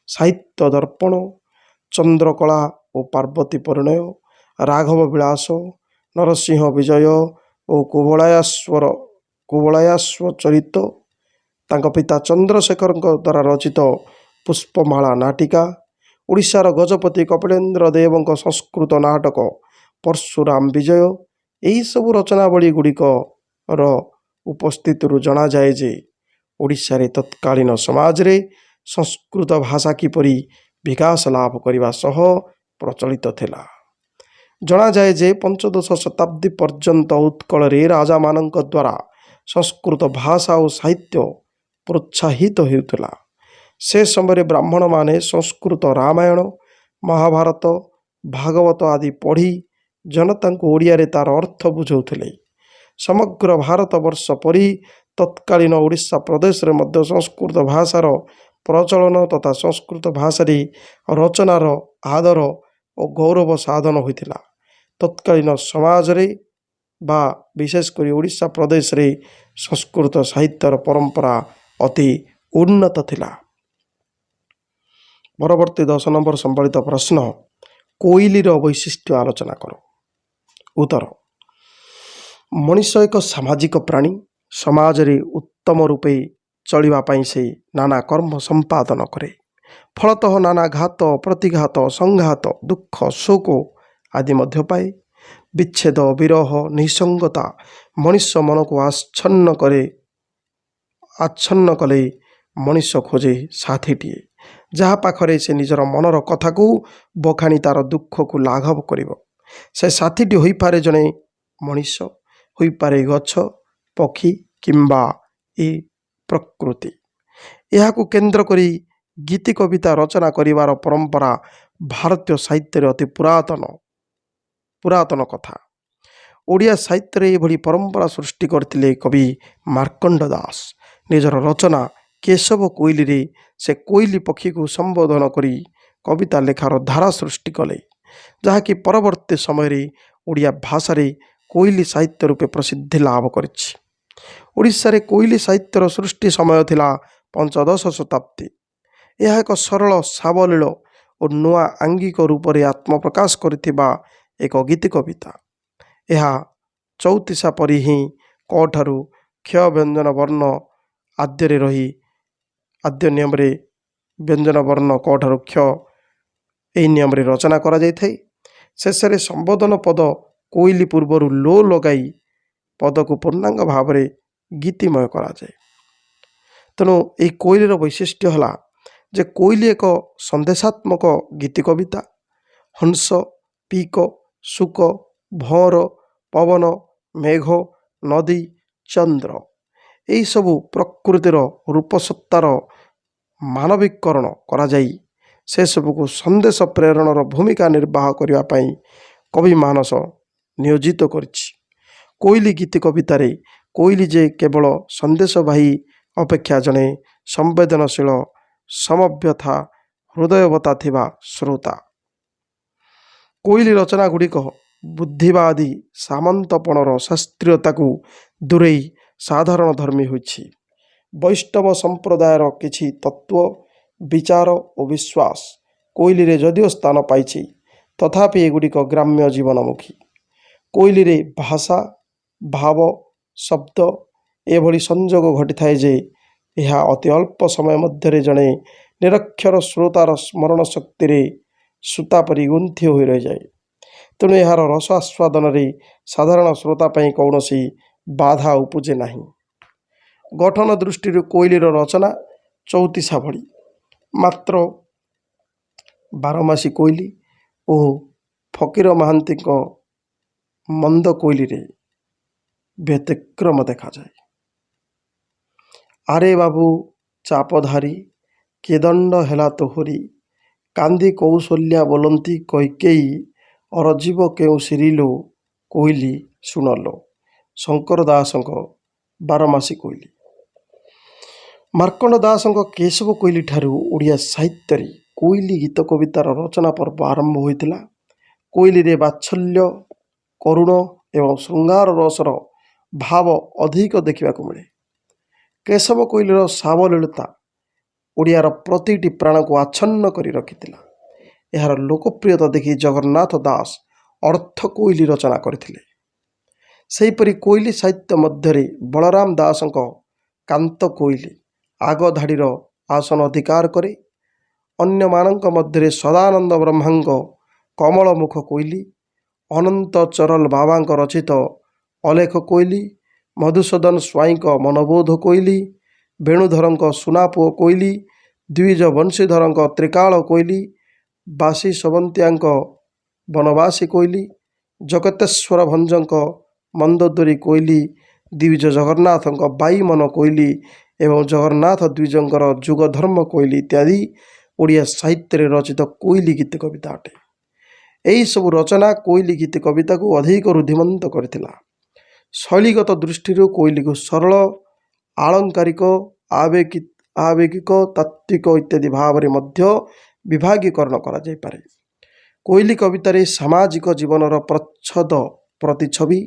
ସାହିତ୍ୟ ଦର୍ପଣ, ଚନ୍ଦ୍ରକଳା ଓ ପାର୍ବତୀ ପରିଣୟ, ରାଘବ ବିଳାସ, ନରସିଂହ ବିଜୟ ଓ କୁବଳୟାଶ୍ୱ ଚରିତ, ତାଙ୍କ ପିତା ଚନ୍ଦ୍ରଶେଖରଙ୍କ ଦ୍ୱାରା ରଚିତ ପୁଷ୍ପମାଳା ନାଟିକା, ଓଡ଼ିଶାର ଗଜପତି କପିଳେନ୍ଦ୍ର ଦେବଙ୍କ ସଂସ୍କୃତ ନାଟକ ପର୍ଶୁରାମ ବିଜୟ, ଏହିସବୁ ରଚନାବଳୀ ଗୁଡ଼ିକର ଉପସ୍ଥିତିରୁ ଜଣାଯାଏ ଯେ ଓଡ଼ିଶାରେ ତତ୍କାଳୀନ ସମାଜରେ ସଂସ୍କୃତ ଭାଷା କିପରି ବିକାଶ ଲାଭ କରିବା ସହ ପ୍ରଚଳିତ ଥିଲା। ଜଣାଯାଏ ଯେ ପଞ୍ଚଦଶ ଶତାବ୍ଦୀ ପର୍ଯ୍ୟନ୍ତ ଉତ୍କଳରେ ରାଜାମାନଙ୍କ ଦ୍ୱାରା ସଂସ୍କୃତ ଭାଷା ଓ ସାହିତ୍ୟ ପ୍ରୋତ୍ସାହିତ ହେଉଥିଲା। ସେ ସମୟରେ ବ୍ରାହ୍ମଣମାନେ ସଂସ୍କୃତ ରାମାୟଣ, ମହାଭାରତ, ଭାଗବତ ଆଦି ପଢ଼ି ଜନତାଙ୍କୁ ଓଡ଼ିଆରେ ତାର ଅର୍ଥ ବୁଝାଉଥିଲେ। ସମଗ୍ର ଭାରତବର୍ଷ ପରି ତତ୍କାଳୀନ ଓଡ଼ିଶା ପ୍ରଦେଶରେ ମଧ୍ୟ ସଂସ୍କୃତ ଭାଷାର ପ୍ରଚଳନ ତଥା ସଂସ୍କୃତ ଭାଷାରେ ରଚନାର ଆଦର ଓ ଗୌରବ ସାଧନ ହୋଇଥିଲା। ତତ୍କାଳୀନ ସମାଜରେ ବା ବିଶେଷ କରି ଓଡ଼ିଶା ପ୍ରଦେଶରେ ସଂସ୍କୃତ ସାହିତ୍ୟର ପରମ୍ପରା ଅତି ଉନ୍ନତ ଥିଲା। ପରବର୍ତ୍ତୀ 10 ନମ୍ବର ସମ୍ବଳିତ ପ୍ରଶ୍ନ, କୋଇଲିର ବୈଶିଷ୍ଟ୍ୟ ଆଲୋଚନା କର। ଉତ୍ତର, ମଣିଷ ଏକ ସାମାଜିକ ପ୍ରାଣୀ। ସମାଜରେ ଉତ୍ତମ ରୂପେ ଚଳିବା ପାଇଁ ସେ ନାନା କର୍ମ ସମ୍ପାଦନ କରେ। ଫଳତଃ ନାନା ଘାତ, ପ୍ରତିଘାତ, ସଂଘାତ, ଦୁଃଖ, ଶୋକ ଆଦି ମଧ୍ୟ ପାଏ। ବିଚ୍ଛେଦ, ବିରହ, ନିଃସଙ୍ଗତା ମଣିଷ ମନକୁ ଆଚ୍ଛନ୍ନ କଲେ ମଣିଷ ଖୋଜେ ସାଥୀଟିଏ, ଯାହା ପାଖରେ ସେ ନିଜର ମନର କଥାକୁ ବଖାଣି ତାର ଦୁଃଖକୁ ଲାଘବ କରିବ। ସେ ସାଥୀଟି ହୋଇପାରେ ଜଣେ ମଣିଷ, ହୋଇପାରେ ଗଛ, ପକ୍ଷୀ କିମ୍ବା ଏ ପ୍ରକୃତି। ଏହାକୁ କେନ୍ଦ୍ର କରି ଗୀତି କବିତା ରଚନା କରିବାର ପରମ୍ପରା ଭାରତୀୟ ସାହିତ୍ୟରେ ଅତି ପୁରାତନ କଥା। ଓଡ଼ିଆ ସାହିତ୍ୟରେ ଏଭଳି ପରମ୍ପରା ସୃଷ୍ଟି କରିଥିଲେ କବି ମାର୍କଣ୍ଡ ଦାସ। ନିଜର ରଚନା କେଶବ କୋଇଲିରେ ସେ କୋଇଲି ପକ୍ଷୀକୁ ସମ୍ବୋଧନ କରି କବିତା ଲେଖାର ଧାରା ସୃଷ୍ଟି କଲେ, ଯାହାକି ପରବର୍ତ୍ତୀ ସମୟରେ ଓଡ଼ିଆ ଭାଷାରେ କୋଇଲି ସାହିତ୍ୟ ରୂପେ ପ୍ରସିଦ୍ଧି ଲାଭ କରିଛି। ଓଡ଼ିଶାରେ କୋଇଲି ସାହିତ୍ୟର ସୃଷ୍ଟି ସମୟ ଥିଲା ପଞ୍ଚଦଶ ଶତାବ୍ଦୀ। ଏହା ଏକ ସରଳ, ସାବଲୀଳ ଓ ନୂଆ ଆଙ୍ଗିକ ରୂପରେ ଆତ୍ମପ୍ରକାଶ କରିଥିବା ଏକ ଗୀତି କବିତା। ଏହା ଚଉତିଶା ପରି ହିଁ କ ଠାରୁ କ୍ଷ ବ୍ୟଞ୍ଜନ ବର୍ଣ୍ଣ ଆଦ୍ୟରେ ରହି ଆଦ୍ୟ ନିୟମରେ ବ୍ୟଞ୍ଜନ ବର୍ଣ୍ଣ କ ଠାରୁ କ୍ଷ ଏହି ନିୟମରେ ରଚନା କରାଯାଇଥାଏ। ଶେଷରେ ସମ୍ବୋଧନ ପଦ କୋଇଲି ପୂର୍ବରୁ ଲୋ ଲଗାଇ ପଦକୁ ପୂର୍ଣ୍ଣାଙ୍ଗ ଭାବରେ ଗୀତିମୟ କରାଯାଏ। ତେଣୁ ଏହି କୋଇଲିର ବୈଶିଷ୍ଟ୍ୟ ହେଲା ଯେ କୋଇଲି ଏକ ସନ୍ଦେଶାତ୍ମକ ଗୀତି କବିତା। ହଂସ, ପିକ, ଶୁକ, ଭଅଁର, ପବନ, ମେଘ, ନଦୀ, ଚନ୍ଦ୍ର ଏହିସବୁ ପ୍ରକୃତିର ରୂପସତ୍ତାର ମାନବିକରଣ କରାଯାଇ ସେସବୁକୁ ସନ୍ଦେଶ ପ୍ରେରଣର ଭୂମିକା ନିର୍ବାହ କରିବା ପାଇଁ କବି ମାନସ ନିୟୋଜିତ କରିଛି। କୋଇଲି ଗୀତି କବିତାରେ କୋଇଲି ଯେ କେବଳ ସନ୍ଦେଶବାହୀ ଅପେକ୍ଷା ଜଣେ ସମ୍ବେଦନଶୀଳ, ସମବ୍ୟଥା ହୃଦୟବତା ଥିବା ଶ୍ରୋତା। କୋଇଲି ରଚନା ଗୁଡ଼ିକ ବୁଦ୍ଧିବାଦୀ ସାମନ୍ତପଣର ଶାସ୍ତ୍ରୀୟତାକୁ ଦୂରେଇ ସାଧାରଣ ଧର୍ମୀ ହୋଇଛି। ବୈଷ୍ଣବ ସମ୍ପ୍ରଦାୟର କିଛି ତତ୍ତ୍ୱ, ବିଚାର ଓ ବିଶ୍ୱାସ କୋଇଲିରେ ଯଦିଓ ସ୍ଥାନ ପାଇଛି, ତଥାପି ଏଗୁଡ଼ିକ ଗ୍ରାମ୍ୟ ଜୀବନମୁଖୀ। କୋଇଲିରେ ଭାଷା, ଭାବ, ଶବ୍ଦ ଏଭଳି ସଂଯୋଗ ଘଟିଥାଏ ଯେ ଏହା ଅତି ଅଳ୍ପ ସମୟ ମଧ୍ୟରେ ଜଣେ ନିରକ୍ଷର ଶ୍ରୋତାର ସ୍ମରଣ ଶକ୍ତିରେ ସୂତା ପରି ଗୁନ୍ଥି ହୋଇ ରହିଯାଏ। ତେଣୁ ଏହାର ରସ ଆସ୍ୱାଦନରେ ସାଧାରଣ ଶ୍ରୋତା ପାଇଁ କୌଣସି ବାଧା ଉପୁଜେ ନାହିଁ। ଗଠନ ଦୃଷ୍ଟିରୁ କୋଇଲିର ରଚନା ଚଉତିଶା ଭଳି, ମାତ୍ର ବାରମାସୀ କୋଇଲି ଓ ଫକୀର ମହାନ୍ତିଙ୍କ ମନ୍ଦ କୋଇଲିରେ ବ୍ୟତିକ୍ରମ ଦେଖାଯାଏ। ଆରେ ବାବୁ ଚାପଧାରୀ, କେଦଣ୍ଡ ହେଲା ତୋହରି, କାନ୍ଦି କୌଶଲ୍ୟା ବୋଲନ୍ତି କୈକେୟୀ, ଅରଜିବ କେଉଁ ସିରିଲୋ, କୋଇଲି ଶୁଣଲୋ। ଶଙ୍କର ଦାସଙ୍କ ବାରମାସୀ କୋଇଲି। ମାର୍କଣ୍ଡ ଦାସଙ୍କ କେଶବ କୋଇଲି ଠାରୁ ଓଡ଼ିଆ ସାହିତ୍ୟରେ କୋଇଲି ଗୀତ କବିତାର ରଚନା ପର୍ବ ଆରମ୍ଭ ହୋଇଥିଲା। କୋଇଲିରେ ବାତ୍ସଲ୍ୟ, କରୁଣ ଏବଂ ଶୃଙ୍ଗାର ରସର ଭାବ ଅଧିକ ଦେଖିବାକୁ ମିଳେ। କେଶବ କୋଇଲିର ସାବଲୀଳତା ଓଡ଼ିଆର ପ୍ରତିଟି ପ୍ରାଣକୁ ଆଚ୍ଛନ୍ନ କରି ରଖିଥିଲା। ଏହାର ଲୋକପ୍ରିୟତା ଦେଖି ଜଗନ୍ନାଥ ଦାସ ଅର୍ଥ କୋଇଲି ରଚନା କରିଥିଲେ। ସେହିପରି କୋଇଲି ସାହିତ୍ୟ ମଧ୍ୟରେ ବଳରାମ ଦାସଙ୍କ କାନ୍ତ କୋଇଲି ଆଗ ଧାଡ଼ିର ଆସନ ଅଧିକାର କରେ। ଅନ୍ୟମାନଙ୍କ ମଧ୍ୟରେ ସଦାନନ୍ଦ ବ୍ରହ୍ମାଙ୍କ କମଳମୁଖ କୋଇଲି, ଅନନ୍ତ ଚରଲ ବାବାଙ୍କ ରଚିତ ଅଲେଖ କୋଇଲି, ମଧୁସୂଦନ ସ୍ୱାଇଁଙ୍କ ମନବୋଧ କୋଇଲି, ବେଣୁଧରଙ୍କ ସୁନାପୁଅ କୋଇଲି, ଦ୍ୱିଜ ବଂଶୀଧରଙ୍କ ତ୍ରିକାଳ କୋଇଲି, ବାସୀ ସବନ୍ତିଆଙ୍କ ବନବାସୀ କୋଇଲି, ଜଗତେଶ୍ୱର ଭଞ୍ଜଙ୍କ ମନ୍ଦୋଦରୀ କୋଇଲି, ଦ୍ୱିଜ ଜଗନ୍ନାଥଙ୍କ ବାଇମନ କୋଇଲି ଏବଂ ଜଗନ୍ନାଥ ଦ୍ୱିଜଙ୍କର ଯୁଗଧର୍ମ କୋଇଲି ଇତ୍ୟାଦି ଓଡ଼ିଆ ସାହିତ୍ୟରେ ରଚିତ କୋଇଲି ଗୀତି କବିତା ଅଟେ। ଏହିସବୁ ରଚନା କୋଇଲି ଗୀତି କବିତାକୁ ଅଧିକ ରୁଦ୍ଧିମନ୍ତ କରିଥିଲା। ଶୈଳୀଗତ ଦୃଷ୍ଟିରୁ କୋଇଲିକୁ ସରଳ, ଆଳଙ୍କାରିକ, ଆବେଗିକ, ତାତ୍ତ୍ୱିକ ଇତ୍ୟାଦି ଭାବରେ ମଧ୍ୟ ବିଭାଗୀକରଣ କରାଯାଇପାରେ। କୋଇଲି କବିତାରେ ସାମାଜିକ ଜୀବନର ପ୍ରଚ୍ଛଦ ପ୍ରତିଛବି,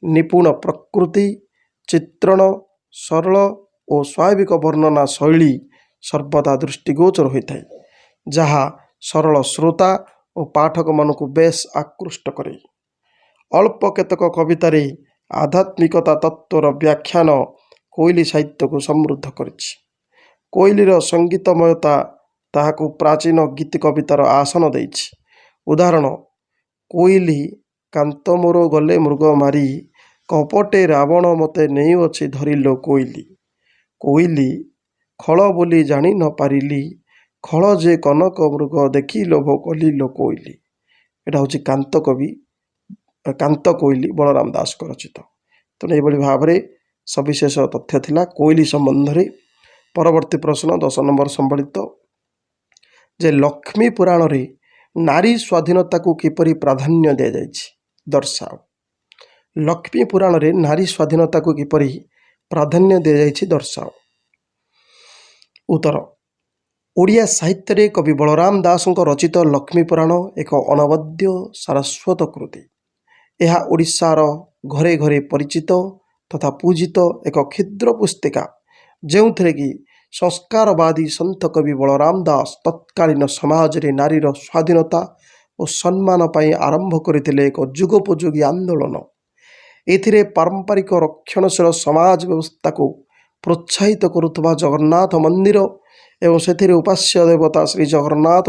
ନିପୁଣ ପ୍ରକୃତି ଚିତ୍ରଣ, ସରଳ ଓ ସ୍ୱାଭାବିକ ବର୍ଣ୍ଣନା ଶୈଳୀ ସର୍ବଦା ଦୃଷ୍ଟିଗୋଚର ହୋଇଥାଏ, ଯାହା ସରଳ ଶ୍ରୋତା ଓ ପାଠକମାନଙ୍କୁ ବେଶ୍ ଆକୃଷ୍ଟ କରେ। ଅଳ୍ପ କେତେକ କବିତାରେ ଆଧ୍ୟାତ୍ମିକତା ତତ୍ତ୍ୱର ବ୍ୟାଖ୍ୟାନ କୋଇଲି ସାହିତ୍ୟକୁ ସମୃଦ୍ଧ କରିଛି। କୋଇଲିର ସଙ୍ଗୀତମୟତା ତାହାକୁ ପ୍ରାଚୀନ ଗୀତି କବିତାର ଆସନ ଦେଇଛି। ଉଦାହରଣ: କୋଇଲି କାନ୍ତ ମୋର ଗଲେ ମୃଗ ମାରି, କପଟେ ରାବଣ ମୋତେ ନେଇଅଛି ଧରିଲୋ କୋଇଲି। କୋଇଲି ଖଳ ବୋଲି ଜାଣି ନ ପାରିଲି, ଖଳ ଯେ କନକ ମୃଗ ଦେଖି ଲୋଭ କଲିଲୋ କୋଇଲି। ଏଇଟା ହେଉଛି କାନ୍ତ କବି କାନ୍ତ କୋଇଲି ବଳରାମ ଦାସଙ୍କ ରଚିତ। ତେଣୁ ଏଭଳି ଭାବରେ ସବିଶେଷ ତଥ୍ୟ ଥିଲା କୋଇଲି ସମ୍ବନ୍ଧରେ। ପରବର୍ତ୍ତୀ ପ୍ରଶ୍ନ 10 ନମ୍ବର ସମ୍ବଳିତ ଯେ ଲକ୍ଷ୍ମୀ ପୁରାଣରେ ନାରୀ ସ୍ୱାଧୀନତାକୁ କିପରି ପ୍ରାଧାନ୍ୟ ଦିଆଯାଇଛି ଦର୍ଶାଅ। ଲକ୍ଷ୍ମୀ ପୁରାଣରେ ନାରୀ ସ୍ୱାଧୀନତାକୁ କିପରି ପ୍ରାଧାନ୍ୟ ଦିଆଯାଇଛି ଦର୍ଶାଅ। ଉତ୍ତର ଓଡ଼ିଆ ସାହିତ୍ୟରେ କବି ବଳରାମ ଦାସଙ୍କ ରଚିତ ଲକ୍ଷ୍ମୀ ପୁରାଣ ଏକ ଅନବଦ୍ୟ ସାରସ୍ୱତ କୃତି। ଏହା ଓଡ଼ିଶାର ଘରେ ଘରେ ପରିଚିତ ତଥା ପୂଜିତ ଏକ କ୍ଷୁଦ୍ର ପୁସ୍ତିକା, ଯେଉଁଥିରେ କି ସଂସ୍କାରବାଦୀ ସନ୍ଥ କବି ବଳରାମ ଦାସ ତତ୍କାଳୀନ ସମାଜରେ ନାରୀର ସ୍ୱାଧୀନତା ଓ ସମ୍ମାନ ପାଇଁ ଆରମ୍ଭ କରିଥିଲେ ଏକ ଯୁଗୋପଯୋଗୀ ଆନ୍ଦୋଳନ। ଏଥିରେ ପାରମ୍ପରିକ ରକ୍ଷଣଶୀଳ ସମାଜ ବ୍ୟବସ୍ଥାକୁ ପ୍ରୋତ୍ସାହିତ କରୁଥିବା ଜଗନ୍ନାଥ ମନ୍ଦିର ଏବଂ ସେଥିରେ ଉପାସ୍ୟ ଦେବତା ଶ୍ରୀ ଜଗନ୍ନାଥ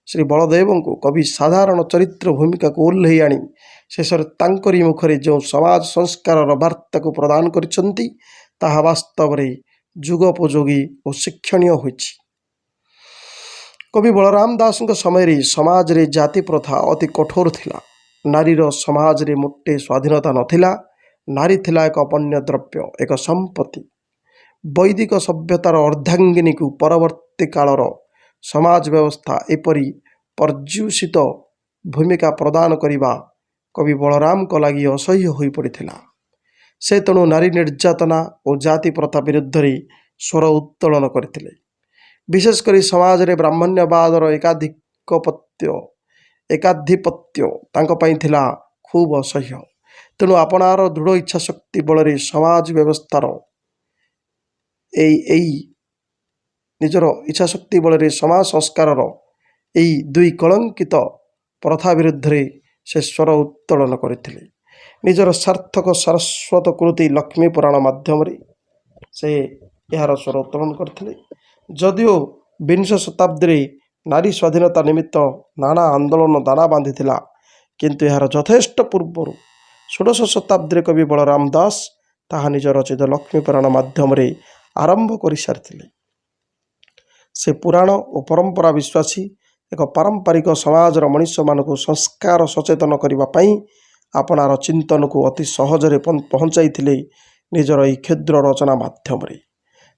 ଶ୍ରୀ ବଳଦେବଙ୍କୁ କବି ସାଧାରଣ ଚରିତ୍ର ଭୂମିକାକୁ ଓହ୍ଲାଇ ଆଣି ଶେଷରେ ତାଙ୍କରି ମୁଖରେ ଯେଉଁ ସମାଜ ସଂସ୍କାରର ବାର୍ତ୍ତାକୁ ପ୍ରଦାନ କରିଛନ୍ତି, ତାହା ବାସ୍ତବରେ ଯୁଗୋପଯୋଗୀ ଓ ଶିକ୍ଷଣୀୟ ହୋଇଛି। କବି ବଳରାମ ଦାସଙ୍କ ସମୟରେ ସମାଜରେ ଜାତି ପ୍ରଥା ଅତି କଠୋର ଥିଲା। ନାରୀର ସମାଜରେ ମୋଟେ ସ୍ୱାଧୀନତା ନଥିଲା। ନାରୀ ଥିଲା ଏକ ପଣ୍ୟ ଦ୍ରବ୍ୟ, ଏକ ସମ୍ପତ୍ତି। ବୈଦିକ ସଭ୍ୟତାର ଅର୍ଦ୍ଧାଙ୍ଗିନୀକୁ ପରବର୍ତ୍ତୀ କାଳର ସମାଜ ବ୍ୟବସ୍ଥା ଏପରି ପର୍ଯ୍ୟୁଷିତ ଭୂମିକା ପ୍ରଦାନ କରିବା କବି ବଳରାମଙ୍କ ଲାଗି ଅସହ୍ୟ ହୋଇପଡ଼ିଥିଲା। ସେ ତେଣୁ ନାରୀ ନିର୍ଯାତନା ଓ ଜାତି ପ୍ରଥା ବିରୁଦ୍ଧରେ ସ୍ୱର ଉତ୍ତୋଳନ କରିଥିଲେ। ବିଶେଷ କରି ସମାଜରେ ବ୍ରାହ୍ମଣ୍ୟବାଦର ଏକାଧିପତ୍ୟ ତାଙ୍କ ପାଇଁ ଥିଲା ଖୁବ୍ ଅସହ୍ୟ। ତେଣୁ ଆପଣାର ଦୃଢ଼ ଇଚ୍ଛାଶକ୍ତି ବଳରେ ସମାଜ ବ୍ୟବସ୍ଥାର ନିଜର ଇଚ୍ଛାଶକ୍ତି ବଳରେ ସମାଜ ସଂସ୍କାରର ଏହି ଦୁଇ କଳଙ୍କିତ ପ୍ରଥା ବିରୁଦ୍ଧରେ ସେ ସ୍ୱର ଉତ୍ତୋଳନ କରିଥିଲେ। ନିଜର ସାର୍ଥକ ସାରସ୍ୱତ କୃତି ଲକ୍ଷ୍ମୀ ପୁରାଣ ମାଧ୍ୟମରେ ସେ ଏହାର ସ୍ୱର ଉତ୍ତୋଳନ କରିଥିଲେ। ଯଦିଓ ବିଂଶ ଶତାବ୍ଦୀରେ ନାରୀ ସ୍ୱାଧୀନତା ନିମିତ୍ତ ନାନା ଆନ୍ଦୋଳନ ଦାନା ବାନ୍ଧିଥିଲା, କିନ୍ତୁ ଏହାର ଯଥେଷ୍ଟ ପୂର୍ବରୁ ଷୋଡ଼ଶ ଶତାବ୍ଦୀରେ କବି ବଳରାମ ଦାସ ତାହା ନିଜ ରଚିତ ଲକ୍ଷ୍ମୀ ପୁରାଣ ମାଧ୍ୟମରେ ଆରମ୍ଭ କରିସାରିଥିଲେ। ସେ ପୁରାଣ ଓ ପରମ୍ପରା ବିଶ୍ୱାସୀ ଏକ ପାରମ୍ପରିକ ସମାଜର ମଣିଷମାନଙ୍କୁ ସଂସ୍କାର ସଚେତନ କରିବା ପାଇଁ ଆପଣାର ଚିନ୍ତନକୁ ଅତି ସହଜରେ ପହଞ୍ଚାଇଥିଲେ ନିଜର ଏହି କ୍ଷୁଦ୍ର ରଚନା ମାଧ୍ୟମରେ।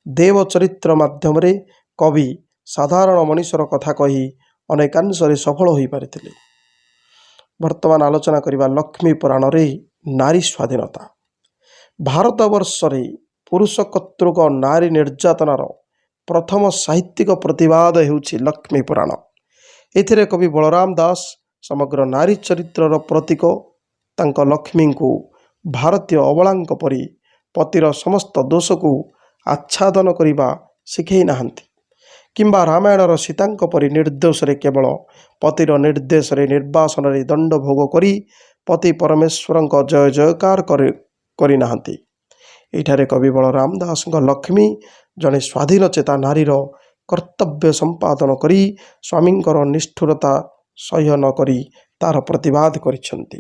ଦେବ ଚରିତ୍ର ମାଧ୍ୟମରେ କବି ସାଧାରଣ ମଣିଷର କଥା କହି ଅନେକାଂଶରେ ସଫଳ ହୋଇପାରିଥିଲେ। ବର୍ତ୍ତମାନ ଆଲୋଚନା କରିବା ଲକ୍ଷ୍ମୀ ପୁରାଣରେ ନାରୀ ସ୍ୱାଧୀନତା। ଭାରତବର୍ଷରେ ପୁରୁଷ କର୍ତ୍ତୃକ ନାରୀ ନିର୍ଯାତନାର ପ୍ରଥମ ସାହିତ୍ୟିକ ପ୍ରତିବାଦ ହେଉଛି ଲକ୍ଷ୍ମୀ ପୁରାଣ। ଏଥିରେ କବି ବଳରାମ ଦାସ ସମଗ୍ର ନାରୀ ଚରିତ୍ରର ପ୍ରତୀକ ତାଙ୍କ ଲକ୍ଷ୍ମୀଙ୍କୁ ଭାରତୀୟ ଅବଳାଙ୍କ ପରି ପତିର ସମସ୍ତ ଦୋଷକୁ ଆଚ୍ଛାଦନ କରିବା ଶିଖେଇ ନାହାନ୍ତି, କିମ୍ବା ରାମାୟଣର ସୀତାଙ୍କ ପରି ନିର୍ଦ୍ଦୋଷରେ କେବଳ ପତିର ନିର୍ଦ୍ଦେଶରେ ନିର୍ବାସନରେ ଦଣ୍ଡ ଭୋଗ କରି ପତି ପରମେଶ୍ୱରଙ୍କ ଜୟ ଜୟକାର କରିନାହାନ୍ତି। ଏଠାରେ କବି ବଳରାମ ଦାସଙ୍କ ଲକ୍ଷ୍ମୀ ଜଣେ ସ୍ୱାଧୀନ ଚେତା ନାରୀର କର୍ତ୍ତବ୍ୟ ସମ୍ପାଦନ କରି ସ୍ୱାମୀଙ୍କର ନିଷ୍ଠୁରତା ସହ୍ୟ ନ କରି ତାର ପ୍ରତିବାଦ କରିଛନ୍ତି।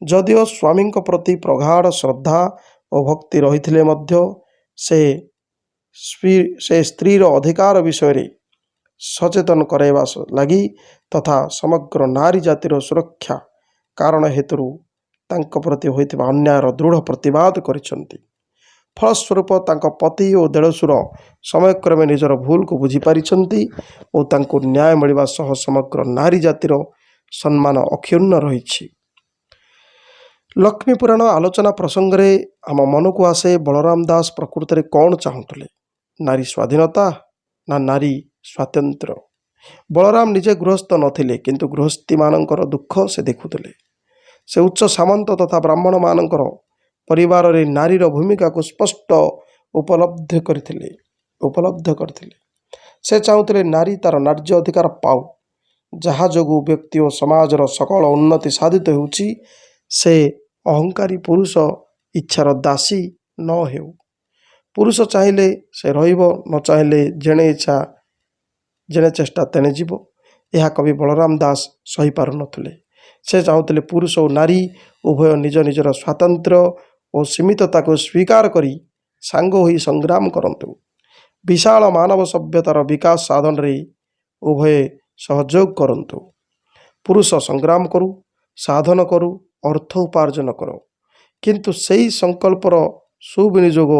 ଯଦିଓ ସ୍ୱାମୀଙ୍କ ପ୍ରତି ପ୍ରଗାଢ଼ ଶ୍ରଦ୍ଧା ଓ ଭକ୍ତି ରହିଥିଲେ ମଧ୍ୟ ସେ ସ୍ତ୍ରୀର ଅଧିକାର ବିଷୟରେ ସଚେତନ କରାଇବା ଲାଗି ତଥା ସମଗ୍ର ନାରୀ ଜାତିର ସୁରକ୍ଷା କାରଣ ହେତୁରୁ ତାଙ୍କ ପ୍ରତି ହୋଇଥିବା ଅନ୍ୟାୟର ଦୃଢ଼ ପ୍ରତିବାଦ କରିଛନ୍ତି। ଫଳସ୍ୱରୂପ ତାଙ୍କ ପତି ଓ ଦେଢ଼ଶୁର ସମୟକ୍ରମେ ନିଜର ଭୁଲକୁ ବୁଝିପାରିଛନ୍ତି ଓ ତାଙ୍କୁ ନ୍ୟାୟ ମିଳିବା ସହ ସମଗ୍ର ନାରୀ ଜାତିର ସମ୍ମାନ ଅକ୍ଷୁଣ୍ଣ ରହିଛି। ଲକ୍ଷ୍ମୀ ପୁରାଣ ଆଲୋଚନା ପ୍ରସଙ୍ଗରେ ଆମ ମନକୁ ଆସେ ବଳରାମ ଦାସ ପ୍ରକୃତରେ କ'ଣ ଚାହୁଁଥିଲେ, ନାରୀ ସ୍ୱାଧୀନତା ନା ନାରୀ ସ୍ୱାତନ୍ତ୍ର୍ୟ? ବଳରାମ ନିଜେ ଗୃହସ୍ଥ ନଥିଲେ, କିନ୍ତୁ ଗୃହସ୍ଥୀମାନଙ୍କର ଦୁଃଖ ସେ ଦେଖୁଥିଲେ। ସେ ଉଚ୍ଚ ସାମନ୍ତ ତଥା ବ୍ରାହ୍ମଣମାନଙ୍କର ପରିବାରରେ ନାରୀର ଭୂମିକାକୁ ସ୍ପଷ୍ଟ ଉପଲବ୍ଧ କରିଥିଲେ। ସେ ଚାହୁଁଥିଲେ ନାରୀ ତାର ନ୍ୟାଯ୍ୟ ଅଧିକାର ପାଉ। ଯାହା ଯୋଗୁଁ ବ୍ୟକ୍ତି ଓ ସମାଜର ସକଳ ଉନ୍ନତି ସାଧିତ ହେଉଛି, ସେ ଅହଙ୍କାରୀ ପୁରୁଷ ଇଚ୍ଛାର ଦାସୀ ନ ହେଉ। ପୁରୁଷ ଚାହିଁଲେ ସେ ରହିବ, ନ ଚାହିଁଲେ ଯେଣେ ଚେଷ୍ଟା ତେଣେ ଯିବ। ଏହା କବି ବଳରାମ ଦାସ ସହିପାରୁନଥିଲେ। ସେ ଚାହୁଁଥିଲେ ପୁରୁଷ ଓ ନାରୀ ଉଭୟ ନିଜ ନିଜର ସ୍ୱାତନ୍ତ୍ର୍ୟ ଓ ସୀମିତତାକୁ ସ୍ୱୀକାର କରି ସାଙ୍ଗ ହୋଇ ସଂଗ୍ରାମ କରନ୍ତୁ। ବିଶାଳ ମାନବ ସଭ୍ୟତାର ବିକାଶ ସାଧନରେ ଉଭୟେ ସହଯୋଗ କରନ୍ତୁ। ପୁରୁଷ ସଂଗ୍ରାମ କରୁ, ସାଧନ କରୁ, ଅର୍ଥ ଉପାର୍ଜନ କରୁ। କିନ୍ତୁ ସେହି ସଂକଳ୍ପର ସୁବିନିଯୋଗ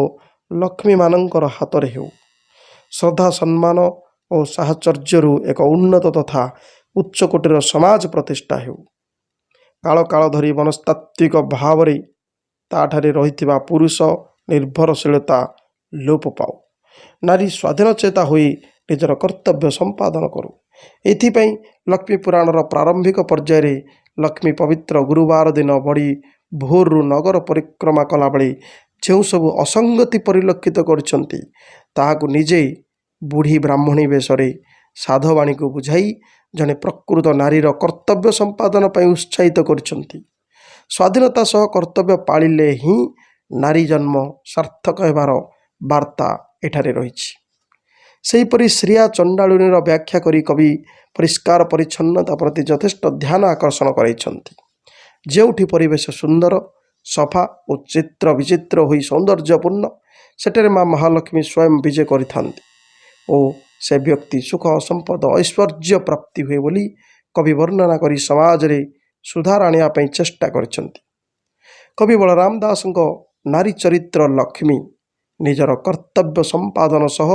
ଲକ୍ଷ୍ମୀମାନଙ୍କର ହାତରେ ହେଉ। ଶ୍ରଦ୍ଧା, ସମ୍ମାନ ଓ ସାହଚର୍ଯ୍ୟରୁ ଏକ ଉନ୍ନତ ତଥା ଉଚ୍ଚକୋଟୀର ସମାଜ ପ୍ରତିଷ୍ଠା ହେଉ। କାଳ କାଳ ଧରି ମନସ୍ତାତ୍ତ୍ୱିକ ଭାବରେ ତାଠାରେ ରହିଥିବା ପୁରୁଷ ନିର୍ଭରଶୀଳତା ଲୋପ ପାଉ। ନାରୀ ସ୍ୱାଧୀନଚେତା ହୋଇ ନିଜର କର୍ତ୍ତବ୍ୟ ସମ୍ପାଦନ କରୁ। ଏଥିପାଇଁ ଲକ୍ଷ୍ମୀ ପୁରାଣର ପ୍ରାରମ୍ଭିକ ପର୍ଯ୍ୟାୟରେ ଲକ୍ଷ୍ମୀ ପବିତ୍ର ଗୁରୁବାର ଦିନ ବଡ଼ି ଭୋରରୁ ନଗର ପରିକ୍ରମା କଲାବେଳେ ଯେଉଁ ସବୁ ଅସଙ୍ଗତି ପରିଲକ୍ଷିତ କରିଛନ୍ତି ତାହାକୁ ନିଜେ ବୁଢ଼ୀ ବ୍ରାହ୍ମଣୀ ବେଶରେ ସାଧବାଣୀକୁ ବୁଝାଇ ଜଣେ ପ୍ରକୃତ ନାରୀର କର୍ତ୍ତବ୍ୟ ସମ୍ପାଦନ ପାଇଁ ଉତ୍ସାହିତ କରିଛନ୍ତି। ସ୍ୱାଧୀନତା ସହ କର୍ତ୍ତବ୍ୟ ପାଳିଲେ ହିଁ ନାରୀ ଜନ୍ମ ସାର୍ଥକ ହେବାର ବାର୍ତ୍ତା ଏଠାରେ ରହିଛି। ସେହିପରି ଶ୍ରୀୟା ଚଣ୍ଡାଳୁନୀର ବ୍ୟାଖ୍ୟା କରି କବି ପରିଷ୍କାର ପରିଚ୍ଛନ୍ନତା ପ୍ରତି ଯଥେଷ୍ଟ ଧ୍ୟାନ ଆକର୍ଷଣ କରାଇଛନ୍ତି। ଯେଉଁଠି ପରିବେଶ ସୁନ୍ଦର, ସଫା ଓ ଚିତ୍ର ବିଚିତ୍ର ହୋଇ ସୌନ୍ଦର୍ଯ୍ୟପୂର୍ଣ୍ଣ, ସେଠାରେ ମା ମହାଲକ୍ଷ୍ମୀ ସ୍ୱୟଂ ବିଜେ କରିଥାନ୍ତି ଓ ସେ ବ୍ୟକ୍ତି ସୁଖ, ସମ୍ପଦ, ଐଶ୍ୱର୍ଯ୍ୟ ପ୍ରାପ୍ତି ହୁଏ ବୋଲି କବି ବର୍ଣ୍ଣନା କରି ସମାଜରେ ସୁଧାର ଆଣିବା ପାଇଁ ଚେଷ୍ଟା କରିଛନ୍ତି। କବି ବଳରାମ ଦାସଙ୍କ ନାରୀ ଚରିତ୍ର ଲକ୍ଷ୍ମୀ ନିଜର କର୍ତ୍ତବ୍ୟ ସମ୍ପାଦନ ସହ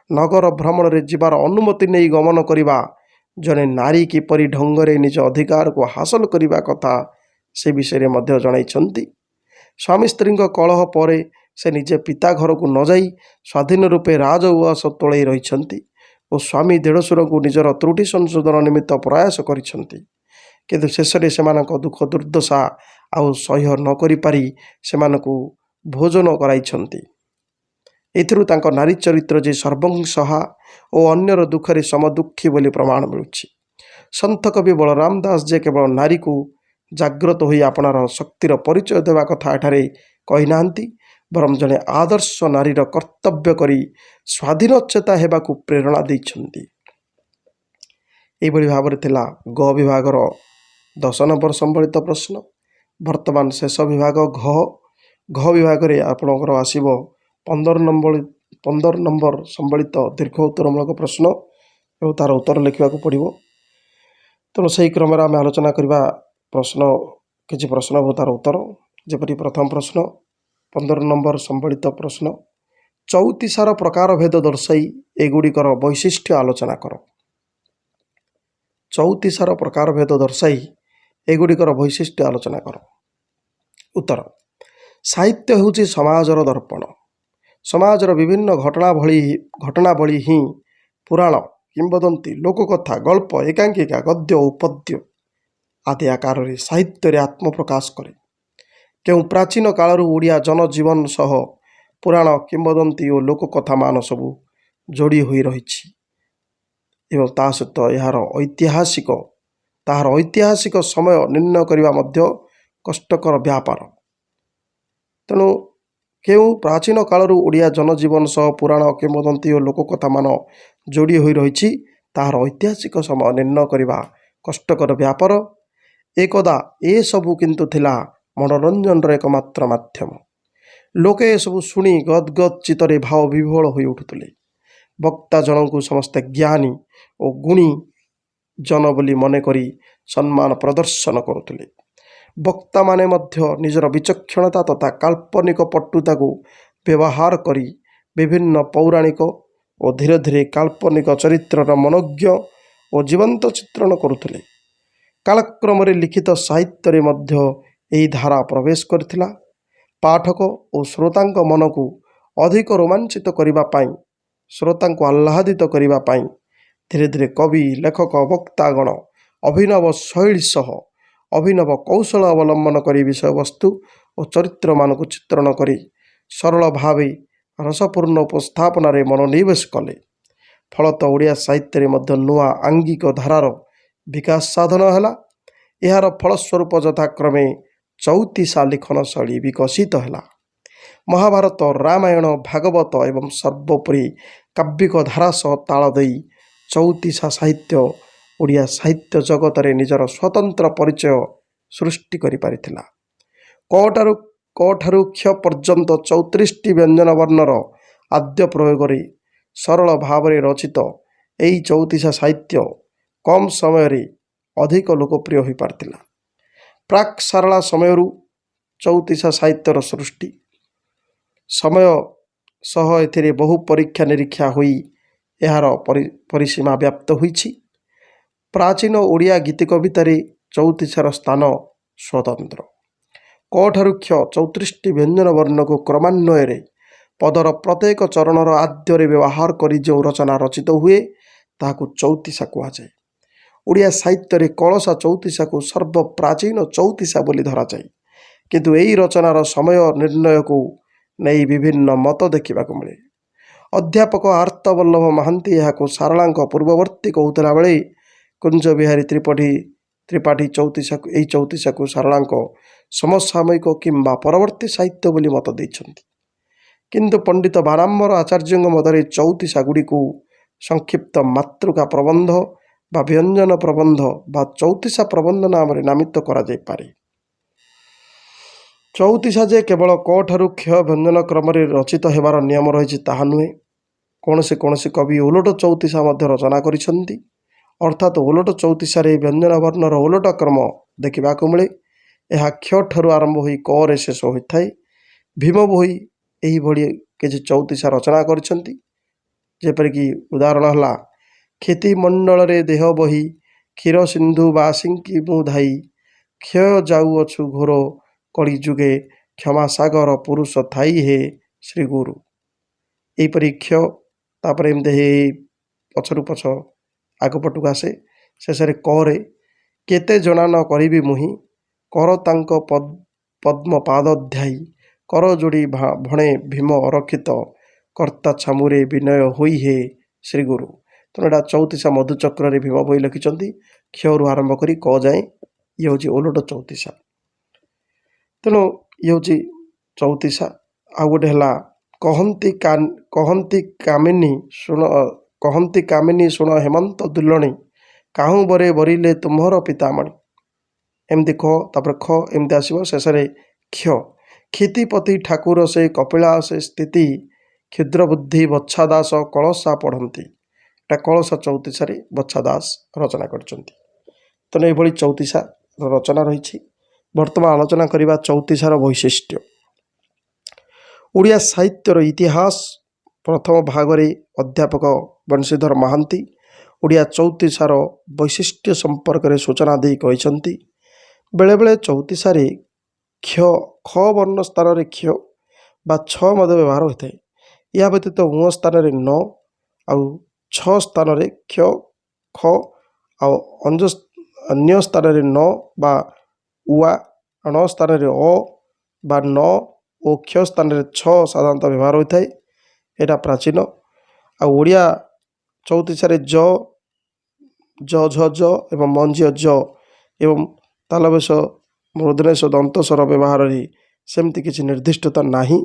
ନଗର ଭ୍ରମଣରେ ଯିବାର ଅନୁମତି ନେଇ ଗମନ କରିବା, ଜଣେ ନାରୀ କିପରି ଢଙ୍ଗରେ ନିଜ ଅଧିକାରକୁ ହାସଲ କରିବା କଥା ସେ ବିଷୟରେ ମଧ୍ୟ ଜଣାଇଛନ୍ତି। ସ୍ୱାମୀ ସ୍ତ୍ରୀଙ୍କ କଳହ ପରେ ସେ ନିଜେ ପିତା ଘରକୁ ନ ଯାଇ ସ୍ୱାଧୀନ ରୂପେ ରାଜଉଆସ ତୋଳେଇ ରହିଛନ୍ତି ଓ ସ୍ୱାମୀ ଦେଢ଼ଶୁରଙ୍କୁ ନିଜର ତ୍ରୁଟି ସଂଶୋଧନ ନିମିତ୍ତ ପ୍ରୟାସ କରିଛନ୍ତି। କିନ୍ତୁ ଶେଷରେ ସେମାନଙ୍କ ଦୁଃଖ ଦୁର୍ଦ୍ଦଶା ଆଉ ସହ୍ୟ ନ କରିପାରି ସେମାନଙ୍କୁ ଭୋଜନ କରାଇଛନ୍ତି। ଏଥିରୁ ତାଙ୍କ ନାରୀ ଚରିତ୍ର ଯେ ସର୍ବଂସହା ଓ ଅନ୍ୟର ଦୁଃଖରେ ସମଦୁଃଖୀ ବୋଲି ପ୍ରମାଣ ମିଳୁଛି। ସନ୍ଥ କବି ବଳରାମ ଦାସ ଯେ କେବଳ ନାରୀକୁ ଜାଗ୍ରତ ହୋଇ ଆପଣାର ଶକ୍ତିର ପରିଚୟ ଦେବା କଥା ଏଠାରେ କହିନାହାନ୍ତି, ବରଂ ଜଣେ ଆଦର୍ଶ ନାରୀର କର୍ତ୍ତବ୍ୟ କରି ସ୍ୱାଧୀନଚେତା ହେବାକୁ ପ୍ରେରଣା ଦେଇଛନ୍ତି। ଏହିଭଳି ଭାବରେ ଥିଲା ଗ ବିଭାଗର 10 ନମ୍ବର ସମ୍ବଳିତ ପ୍ରଶ୍ନ। ବର୍ତ୍ତମାନ ଶେଷ ବିଭାଗ ଘ ବିଭାଗରେ ଆପଣଙ୍କର ଆସିବ 15 ନମ୍ବର ସମ୍ବଳିତ ଦୀର୍ଘ ଉତ୍ତରମୂଳକ ପ୍ରଶ୍ନ ଏବଂ ତା'ର ଉତ୍ତର ଲେଖିବାକୁ ପଡ଼ିବ। ତେଣୁ ସେହି କ୍ରମରେ ଆମେ ଆଲୋଚନା କରିବା କିଛି ପ୍ରଶ୍ନ ଏବଂ ତା'ର ଉତ୍ତର। ଯେପରି ପ୍ରଥମ ପ୍ରଶ୍ନ 15 ନମ୍ବର ସମ୍ବଳିତ ପ୍ରଶ୍ନ, ଚଉତିଶାର ପ୍ରକାର ଭେଦ ଦର୍ଶାଇ ଏଗୁଡ଼ିକର ବୈଶିଷ୍ଟ୍ୟ ଆଲୋଚନା କର। ଚଉତିଶାର ପ୍ରକାର ଭେଦ ଦର୍ଶାଇ ଏଗୁଡ଼ିକର ବୈଶିଷ୍ଟ୍ୟ ଆଲୋଚନା କର। ଉତ୍ତର, ସାହିତ୍ୟ ହେଉଛି ସମାଜର ଦର୍ପଣ। ସମାଜର ବିଭିନ୍ନ ଘଟଣାବଳୀ ହିଁ ପୁରାଣ, କିମ୍ବଦନ୍ତୀ, ଲୋକକଥା, ଗଳ୍ପ, ଏକାଙ୍କିକା, ଗଦ୍ୟ ଓ ପଦ୍ୟ ଆଦି ଆକାରରେ ସାହିତ୍ୟରେ ଆତ୍ମପ୍ରକାଶ କରେ। କେଉଁ ପ୍ରାଚୀନ କାଳରୁ ଓଡ଼ିଆ ଜନଜୀବନ ସହ ପୁରାଣ, କିମ୍ବଦନ୍ତୀ ଓ ଲୋକକଥାମାନ ସବୁ ଯୋଡ଼ି ହୋଇ ରହିଛି ଏବଂ ତା ସହିତ ତାହାର ଐତିହାସିକ ସମୟ ନିର୍ଣ୍ଣୟ କରିବା ମଧ୍ୟ କଷ୍ଟକର ବ୍ୟାପାର। ତେଣୁ କେଉଁ ପ୍ରାଚୀନ କାଳରୁ ଓଡ଼ିଆ ଜନଜୀବନ ସହ ପୁରାଣ, କିମ୍ବଦନ୍ତୀ ଓ ଲୋକକଥାମାନ ଯୋଡ଼ି ହୋଇ ରହିଛି, ତାହାର ଐତିହାସିକ ସମୟ ନିର୍ଣ୍ଣୟ କରିବା କଷ୍ଟକର ବ୍ୟାପାର। ଏକଦା ଏସବୁ କିନ୍ତୁ ଥିଲା ମନୋରଞ୍ଜନର ଏକମାତ୍ର ମାଧ୍ୟମ। ଲୋକେ ଏସବୁ ଶୁଣି ଗଦଗଦ ଚିତ୍ତରେ ଭାବ ବିହ୍ୱଳ ହୋଇ ଉଠୁଥିଲେ। ବକ୍ତା ଜଣଙ୍କୁ ସମସ୍ତେ ଜ୍ଞାନୀ ଓ ଗୁଣୀ ଜନ ବୋଲି ମନେକରି ସମ୍ମାନ ପ୍ରଦର୍ଶନ କରୁଥିଲେ। ବକ୍ତାମାନେ ମଧ୍ୟ ନିଜର ବିଚକ୍ଷଣତା ତଥା କାଳ୍ପନିକ ପଟୁତାକୁ ବ୍ୟବହାର କରି ବିଭିନ୍ନ ପୌରାଣିକ ଓ ଧୀରେ ଧୀରେ କାଳ୍ପନିକ ଚରିତ୍ରର ମନୋଜ୍ଞ ଓ ଜୀବନ୍ତ ଚିତ୍ରଣ କରୁଥିଲେ। କାଳକ୍ରମରେ ଲିଖିତ ସାହିତ୍ୟରେ ମଧ୍ୟ ଏହି ଧାରା ପ୍ରବେଶ କରିଥିଲା। ପାଠକ ଓ ଶ୍ରୋତାଙ୍କ ମନକୁ ଅଧିକ ରୋମାଞ୍ଚିତ କରିବା ପାଇଁ, ଶ୍ରୋତାଙ୍କୁ ଆହ୍ଲାଦିତ କରିବା ପାଇଁ ଧୀରେ ଧୀରେ କବି, ଲେଖକ, ବକ୍ତାଗଣ ଅଭିନବ ଶୈଳୀ ସହ ଅଭିନବ କୌଶଳ ଅବଲମ୍ବନ କରି ବିଷୟବସ୍ତୁ ଓ ଚରିତ୍ରମାନଙ୍କୁ ଚିତ୍ରଣ କରି ସରଳ ଭାବେ ରସପୂର୍ଣ୍ଣ ଉପସ୍ଥାପନାରେ ମନୋନିବେଶ କଲେ। ଫଳତଃ ଓଡ଼ିଆ ସାହିତ୍ୟରେ ମଧ୍ୟ ନୂଆ ଆଙ୍ଗିକ ଧାରାର ବିକାଶ ସାଧନ ହେଲା। ଏହାର ଫଳସ୍ୱରୂପ ଯଥାକ୍ରମେ ଚଉତିଶା ଲିଖନ ଶୈଳୀ ବିକଶିତ ହେଲା। ମହାଭାରତ, ରାମାୟଣ, ଭାଗବତ ଏବଂ ସର୍ବୋପରି କାବ୍ୟିକ ଧାରା ସହ ତାଳ ଦେଇ ଚଉତିଶା ସାହିତ୍ୟ ଓଡ଼ିଆ ସାହିତ୍ୟ ଜଗତରେ ନିଜର ସ୍ୱତନ୍ତ୍ର ପରିଚୟ ସୃଷ୍ଟି କରିପାରିଥିଲା। କ ଠାରୁ କ୍ଷ ପର୍ଯ୍ୟନ୍ତ 34ଟି ବ୍ୟଞ୍ଜନ ବର୍ଣ୍ଣର ଆଦ୍ୟ ପ୍ରୟୋଗରେ ସରଳ ଭାବରେ ରଚିତ ଏହି ଚଉତିଶା ସାହିତ୍ୟ କମ୍ ସମୟରେ ଅଧିକ ଲୋକପ୍ରିୟ ହୋଇପାରିଥିଲା। ପ୍ରାକ୍ ସାରଳା ସମୟରୁ ଚଉତିଶା ସାହିତ୍ୟର ସୃଷ୍ଟି। ସମୟ ସହ ଏଥିରେ ବହୁ ପରୀକ୍ଷା ନିରୀକ୍ଷା ହୋଇ ଏହାର ପରିସୀମା ବ୍ୟାପ୍ତ ହୋଇଛି। ପ୍ରାଚୀନ ଓଡ଼ିଆ ଗୀତି କବିତାରେ ଚଉତିଶାର ସ୍ଥାନ ସ୍ୱତନ୍ତ୍ର। କ ଠାରୁ କ୍ଷ 34ଟି ବ୍ୟଞ୍ଜନ ବର୍ଣ୍ଣକୁ କ୍ରମାନ୍ୱୟରେ ପଦର ପ୍ରତ୍ୟେକ ଚରଣର ଆଦ୍ୟରେ ବ୍ୟବହାର କରି ଯେଉଁ ରଚନା ରଚିତ ହୁଏ ତାହାକୁ ଚଉତିଶା କୁହାଯାଏ। ଓଡ଼ିଆ ସାହିତ୍ୟରେ କଳସା ଚଉତିଶାକୁ ସର୍ବପ୍ରାଚୀନ ଚଉତିଶା ବୋଲି ଧରାଯାଏ। କିନ୍ତୁ ଏହି ରଚନାର ସମୟ ନିର୍ଣ୍ଣୟକୁ ନେଇ ବିଭିନ୍ନ ମତ ଦେଖିବାକୁ ମିଳେ। ଅଧ୍ୟାପକ ଆର୍ତ୍ତବଲ୍ଲଭ ମହାନ୍ତି ଏହାକୁ ସାରଳାଙ୍କ ପୂର୍ବବର୍ତ୍ତୀ କହୁଥିଲା ବେଳେ କୁଞ୍ଜ ବିହାରୀ ତ୍ରିପାଠୀ ଏହି ଚଉତିଶାକୁ ସାରଳାଙ୍କ ସମସାମୟିକ କିମ୍ବା ପରବର୍ତ୍ତୀ ସାହିତ୍ୟ ବୋଲି ମତ ଦେଇଛନ୍ତି। କିନ୍ତୁ ପଣ୍ଡିତ ବାନାମ୍ବର ଆଚାର୍ଯ୍ୟଙ୍କ ମତରେ ଚଉତିଶା ଗୁଡ଼ିକୁ ସଂକ୍ଷିପ୍ତ ମାତୃକା ପ୍ରବନ୍ଧ ବା ବ୍ୟଞ୍ଜନ ପ୍ରବନ୍ଧ ବା ଚଉତିଶା ପ୍ରବନ୍ଧ ନାମରେ ନାମିତ କରାଯାଇପାରେ। ଚଉତିଶା ଯେ କେବଳ କ ଠାରୁ କ୍ଷ ବ୍ୟଞ୍ଜନ କ୍ରମରେ ରଚିତ ହେବାର ନିୟମ ରହିଛି ତାହା ନୁହେଁ। କୌଣସି କବି ଓଲଟ ଚଉତିଶା ମଧ୍ୟ ରଚନା କରିଛନ୍ତି। ଅର୍ଥାତ୍ ଓଲଟ ଚଉତିଶାରେ ବ୍ୟଞ୍ଜନ ବର୍ଣ୍ଣର ଓଲଟ କ୍ରମ ଦେଖିବାକୁ ମିଳେ। ଏହା କ୍ଷ ଠାରୁ ଆରମ୍ଭ ହୋଇ କରେ ଶେଷ ହୋଇଥାଏ। ଭୀମ ଭୋଇ ଏହିଭଳି କିଛି ଚଉତିଶା ରଚନା କରିଛନ୍ତି। ଯେପରିକି ଉଦାହରଣ ହେଲା କ୍ଷିତି ମଣ୍ଡଳରେ ଦେହ ବହି କ୍ଷୀର ସିନ୍ଧୁ ବାସିଙ୍କି ମୁଁ ଧାଇ କ୍ଷୟ ଯାଉଅଛୁ ଘୋର କଳି ଯୁଗେ କ୍ଷମା ସାଗର ପୁରୁଷ ଥାଇ ହେ ଶ୍ରୀଗୁରୁ। ଏହିପରି କ୍ଷ ତାପରେ ଏମିତି ହେଇ ପଛରୁ ପଛ ଆଗପଟକୁ ଆସେ। ଶେଷରେ କରେ କେତେ ଜଣା ନ କରିବି ମୁହିଁ କର ତାଙ୍କ ପଦ୍ମ ପାଦ ଧ୍ୟାଇ କର ଯୋଡ଼ି ଭଣେ ଭୀମ ଅରକ୍ଷିତ କର୍ତ୍ତା ଛାମୁରେ ବିନୟ ହୋଇ ହେ ଶ୍ରୀଗୁରୁ। ତେଣୁ ଏଇଟା ଚଉତିଶା ମଧୁଚକ୍ରରେ ଭୀମ ଭୋଇ ଲେଖିଛନ୍ତି। କ୍ଷରୁ ଆରମ୍ଭ କରି କ ଯାଏଁ ଇଏ ହେଉଛି ଓଲଟ ଚଉତିଶା। ତେଣୁ ଇଏ ହେଉଛି ଚଉତିଶା। ଆଉ ଗୋଟେ ହେଲା କହନ୍ତି କାମିନୀ ଶୁଣ ହେମନ୍ତ ଦୁଲଣୀ କାହୁଁ ବରେ ବରିଲେ ତୁମ୍ଭର ପିତାମଣୀ। ଏମିତି କ ତାପରେ ଖ ଏମିତି ଆସିବ। ଶେଷରେ କ୍ଷ କ୍ଷିତିପତି ଠାକୁର ସେ କପିଳାସ ସ୍ଥିତି କ୍ଷୁଦ୍ର ବୁଦ୍ଧି ବଚ୍ଛା ଦାସ କଳସା ପଢ଼ନ୍ତି। ଏଟା କଳସା ଚଉତିଶାରେ ବଚ୍ଛା ଦାସ ରଚନା କରିଛନ୍ତି। ତେଣୁ ଏଭଳି ଚଉତିଶାର ରଚନା ରହିଛି। ବର୍ତ୍ତମାନ ଆଲୋଚନା କରିବା ଚଉତିଶାର ବୈଶିଷ୍ଟ୍ୟ। ଓଡ଼ିଆ ସାହିତ୍ୟର ଇତିହାସ ପ୍ରଥମ ଭାଗରେ ଅଧ୍ୟାପକ ବଂଶୀଧର ମହାନ୍ତି ଓଡ଼ିଆ ଚଉତିଶାର ବୈଶିଷ୍ଟ୍ୟ ସମ୍ପର୍କରେ ସୂଚନା ଦେଇ କହିଛନ୍ତି। ବେଳେବେଳେ ଚଉତିଶାରେ ଖ ବର୍ଣ୍ଣ ସ୍ଥାନରେ କ୍ଷ ବା ଛ ମଧ୍ୟ ବ୍ୟବହାର ହୋଇଥାଏ। ଏହା ବ୍ୟତୀତ ଉଁ ସ୍ଥାନରେ ନ ଆଉ ଛ ସ୍ଥାନରେ କ୍ଷ ଖ ଆଉ ଅନ୍ୟ ସ୍ଥାନରେ ନ ବା ଉଆ ଣ ସ୍ଥାନରେ ଅ ବା ନ ଓ କ୍ଷ ସ୍ଥାନରେ ଛ ସାଧାରଣତଃ ବ୍ୟବହାର ହୋଇଥାଏ। ଏଇଟା ପ୍ରାଚୀନ। ଆଉ ଓଡ଼ିଆ ଚଉତିଶାରେ ଜ ଝ ଜ ଏବଂ ମଞ୍ଜିଅ ଜ ଏବଂ ତାଲବେଶ ମୂର୍ଧନେଶ ଦନ୍ତସ୍ୱର ବ୍ୟବହାରରେ ସେମିତି କିଛି ନିର୍ଦ୍ଦିଷ୍ଟତା ନାହିଁ।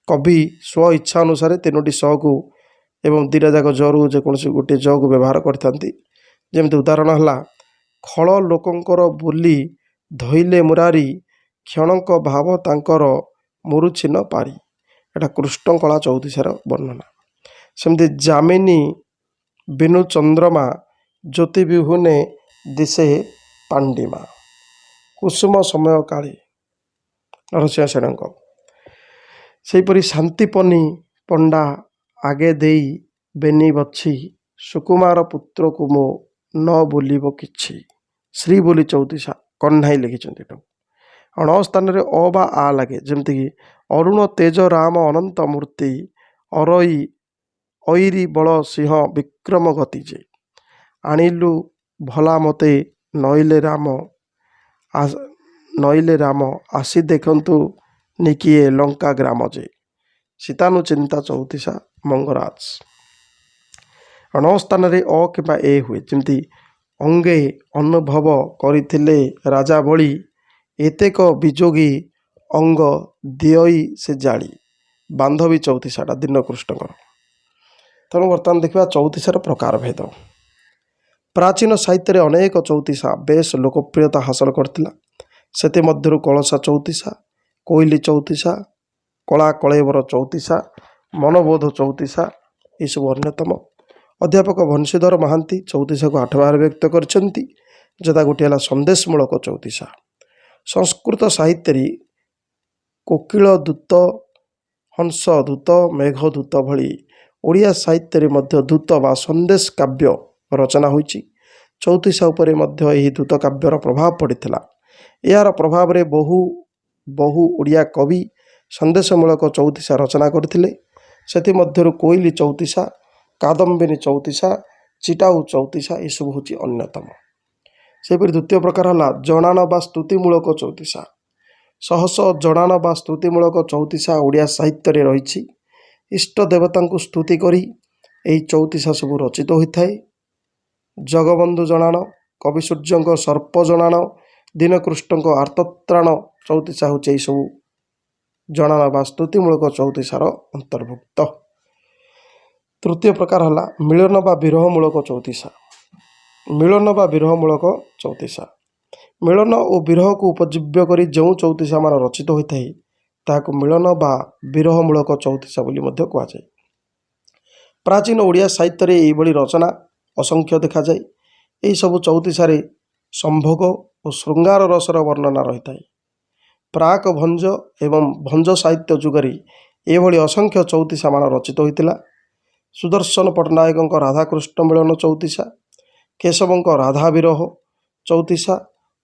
କବି ସ୍ୱ ଇଚ୍ଛା ଅନୁସାରେ ତିନୋଟି ସକୁ ଏବଂ ଦୁଇଟା ଯାକ ଜରୁ ଯେକୌଣସି ଗୋଟିଏ ଜକୁ ବ୍ୟବହାର କରିଥାନ୍ତି। ଯେମିତି ଉଦାହରଣ ହେଲା ଖଳ ଲୋକଙ୍କର ବୋଲି ଧଇଲେ ମୁରାରି କ୍ଷଣଙ୍କ ଭାବ ତାଙ୍କର ମୁରୁଚିନ ପାରି। ଏଟା କୃଷ୍ଣକଳା ଚଉତିଶାର ବର୍ଣ୍ଣନା। ସେମିତି ଯାମିନୀ ବିନୁ ଚନ୍ଦ୍ରମା ଜ୍ୟୋତି ବିହୁନେ ଦିଶେ ପାଣ୍ଡିମା। କୁସୁମ ସମୟ କାଳେ ନରସିଂହ ସେଣଙ୍କ। ସେହିପରି ଶାନ୍ତିପନି ପଣ୍ଡା ଆଗେ ଦେଇ ବେନି ବଛି ସୁକୁମାର ପୁତ୍ରକୁ ମୋ ନ ବୋଲିବ କିଛି। ଶ୍ରୀ ବୋଲି ଚଉତିଶା କହ୍ନାଇ ଲେଖିଛନ୍ତି। ଏଟାକୁ ଣ ସ୍ଥାନରେ ଅ ବା ଆ ଲାଗେ। ଯେମିତିକି ଅରୁଣ ତେଜ ରାମ ଅନନ୍ତ ମୂର୍ତ୍ତି ଅଇରି ବଳ ସିଂହ ବିକ୍ରମ ଗତି ଯେ ଆଣିଲୁ ଭଲା ମୋତେ ନଇଲେ ରାମ ଆସି ଦେଖନ୍ତୁ ନିକିଏ ଲଙ୍କା ଗ୍ରାମ ଯେ। ସୀତାନୁଚିନ୍ତା ଚଉତିଶା ମଙ୍ଗରାଜ। ଣ ସ୍ଥାନରେ ଅ କିମ୍ବା ଏ ହୁଏ। ଯେମିତି ଅଙ୍ଗେ ଅନୁଭବ କରିଥିଲେ ରାଜା ବଳି ଏତେକ ବିଯୋଗୀ ଅଙ୍ଗ ଦିଅଇ ସେ ଜାଳି। ବାନ୍ଧବୀ ଚଉତିଶାଟା ଦୀନକୃଷ୍ଣଙ୍କର। ତେଣୁ ବର୍ତ୍ତମାନ ଦେଖିବା ଚଉତିଶାର ପ୍ରକାର ଭେଦ। ପ୍ରାଚୀନ ସାହିତ୍ୟରେ ଅନେକ ଚଉତିଶା ବେଶ ଲୋକପ୍ରିୟତା ହାସଲ କରିଥିଲା। ସେଥିମଧ୍ୟରୁ କଳସା ଚଉତିଶା, କୋଇଲି ଚଉତିଶା, କଳା କଳେବର ଚଉତିଶା, ମନବୋଧ ଚଉତିଶା ଏସବୁ ଅନ୍ୟତମ। ଅଧ୍ୟାପକ ବଂଶୀଧର ମହାନ୍ତି ଚଉତିଶାକୁ 8 ଭାଗରେ ବ୍ୟକ୍ତ କରିଛନ୍ତି। ଯଥା ଗୋଟିଏ ହେଲା ସନ୍ଦେଶମୂଳକ ଚଉତିଶା, ସଂସ୍କୃତ ସାହିତ୍ୟରେ କୋକିଳ ଦୂତ, ହଂସ ଦୂତ, ମେଘଦୂତ ଭଳି ଓଡ଼ିଆ ସାହିତ୍ୟରେ ମଧ୍ୟ ଦୂତ ବା ସନ୍ଦେଶ କାବ୍ୟ ରଚନା ହୋଇଛି। ଚଉତିଶା ଉପରେ ମଧ୍ୟ ଏହି ଦୂତ କାବ୍ୟର ପ୍ରଭାବ ପଡ଼ିଥିଲା। ଏହାର ପ୍ରଭାବରେ ବହୁ ଓଡ଼ିଆ କବି ସନ୍ଦେଶମୂଳକ ଚଉତିଶା ରଚନା କରିଥିଲେ। ସେଥିମଧ୍ୟରୁ କୋଇଲି ଚଉତିଶା, କାଦମ୍ବିନୀ ଚଉତିଶା, ଚିଟାଉ ଚଉତିଶା ଏସବୁ ହେଉଛି ଅନ୍ୟତମ। ସେହିପରି ଦ୍ୱିତୀୟ ପ୍ରକାର ହେଲା ଜଣାଣ ବା ସ୍ତୁତିମୂଳକ ଚଉତିଶା। ଶହ ଶହ ଜଣାଣ ବା ସ୍ତୁତିମୂଳକ ଚଉତିଶା ଓଡ଼ିଆ ସାହିତ୍ୟରେ ରହିଛି। ଇଷ୍ଟ ଦେବତାଙ୍କୁ ସ୍ତୁତି କରି ଏହି ଚଉତିଶା ସବୁ ରଚିତ ହୋଇଥାଏ। ଜଗବନ୍ଧୁ ଜଣାଣ, କବି ସୂର୍ଯ୍ୟଙ୍କ ସର୍ପ ଜଣାଣ, ଦୀନକୃଷ୍ଣଙ୍କ ଆର୍ତ୍ତତ୍ରାଣ ଚଉତିଶା ହେଉଛି ଏହିସବୁ ଜଣାଣ ବା ସ୍ତୁତିମୂଳକ ଚଉତିଶାର ଅନ୍ତର୍ଭୁକ୍ତ। ତୃତୀୟ ପ୍ରକାର ହେଲା ମିଳନ ବା ବିରହମୂଳକ ଚଉତିଶା। ମିଳନ ବା ବିରହମୂଳକ ଚଉତିଶା। ମିଳନ ଓ ବିରହକୁ ଉପଜୀବ୍ୟ କରି ଯେଉଁ ଚଉତିଶାମାନ ରଚିତ ହୋଇଥାଏ ତାହାକୁ ମିଳନ ବା ବିରହମୂଳକ ଚଉତିଶା ବୋଲି ମଧ୍ୟ କୁହାଯାଏ। ପ୍ରାଚୀନ ଓଡ଼ିଆ ସାହିତ୍ୟରେ ଏହିଭଳି ରଚନା ଅସଂଖ୍ୟ ଦେଖାଯାଏ। ଏହିସବୁ ଚଉତିଶାରେ ସମ୍ଭୋଗ ଓ ଶୃଙ୍ଗାର ରସର ବର୍ଣ୍ଣନା ରହିଥାଏ। ପ୍ରାକ୍ ଭଞ୍ଜ ଏବଂ ଭଞ୍ଜ ସାହିତ୍ୟ ଯୁଗରେ ଏଭଳି ଅସଂଖ୍ୟ ଚଉତିଶାମାନ ରଚିତ ହୋଇଥିଲା। ସୁଦର୍ଶନ ପଟ୍ଟନାୟକଙ୍କ ରାଧାକୃଷ୍ଣ ମିଳନ ଚଉତିଶା, କେଶବଙ୍କ ରାଧା ବିରହ ଚଉତିଶା,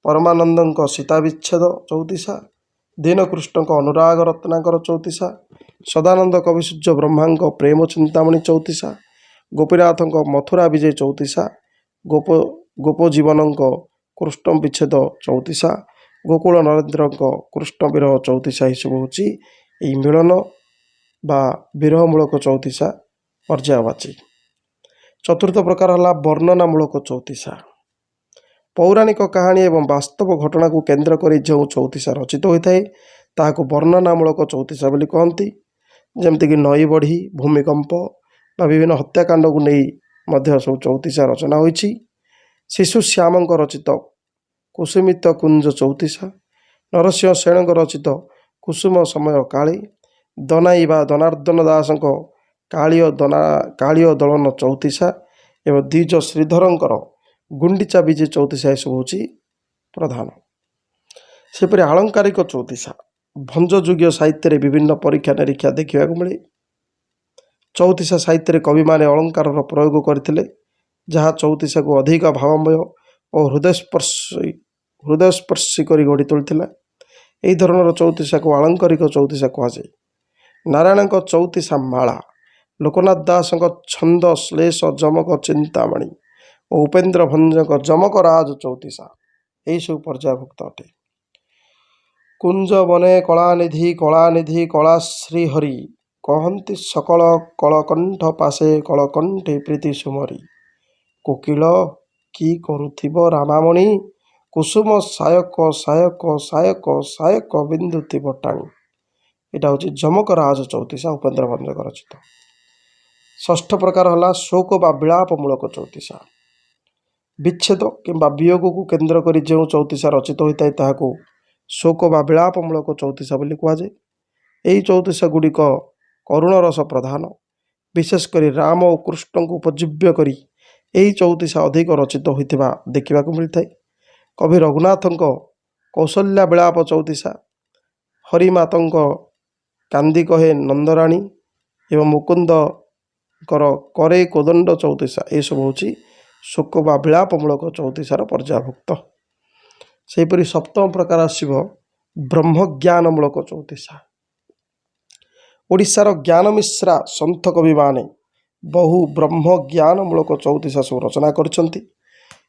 ପରମାନନ୍ଦଙ୍କ ସୀତା ବିଚ୍ଛେଦ ଚଉତିଶା, ଦୀନକୃଷ୍ଣଙ୍କ ଅନୁରାଗ ରତ୍ନାକର ଚଉତିଶା, ସଦାନନ୍ଦ କବିସୂର୍ଯ୍ୟ ବ୍ରହ୍ମାଙ୍କ ପ୍ରେମ ଚିନ୍ତାମଣି ଚଉତିଶା, ଗୋପୀନାଥଙ୍କ ମଥୁରା ବିଜେ ଚଉତିଶା, ଗୋପଜୀବନଙ୍କ କୃଷ୍ଣ ବିଚ୍ଛେଦ ଚଉତିଶା, ଗୋକୁଳ ନରେନ୍ଦ୍ରଙ୍କ କୃଷ୍ଣ ବିରହ ଚଉତିଶା ଏସବୁ ହେଉଛି ଏହି ମିଳନ ବା ବିରହମୂଳକ ଚଉତିଶା ପର୍ଯ୍ୟାୟବାଚୀ। ଚତୁର୍ଥ ପ୍ରକାର ହେଲା ବର୍ଣ୍ଣନାମୂଳକ ଚଉତିଶା। ପୌରାଣିକ କାହାଣୀ ଏବଂ ବାସ୍ତବ ଘଟଣାକୁ କେନ୍ଦ୍ର କରି ଯେଉଁ ଚଉତିଶା ରଚିତ ହୋଇଥାଏ ତାହାକୁ ବର୍ଣ୍ଣନାମୂଳକ ଚଉତିଶା ବୋଲି କହନ୍ତି। ଯେମିତିକି ନଈ ବଢ଼ି, ଭୂମିକମ୍ପ ବା ବିଭିନ୍ନ ହତ୍ୟାକାଣ୍ଡକୁ ନେଇ ମଧ୍ୟ ସବୁ ଚଉତିଶା ରଚନା ହୋଇଛି। ଶିଶୁ ଶ୍ୟାମଙ୍କ ରଚିତ କୁସୁମିତ କୁଞ୍ଜ ଚଉତିଶା, ନରସିଂହ ସେଣଙ୍କ ରଚିତ କୁସୁମ ସମୟ କାଳେ, ଦନାଇ ବା ଦନାର୍ଦ୍ଦନ ଦାସଙ୍କ କାଳିଅ ଦଳନ ଚଉତିଶା ଏବଂ ଦ୍ୱିଜ ଶ୍ରୀଧରଙ୍କର ଗୁଣ୍ଡିଚା ବିଜେ ଚଉତିଶା ଏସବୁ ହେଉଛି ପ୍ରଧାନ। ସେପରି ଆଳଙ୍କାରିକ ଚଉତିଶା। ଭଞ୍ଜଯୁଗୀୟ ସାହିତ୍ୟରେ ବିଭିନ୍ନ ପରୀକ୍ଷା ନିରୀକ୍ଷା ଦେଖିବାକୁ ମିଳେ। ଚଉତିଶା ସାହିତ୍ୟରେ କବିମାନେ ଅଳଙ୍କାରର ପ୍ରୟୋଗ କରିଥିଲେ, ଯାହା ଚଉତିଶାକୁ ଅଧିକ ଭାବମୟ ଓ ହୃଦୟସ୍ପର୍ଶୀ କରି ଗଢ଼ି ତୋଳିଥିଲା। ଏହି ଧରଣର ଚଉତିଶାକୁ ଆଳଙ୍କାରିକ ଚଉତିଶା କୁହାଯାଏ। ନାରାୟଣଙ୍କ ଚଉତିଶା ମାଳା, ଲୋକନାଥ ଦାସଙ୍କ ଛନ୍ଦ ଶ୍ଳେଷ ଯମକ ଚିନ୍ତାମଣି ଓ ଉପେନ୍ଦ୍ର ଭଞ୍ଜଙ୍କ ଯମକ ରାଜ ଚଉତିଶା ଏହିସବୁ ପର୍ଯ୍ୟାୟଭୁକ୍ତ ଅଟେ। କୁଞ୍ଜ ବନେ କଳାନିଧି କଳାନିଧି କଳାଶ୍ରୀ ହରି, କହନ୍ତି ସକଳ କଳକଣ୍ଠ ପାଶେ କଳକଣ୍ଠେ ପ୍ରୀତି ସୁମରି, କୋକିଳ କି କରୁଥିବ ରାମାମଣି, କୁସୁମ ସାୟକ ସାୟକ ସାୟକ ସାୟକ ବିନ୍ଦୁଥିବ ଟାଣି। ଏଇଟା ହେଉଛି ଯମକ ରାଜ ଚଉତିଶା ଉପେନ୍ଦ୍ର ଭଞ୍ଜଙ୍କ ରଚିତ। ଷଷ୍ଠ ପ୍ରକାର ହେଲା ଶୋକ ବା ବିଳାପମୂଳକ ଚଉତିଶା। ବିଚ୍ଛେଦ କିମ୍ବା ବିୟୋଗକୁ କେନ୍ଦ୍ର କରି ଯେଉଁ ଚଉତିଶା ରଚିତ ହୋଇଥାଏ ତାହାକୁ ଶୋକ ବା ବିଳାପମୂଳକ ଚଉତିଶା ବୋଲି କୁହାଯାଏ। ଏହି ଚଉତିଶା ଗୁଡ଼ିକ କରୁଣ ରସ ପ୍ରଧାନ। ବିଶେଷ କରି ରାମ ଓ କୃଷ୍ଣଙ୍କୁ ଉପଜୀବ୍ୟ କରି ଏହି ଚଉତିଶା ଅଧିକ ରଚିତ ହୋଇଥିବା ଦେଖିବାକୁ ମିଳିଥାଏ। କବି ରଘୁନାଥଙ୍କ କୌଶଲ୍ୟା ବିଳାପ ଚଉତିଶା, ହରିମାତଙ୍କ କାନ୍ଦି କହେ ନନ୍ଦରାଣୀ ଏବଂ ମୁକୁନ୍ଦଙ୍କର କରେ କୋଦଣ୍ଡ ଚଉତିଶା ଏସବୁ ହେଉଛି ଶୋକ ବା ବିଳାପମୂଳକ ଚଉତିଶାର ପର୍ଯ୍ୟାୟଭୁକ୍ତ। ସେହିପରି ସପ୍ତମ ପ୍ରକାର ଆସିବ ବ୍ରହ୍ମଜ୍ଞାନମୂଳକ ଚଉତିଶା। ଓଡ଼ିଶାର ଜ୍ଞାନମିଶ୍ରା ସନ୍ଥ କବିମାନେ ବହୁ ବ୍ରହ୍ମଜ୍ଞାନମୂଳକ ଚଉତିଶା ସବୁ ରଚନା କରିଛନ୍ତି।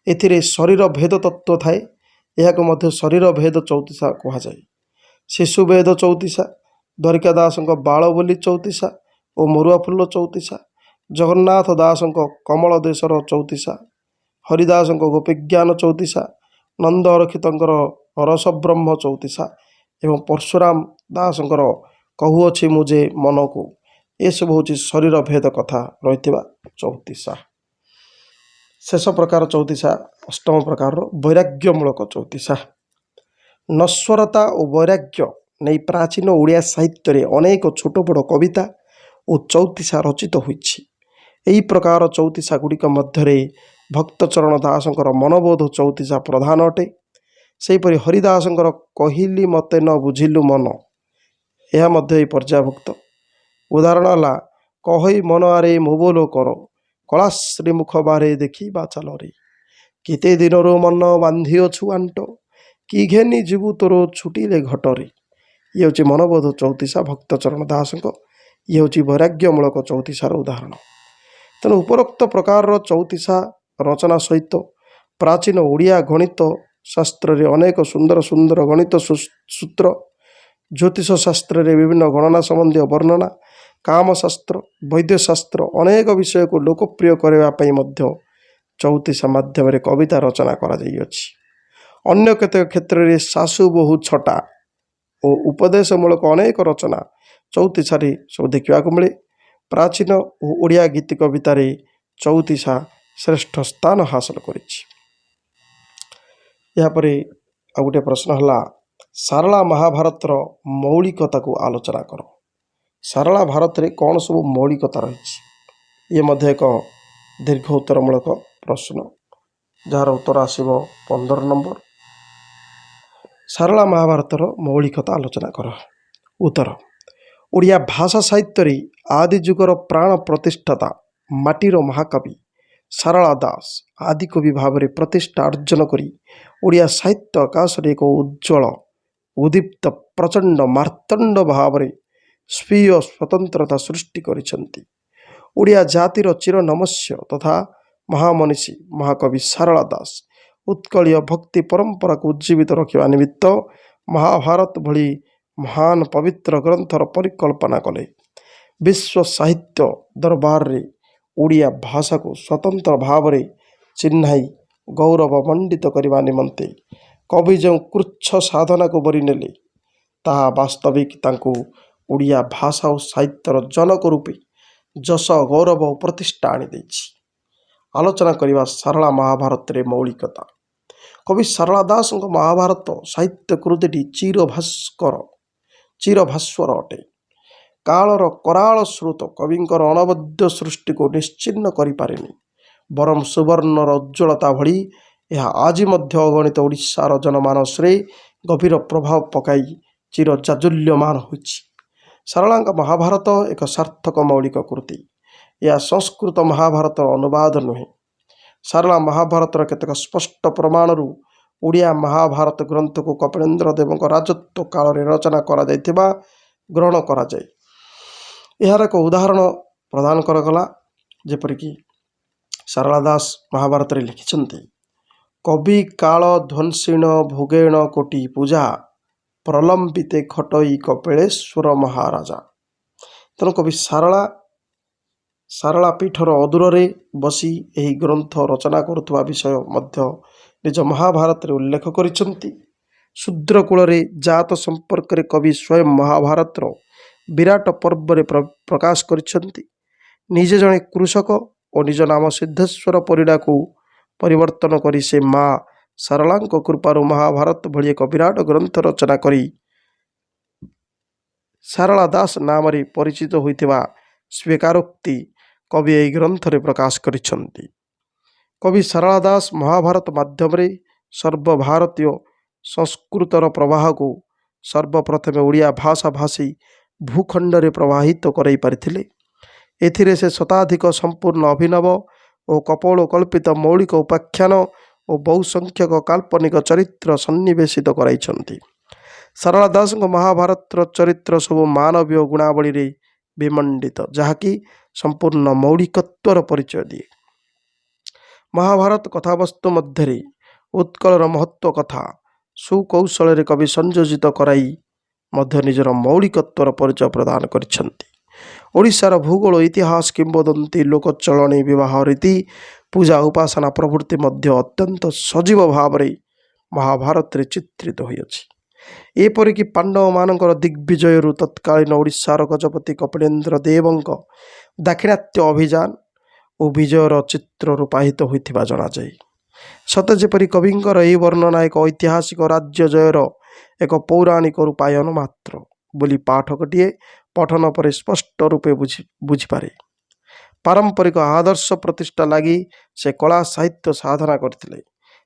ଏଥିରେ ଶରୀର ଭେଦ ତତ୍ତ୍ୱ ଥାଏ। ଏହାକୁ ମଧ୍ୟ ଶରୀର ଭେଦ ଚଉତିଶା କୁହାଯାଏ। ଶିଶୁ ଭେଦ ଚଉତିଶା, ଦ୍ୱାରିକା ଦାସଙ୍କ ବାଳ ବୋଲି ଚଉତିଶା ଓ ମରୁଆ ଫୁଲ ଚଉତିଶା, ଜଗନ୍ନାଥ ଦାସଙ୍କ କମଳ ଦେଶର ଚଉତିଶା, ହରିଦାସଙ୍କ ଗୋପୀଜ୍ଞାନ ଚଉତିଶା, ନନ୍ଦ ଅରକ୍ଷିତଙ୍କର ରସବ୍ରହ୍ମ ଚଉତିଶା ଏବଂ ପରଶୁରାମ ଦାସଙ୍କର କହୁଅଛି ମୁଁ ଯେ ମନକୁ ଏସବୁ ହେଉଛି ଶରୀର ଭେଦ କଥା ରହିଥିବା ଚଉତିଶା। ଶେଷ ପ୍ରକାର ଚଉତିଶା ଅଷ୍ଟମ ପ୍ରକାରର ବୈରାଗ୍ୟମୂଳକ ଚଉତିଶା। ନଶ୍ୱରତା ଓ ବୈରାଗ୍ୟ ନେଇ ପ୍ରାଚୀନ ଓଡ଼ିଆ ସାହିତ୍ୟରେ ଅନେକ ଛୋଟ ବଡ଼ କବିତା ଓ ଚଉତିଶା ରଚିତ ହୋଇଛି। ଏହି ପ୍ରକାର ଚଉତିଶା ଗୁଡ଼ିକ ମଧ୍ୟରେ ଭକ୍ତଚରଣ ଦାସଙ୍କର ମନବୋଧ ଚଉତିଶା ପ୍ରଧାନ ଅଟେ। ସେହିପରି ହରିଦାସଙ୍କର କହିଲି ମୋତେ ନ ବୁଝିଲୁ ମନ, ଏହା ମଧ୍ୟ ଏହି ପର୍ଯ୍ୟାୟଭୁକ୍ତ। ଉଦାହରଣ ହେଲା କହଇ ମନ ଆରେ ମୋବୋଲ କର, କଳାଶ୍ରୀ ମୁଖ ବାରେ ଦେଖି ବା ଚାଲରେ, କେତେ ଦିନରୁ ମନ ବାନ୍ଧିଅଛୁ ଆଣ୍ଟ, କି ଘେନି ଯିବୁ ତୋର ଛୁଟିଲେ ଘଟରେ। ଇଏ ହେଉଛି ମନବୋଧ ଚଉତିଶା ଭକ୍ତଚରଣ ଦାସଙ୍କ। ଇଏ ହେଉଛି ବୈରାଗ୍ୟମୂଳକ ଚଉତିଶାର ଉଦାହରଣ। ତେଣୁ ଉପରୋକ୍ତ ପ୍ରକାରର ଚଉତିଶା ରଚନା ସହିତ ପ୍ରାଚୀନ ଓଡ଼ିଆ ଗଣିତ ଶାସ୍ତ୍ରରେ ଅନେକ ସୁନ୍ଦର ସୁନ୍ଦର ଗଣିତ ସୂତ୍ର, ଜ୍ୟୋତିଷ ଶାସ୍ତ୍ରରେ ବିଭିନ୍ନ ଗଣନା ସମ୍ବନ୍ଧୀୟ ବର୍ଣ୍ଣନା, କାମଶାସ୍ତ୍ର, ବୈଦ୍ୟଶାସ୍ତ୍ର ଅନେକ ବିଷୟକୁ ଲୋକପ୍ରିୟ କରିବା ପାଇଁ ମଧ୍ୟ ଚଉତିଶା ମାଧ୍ୟମରେ କବିତା ରଚନା କରାଯାଇଅଛି। ଅନ୍ୟ କେତେକ କ୍ଷେତ୍ରରେ ଶାଶୁ ବୋହୂ ଛଟା ଓ ଉପଦେଶମୂଳକ ଅନେକ ରଚନା ଚଉତିଶାରେ ସବୁ ଦେଖିବାକୁ ମିଳେ। ପ୍ରାଚୀନ ଓ ଓଡ଼ିଆ ଗୀତି କବିତାରେ ଚଉତିଶା ଶ୍ରେଷ୍ଠ ସ୍ଥାନ ହାସଲ କରିଛି। ଏହାପରେ ଆଉ ଗୋଟିଏ ପ୍ରଶ୍ନ ହେଲା, ସାରଳା ମହାଭାରତର ମୌଳିକତାକୁ ଆଲୋଚନା କର। ସାରଳା ଭାରତରେ କ'ଣ ସବୁ ମୌଳିକତା ରହିଛି? ଇଏ ମଧ୍ୟ ଏକ ଦୀର୍ଘ ଉତ୍ତରମୂଳକ ପ୍ରଶ୍ନ, ଯାହାର ଉତ୍ତର ଆସିବ 15 ନମ୍ବର। ସାରଳା ମହାଭାରତର ମୌଳିକତା ଆଲୋଚନା କର। ଉତ୍ତର, ଓଡ଼ିଆ ଭାଷା ସାହିତ୍ୟରେ ଆଦି ଯୁଗର ପ୍ରାଣ ପ୍ରତିଷ୍ଠାତା ମାଟିର ମହାକବି ସାରଳା ଦାସ ଆଦିକବି ଭାବରେ ପ୍ରତିଷ୍ଠା ଅର୍ଜନ କରି ଓଡ଼ିଆ ସାହିତ୍ୟ ଆକାଶରେ ଏକ ଉଜ୍ଜ୍ୱଳ, ଉଦ୍ଦୀପ୍ତ, ପ୍ରଚଣ୍ଡ, ମାର୍ତ୍ତଣ୍ଡ ଭାବରେ ସ୍ୱୀୟ ସ୍ୱତନ୍ତ୍ରତା ସୃଷ୍ଟି କରିଛନ୍ତି। ଓଡ଼ିଆ ଜାତିର ଚିରନମସ୍ୟ ତଥା ମହାମନୀଷୀ ମହାକବି ସାରଳା ଦାସ ଉତ୍କଳୀୟ ଭକ୍ତି ପରମ୍ପରାକୁ ଉଜ୍ଜୀବିତ ରଖିବା ନିମିତ୍ତ ମହାଭାରତ ଭଳି ମହାନ ପବିତ୍ର ଗ୍ରନ୍ଥର ପରିକଳ୍ପନା କଲେ। ବିଶ୍ୱ ସାହିତ୍ୟ ଦରବାରରେ ଓଡ଼ିଆ ଭାଷାକୁ ସ୍ୱତନ୍ତ୍ର ଭାବରେ ଚିହ୍ନାଇ ଗୌରବ ମଣ୍ଡିତ କରିବା ନିମନ୍ତେ କବି ଯେଉଁ କୃଚ୍ଛ ସାଧନାକୁ ବରିନେଲେ, ତାହା ବାସ୍ତବିକ ତାଙ୍କୁ ଓଡ଼ିଆ ଭାଷା ଓ ସାହିତ୍ୟର ଜନକ ରୂପେ ଯଶ, ଗୌରବ ଓ ପ୍ରତିଷ୍ଠା ଆଣିଦେଇଛି। ଆଲୋଚନା କରିବା ସାରଳା ମହାଭାରତରେ ମୌଳିକତା। କବି ସାରଳା ଦାସଙ୍କ ମହାଭାରତ ସାହିତ୍ୟ କୃତିଟି ଚିରଭାସ୍ୱର ଅଟେ। କାଳର କରାଳ ସ୍ରୋତ କବିଙ୍କର ଅନବଦ୍ୟ ସୃଷ୍ଟିକୁ ନିଶ୍ଚିହ୍ନ କରିପାରେନି, ବରଂ ସୁବର୍ଣ୍ଣର ଉଜ୍ଜ୍ୱଳତା ଭଳି ଏହା ଆଜି ମଧ୍ୟ ଅଗଣିତ ଓଡ଼ିଶାର ଜନମାନସରେ ଗଭୀର ପ୍ରଭାବ ପକାଇ ଚିର ଜାଜ୍ୱଲ୍ୟମାନ ହୋଇଛି। ସାରଳାଙ୍କ ମହାଭାରତ ଏକ ସାର୍ଥକ ମୌଳିକ କୃତି। ଏହା ସଂସ୍କୃତ ମହାଭାରତର ଅନୁବାଦ ନୁହେଁ। ସାରଳା ମହାଭାରତର କେତେକ ସ୍ପଷ୍ଟ ପ୍ରମାଣରୁ ଓଡ଼ିଆ ମହାଭାରତ ଗ୍ରନ୍ଥକୁ କପିଳେନ୍ଦ୍ର ଦେବଙ୍କ ରାଜତ୍ୱ କାଳରେ ରଚନା କରାଯାଇଥିବା ଗ୍ରହଣ କରାଯାଏ। ଏହାର ଏକ ଉଦାହରଣ ପ୍ରଦାନ କରାଗଲା। ଯେପରିକି ସାରଳା ଦାସ ମହାଭାରତରେ ଲେଖିଛନ୍ତି, କବି କାଳ ଧ୍ୱଂସିଣ ଭୋଗେଣ କୋଟି ପୂଜା, ପ୍ରଲମ୍ବିତେ ଖଟଇ କପିଳେଶ୍ୱର ମହାରାଜା। ତେଣୁ କବି ସାରଳା ପୀଠର ଅଦୂରରେ ବସି ଏହି ଗ୍ରନ୍ଥ ରଚନା କରୁଥିବା ବିଷୟ ମଧ୍ୟ ନିଜ ମହାଭାରତରେ ଉଲ୍ଲେଖ କରିଛନ୍ତି। ଶୂଦ୍ର କୂଳରେ ଜାତ ସମ୍ପର୍କରେ କବି ସ୍ୱୟଂ ମହାଭାରତର ବିରାଟ ପର୍ବରେ ପ୍ରକାଶ କରିଛନ୍ତି। ନିଜେ ଜଣେ କୃଷକ ଓ ନିଜ ନାମ ସିଦ୍ଧେଶ୍ୱର ପରିଡ଼ାକୁ ପରିବର୍ତ୍ତନ କରି ସେ ମା ସାରଳାଙ୍କ କୃପାରୁ ମହାଭାରତ ଭଳି ଏକ ବିରାଟ ଗ୍ରନ୍ଥ ରଚନା କରି ସାରଳା ଦାସ ନାମରେ ପରିଚିତ ହୋଇଥିବା ସ୍ୱୀକାରୋକ୍ତି କବି ଏହି ଗ୍ରନ୍ଥରେ ପ୍ରକାଶ କରିଛନ୍ତି। କବି ସାରଳା ଦାସ ମହାଭାରତ ମାଧ୍ୟମରେ ସର୍ବଭାରତୀୟ ସଂସ୍କୃତର ପ୍ରବାହକୁ ସର୍ବପ୍ରଥମେ ଓଡ଼ିଆ ଭାଷାଭାଷୀ ଭୂଖଣ୍ଡରେ ପ୍ରବାହିତ କରାଇ ପାରିଥିଲେ। ଏଥିରେ ସେ ଶତାଧିକ ସମ୍ପୂର୍ଣ୍ଣ ଅଭିନବ ଓ କପୋଳକଳ୍ପିତ ମୌଳିକ ଉପାଖ୍ୟାନ ଓ ବହୁ ସଂଖ୍ୟକ କାଳ୍ପନିକ ଚରିତ୍ର ସନ୍ନିବେଶିତ କରାଇଛନ୍ତି। ସାରଳା ଦାସଙ୍କ ମହାଭାରତର ଚରିତ୍ର ସବୁ ମାନବୀୟ ଗୁଣାବଳୀରେ ବିମଣ୍ଡିତ, ଯାହାକି ସମ୍ପୂର୍ଣ୍ଣ ମୌଳିକତ୍ୱର ପରିଚୟ ଦିଏ। ମହାଭାରତ କଥାବସ୍ତୁ ମଧ୍ୟରେ ଉତ୍କଳର ମହତ୍ତ୍ୱ କଥା ସୁକୌଶଳରେ କବି ସଂଯୋଜିତ କରାଇ ମଧ୍ୟ ନିଜର ମୌଳିକତ୍ୱର ପରିଚୟ ପ୍ରଦାନ କରିଛନ୍ତି। ଓଡ଼ିଶାର ଭୂଗୋଳ, ଇତିହାସ, କିମ୍ବଦନ୍ତୀ, ଲୋକଚଳଣି, ବିବାହ ରୀତି, ପୂଜା ଉପାସନା ପ୍ରଭୃତି ମଧ୍ୟ ଅତ୍ୟନ୍ତ ସଜୀବ ଭାବରେ ମହାଭାରତରେ ଚିତ୍ରିତ ହୋଇଅଛି। ଏପରିକି ପାଣ୍ଡବମାନଙ୍କର ଦିଗ୍ବିଜୟରୁ ତତ୍କାଳୀନ ଓଡ଼ିଶାର ଗଜପତି କପିଳେନ୍ଦ୍ର ଦେବଙ୍କ ଦାକ୍ଷିଣାତ୍ୟ ଅଭିଯାନ ଓ ବିଜୟର ଚିତ୍ର ରୂପାୟିତ ହୋଇଥିବା ଜଣାଯାଏ। ସତେ ଯେପରି କବିଙ୍କର ଏହି ବର୍ଣ୍ଣନା ଏକ ଐତିହାସିକ ରାଜ୍ୟ ଜୟର ଏକ ପୌରାଣିକ ରୂପାୟନ ମାତ୍ର ବୋଲି ପାଠକଟିଏ ପଠନ ପରେ ସ୍ପଷ୍ଟ ରୂପେ ବୁଝିପାରେ। ପାରମ୍ପରିକ ଆଦର୍ଶ ପ୍ରତିଷ୍ଠା ଲାଗି ସେ କଳା ସାହିତ୍ୟ ସାଧନା କରିଥିଲେ।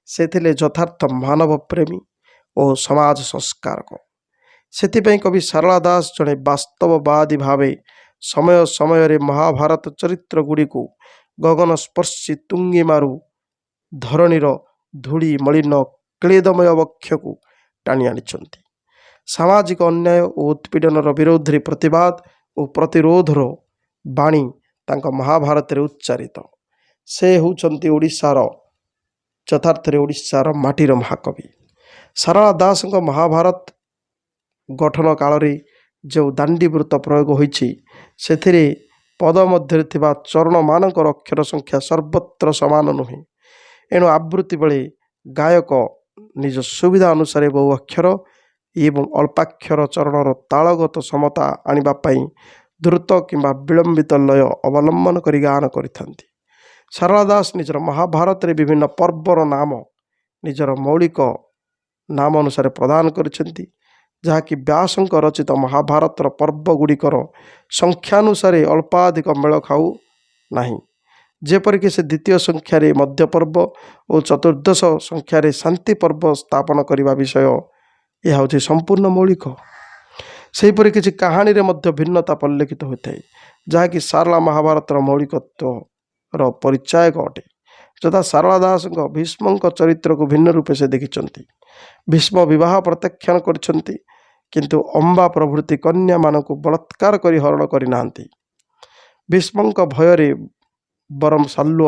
ସେ ଥିଲେ ଯଥାର୍ଥ ମାନବ ପ୍ରେମୀ ଓ ସମାଜ ସଂସ୍କାରକ। ସେଥିପାଇଁ କବି ସାରଳା ଦାସ ଜଣେ ବାସ୍ତବବାଦୀ ଭାବେ ସମୟ ସମୟରେ ମହାଭାରତ ଚରିତ୍ର ଗୁଡ଼ିକୁ ଗଗନ ସ୍ପର୍ଶୀ ତୁଙ୍ଗି ମାରୁ ଧରଣୀର ଧୂଳି ମଳିନ କ୍ଳେଦମୟ ବକ୍ଷକୁ ଟାଣି ଆଣିଛନ୍ତି। ସାମାଜିକ ଅନ୍ୟାୟ ଓ ଉତ୍ପୀଡ଼ନର ବିରୋଧରେ ପ୍ରତିବାଦ ଓ ପ୍ରତିରୋଧର ବାଣୀ ତାଙ୍କ ମହାଭାରତରେ ଉଚ୍ଚାରିତ। ସେ ହେଉଛନ୍ତି ଓଡ଼ିଶାର ଯଥାର୍ଥରେ ଓଡ଼ିଶାର ମାଟିର ମହାକବି। ସାରଳା ଦାସଙ୍କ ମହାଭାରତ ଗଠନ କାଳରେ ଯେଉଁ ଦାଣ୍ଡିବୃତ୍ତ ପ୍ରୟୋଗ ହୋଇଛି ସେଥିରେ ପଦ ମଧ୍ୟରେ ଥିବା ଚରଣମାନଙ୍କର ଅକ୍ଷର ସଂଖ୍ୟା ସର୍ବତ୍ର ସମାନ ନୁହେଁ। ଏଣୁ ଆବୃତ୍ତି ବେଳେ ଗାୟକ ନିଜ ସୁବିଧା ଅନୁସାରେ ବହୁ ଅକ୍ଷର ଏବଂ ଅଳ୍ପାକ୍ଷର ଚରଣର ତାଳଗତ ସମତା ଆଣିବା ପାଇଁ ଦ୍ରୁତ କିମ୍ବା ବିଳମ୍ବିତ ଲୟ ଅବଲମ୍ବନ କରି ଗାନ କରିଥାନ୍ତି। ସାରଳା ଦାସ ନିଜର ମହାଭାରତରେ ବିଭିନ୍ନ ପର୍ବର ନାମ ନିଜର ମୌଳିକ ନାମ ଅନୁସାରେ ପ୍ରଦାନ କରିଛନ୍ତି, ଯାହାକି ବ୍ୟାସଙ୍କ ରଚିତ ମହାଭାରତର ପର୍ବ ଗୁଡ଼ିକର ସଂଖ୍ୟାନୁସାରେ ଅଳ୍ପାଧିକ ମେଳ ଖାଉ ନାହିଁ। ଯେପରିକି ସେ ଦ୍ୱିତୀୟ ସଂଖ୍ୟାରେ ମଧ୍ୟପର୍ବ ଓ ଚତୁର୍ଦ୍ଦଶ ସଂଖ୍ୟାରେ ଶାନ୍ତି ପର୍ବ ସ୍ଥାପନ କରିବା ବିଷୟ ଏହା ହେଉଛି ସମ୍ପୂର୍ଣ୍ଣ ମୌଳିକ। ସେହିପରି କିଛି କାହାଣୀରେ ମଧ୍ୟ ଭିନ୍ନତା ପରିଲକ୍ଷିତ ହୋଇଥାଏ, ଯାହାକି ସାରଳା ମହାଭାରତର ମୌଳିକତ୍ୱର ପରିଚାୟକ ଅଟେ। ଯଥା ସାରଳା ଦାସଙ୍କ ଭୀଷ୍ମଙ୍କ ଚରିତ୍ରକୁ ଭିନ୍ନ ରୂପେ ସେ ଦେଖିଛନ୍ତି। ଭୀଷ୍ମ ବିବାହ ପ୍ରତ୍ୟାଖ୍ୟାନ କରିଛନ୍ତି, କିନ୍ତୁ ଅମ୍ବା ପ୍ରଭୃତି କନ୍ୟାମାନଙ୍କୁ ବଳାତ୍କାର କରି ହରଣ କରିନାହାନ୍ତି। ଭୀଷ୍ମଙ୍କ ଭୟରେ ବରଂ ସାଲ୍ୱ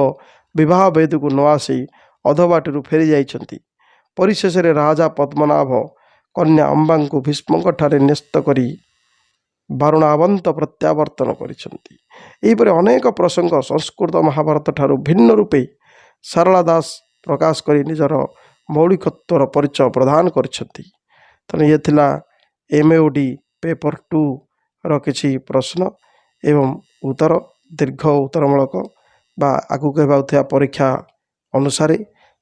ବିବାହ ବେଦକୁ ନ ଆସି ଅଧବାଟରୁ ଫେରି ଯାଇଛନ୍ତି। ପରିଶେଷରେ ରାଜା ପଦ୍ମନାଭ କନ୍ୟା ଅମ୍ବାଙ୍କୁ ଭୀଷ୍ମଙ୍କଠାରେ ନ୍ୟସ୍ତ କରି ବାରୁଣାବନ୍ତ ପ୍ରତ୍ୟାବର୍ତ୍ତନ କରିଛନ୍ତି। ଏହିପରି ଅନେକ ପ୍ରସଙ୍ଗ ସଂସ୍କୃତ ମହାଭାରତ ଠାରୁ ଭିନ୍ନ ରୂପେ ସାରଳା ଦାସ ପ୍ରକାଶ କରି ନିଜର ମୌଳିକତ୍ୱର ପରିଚୟ ପ୍ରଦାନ କରିଛନ୍ତି। ତେଣୁ ଇଏ ଥିଲା MAOD ପେପର୍ 2ର କିଛି ପ୍ରଶ୍ନ ଏବଂ ଉତ୍ତର, ଦୀର୍ଘ ଉତ୍ତରମୂଳକ ବା ଆଗକୁ ହେବାକୁ ଥିବା ପରୀକ୍ଷା ଅନୁସାରେ,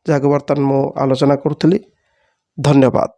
ଯାହାକୁ ବର୍ତ୍ତମାନ ମୁଁ ଆଲୋଚନା କରୁଥିଲି। ଧନ୍ୟବାଦ।